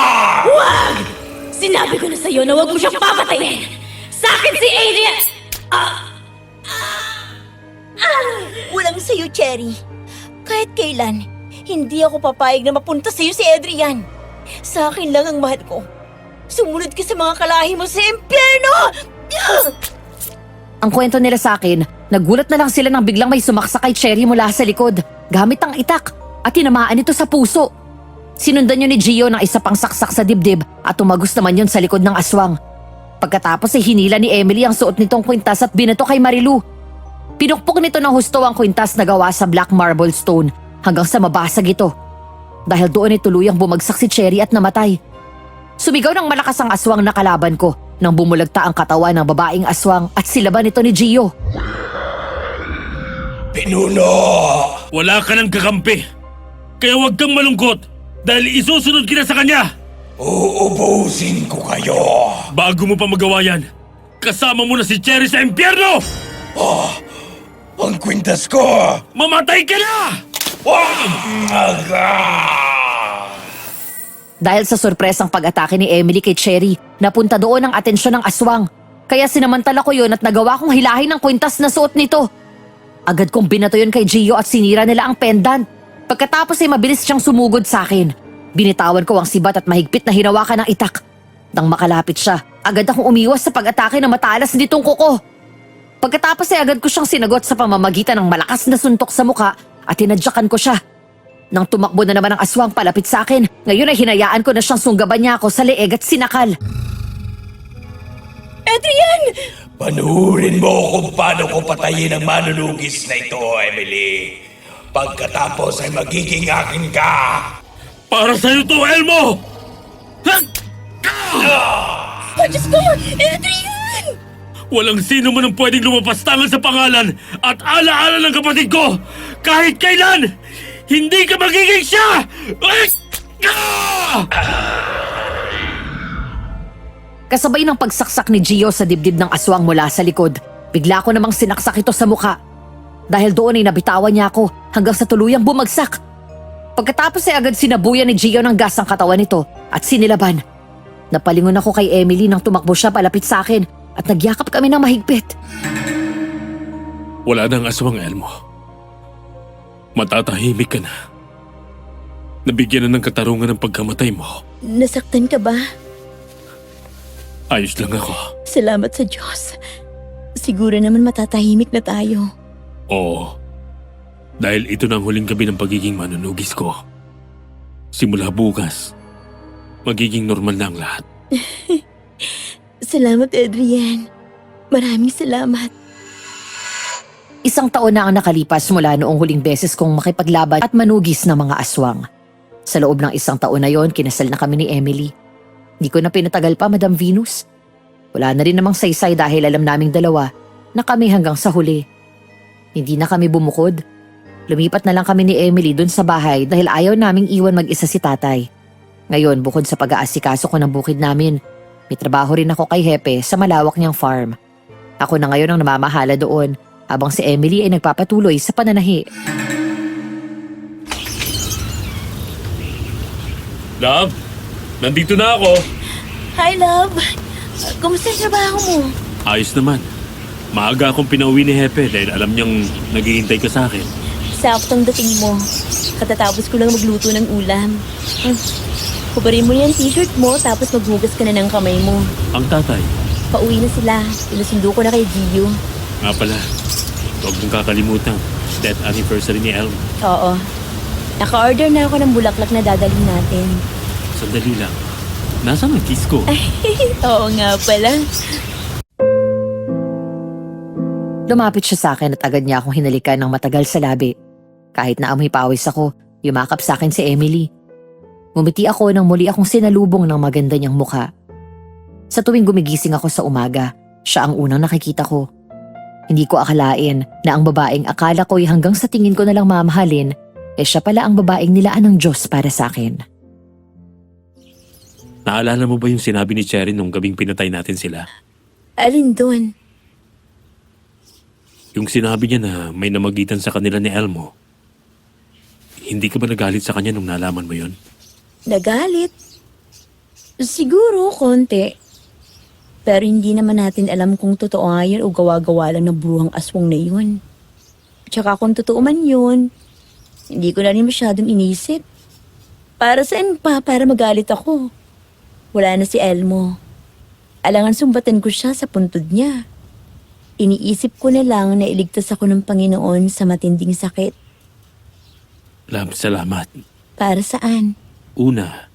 Huwag! Sinabi ko na sa'yo na huwag mo siyang papatayin! Sa akin si Adrian! Walang sa'yo, Cherry. Kahit kailan, hindi ako papayag na mapunta sa'yo si Adrian. Sa akin lang ang mahal ko. Sumunod ka sa mga kalahi mo sa impyerno! Ang kwento nila sa akin, nagulat na lang sila nang biglang may sumaksak kay Cherry mula sa likod, gamit ang itak, at tinamaan ito sa puso. Sinundan yun ni Gio ng isa pang saksak sa dibdib at tumagos naman yun sa likod ng aswang. Pagkatapos ay hinila ni Emily ang suot nitong kwintas at binato kay Marilu. Pinukpok nito ng husto ang kwintas na gawa sa black marble stone hanggang sa mabasag ito. Dahil doon ay tuluyang bumagsak si Cherry at namatay. Sumigaw ng malakas ang aswang na kalaban ko nang bumulagta ang katawan ng babaeng aswang at silaban ito ni Gio. Pinuno! Wala ka ng kakampi. Kaya huwag kang malungkot dahil isusunod kita sa kanya. Uubusin ko kayo! Bago mo pa magawa yan, kasama mo na si Cherry sa impyerno! Ang kwintas ko! Mamatay ka na! Dahil sa sorpresang pag-atake ni Emily kay Cherry, napunta doon ang atensyon ng aswang. Kaya sinamantala ko yun at nagawa kong hilahin ng kwintas na suot nito. Agad kong binato yun kay Gio at sinira nila ang pendant. Pagkatapos ay mabilis siyang sumugod sa akin. Binitawan ko ang sibat at mahigpit na hinawakan ng itak. Nang makalapit siya, agad akong umiwas sa pag-atake na matalas nitong kuko. Pagkatapos ay agad ko siyang sinagot sa pamamagitan ng malakas na suntok sa muka at tinadyakan ko siya. Nang tumakbo na naman ang aswang palapit sa akin, ngayon ay hinayaan ko na siyang sunggaban niya ako sa leeg at sinakal. Adrian! Panuurin mo kung paano ko patayin ang manunugis na ito, Emily. Pagkatapos ay magiging akin ka! Para sa'yo to, Elmo! Diyos ko! Adrian! Walang sino man ang pwedeng lumapastangan sa pangalan at alaala ng kapatid ko! Kahit kailan! Hindi ka magiging siya! Ay! Ah! Kasabay ng pagsaksak ni Gio sa dibdib ng aswang mula sa likod, bigla ko namang sinaksak ito sa mukha. Dahil doon ay nabitawan niya ako hanggang sa tuluyang bumagsak. Pagkatapos ay agad sinabuyan ni Gio ng gas ang katawan nito at sinilaban. Napalingon ako kay Emily nang tumakbo siya palapit sa akin at nagyakap kami ng mahigpit. Wala nang aswang, Elmo. Matatahimik ka na. Nabigyan na ng katarungan ng pagkamatay mo. Nasaktan ka ba? Ayos lang ako. Salamat sa Diyos. Siguro naman matatahimik na tayo. Oo. Dahil ito na ang huling gabi ng pagiging manunugis ko. Simula bukas, magiging normal na ang lahat. Salamat, Adrian. Maraming salamat. Isang taon na ang nakalipas mula noong huling beses kong makipaglaban at manugis ng mga aswang. Sa loob ng isang taon na yon, kinasal na kami ni Emily. Di ko na pinatagal pa, Madam Venus. Wala na rin namang saysay dahil alam naming dalawa na kami hanggang sa huli. Hindi na kami bumukod. Lumipat na lang kami ni Emily dun sa bahay dahil ayaw naming iwan mag-isa si tatay. Ngayon, bukod sa pag-aasikaso ko ng bukid namin, may trabaho rin ako kay Hepe sa malawak niyang farm. Ako na ngayon ang namamahala doon habang si Emily ay nagpapatuloy sa pananahi. Love, nandito na ako. Hi, love. Kumusta ang trabaho mo? Ayos naman. Maaga akong pinauwi ni Hepe dahil alam niyang naghihintay ka sa akin. Saktong dating mo. Katatapos ko lang magluto ng ulam. Kubarin mo yung t-shirt mo tapos maghugas ka na ng kamay mo. Ang tatay. Pauwi na sila. Sinusundo ko na kay Gio. Nga pala, huwag mong kakalimutan. Death anniversary ni Elmo. Oo. Naka-order na ako ng bulaklak na dadalhin natin. Sandali lang. Nasaan ang kiss ko? Oo nga pala. Lumapit siya sa akin at agad niya akong hinalikan ng matagal sa labi. Kahit na amoy pawis ako, yumakap sa akin si Emily. Ngumiti ako nang muli akong sinalubong ng maganda niyang mukha. Sa tuwing gumigising ako sa umaga, siya ang unang nakikita ko. Hindi ko akalain na ang babaeng akala ko'y hanggang sa tingin ko na lang mamahalin, siya pala ang babaeng nilaan ng Diyos para sa akin. Naalala mo ba yung sinabi ni Cherry nung gabing pinatay natin sila? Alin doon? Yung sinabi niya na may namagitan sa kanila ni Elmo. Hindi ka ba nagalit sa kanya nung nalaman mo yon? Nagalit? Siguro, konti. Pero hindi naman natin alam kung totoo nga yun o gawa-gawa lang ng buhang aswang na yun. Tsaka kung totoo man yun, hindi ko na rin masyadong inisip. Para saan pa? Para magalit ako. Wala na si Elmo. Alangan sumbatan ko siya sa puntod niya. Iniisip ko na lang na iligtas ako ng Panginoon sa matinding sakit. Love, salamat. Para saan? Una,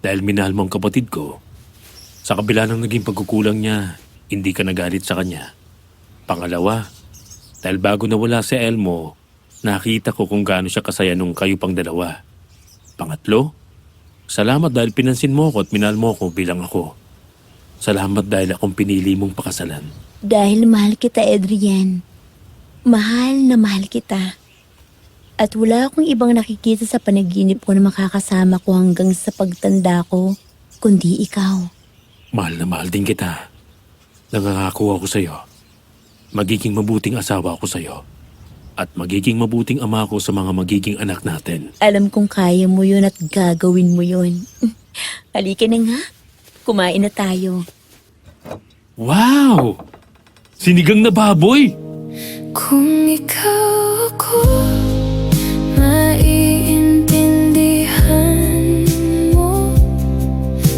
dahil minahal mo ang kapatid ko. Sa kabila ng naging pagkukulang niya, hindi ka nagalit sa kanya. Pangalawa, dahil bago nawala si Elmo, nakita ko kung gaano siya kasaya nung kayo pang dalawa. Pangatlo, salamat dahil pinansin mo ko at minahal mo ko bilang ako. Salamat dahil akong pinili mong pakasalan. Dahil mahal kita, Adrian. Mahal na mahal kita. At wala akong ibang nakikita sa panaginip ko na makakasama ko hanggang sa pagtanda ko, kundi ikaw. Mahal na mahal din kita. Nangangako ako sa'yo. Magiging mabuting asawa ako sa'yo. At magiging mabuting ama ko sa mga magiging anak natin. Alam kong kaya mo yun at gagawin mo yun. Halika na nga. Kumain na tayo. Wow! Sinigang na baboy! Kung ikaw ako, maiintindihan mo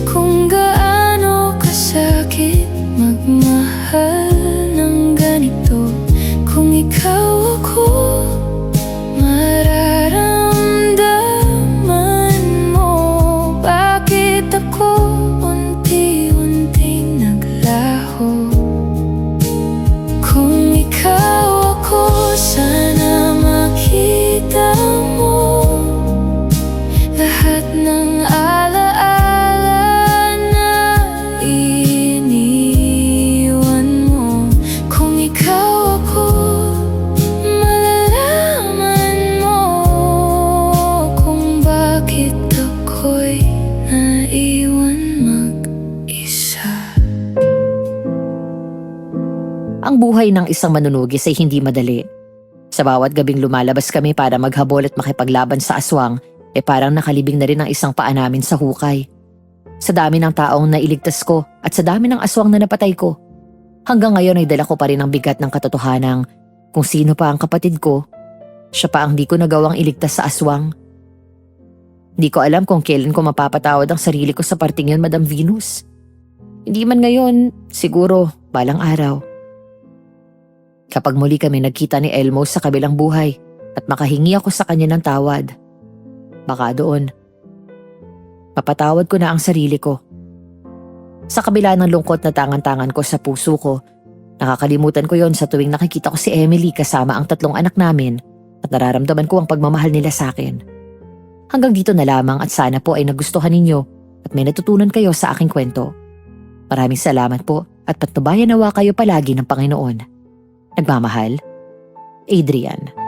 kung gaano kasakit magmahal ng ganito. Kung ikaw ako, mararamdaman mo bakit ako unti-unting naglaho. Kung ikaw ako, sana makita buhay ng isang manunugis ay hindi madali. Sa bawat gabing lumalabas kami para maghabol at makipaglaban sa aswang, parang nakalibing na rin ang isang paa namin sa hukay. Sa dami ng taong nailigtas ko at sa dami ng aswang na napatay ko, hanggang ngayon ay dala ko pa rin ang bigat ng katotohanang kung sino pa ang kapatid ko, siya pa ang di ko nagawang iligtas sa aswang. Di ko alam kung kailan ko mapapatawad ang sarili ko sa parting yun, Madam Venus. Hindi man ngayon, siguro balang araw. Kapag muli kami nagkita ni Elmo sa kabilang buhay at makahingi ako sa kanya ng tawad, baka doon, mapatawad ko na ang sarili ko. Sa kabila ng lungkot na tangan-tangan ko sa puso ko, nakakalimutan ko yon sa tuwing nakikita ko si Emily kasama ang 3 anak namin at nararamdaman ko ang pagmamahal nila sa akin. Hanggang dito na lamang at sana po ay nagustuhan ninyo at may natutunan kayo sa aking kwento. Maraming salamat po at patnubayan nawa kayo palagi ng Panginoon. Nagmamahal, Adrian.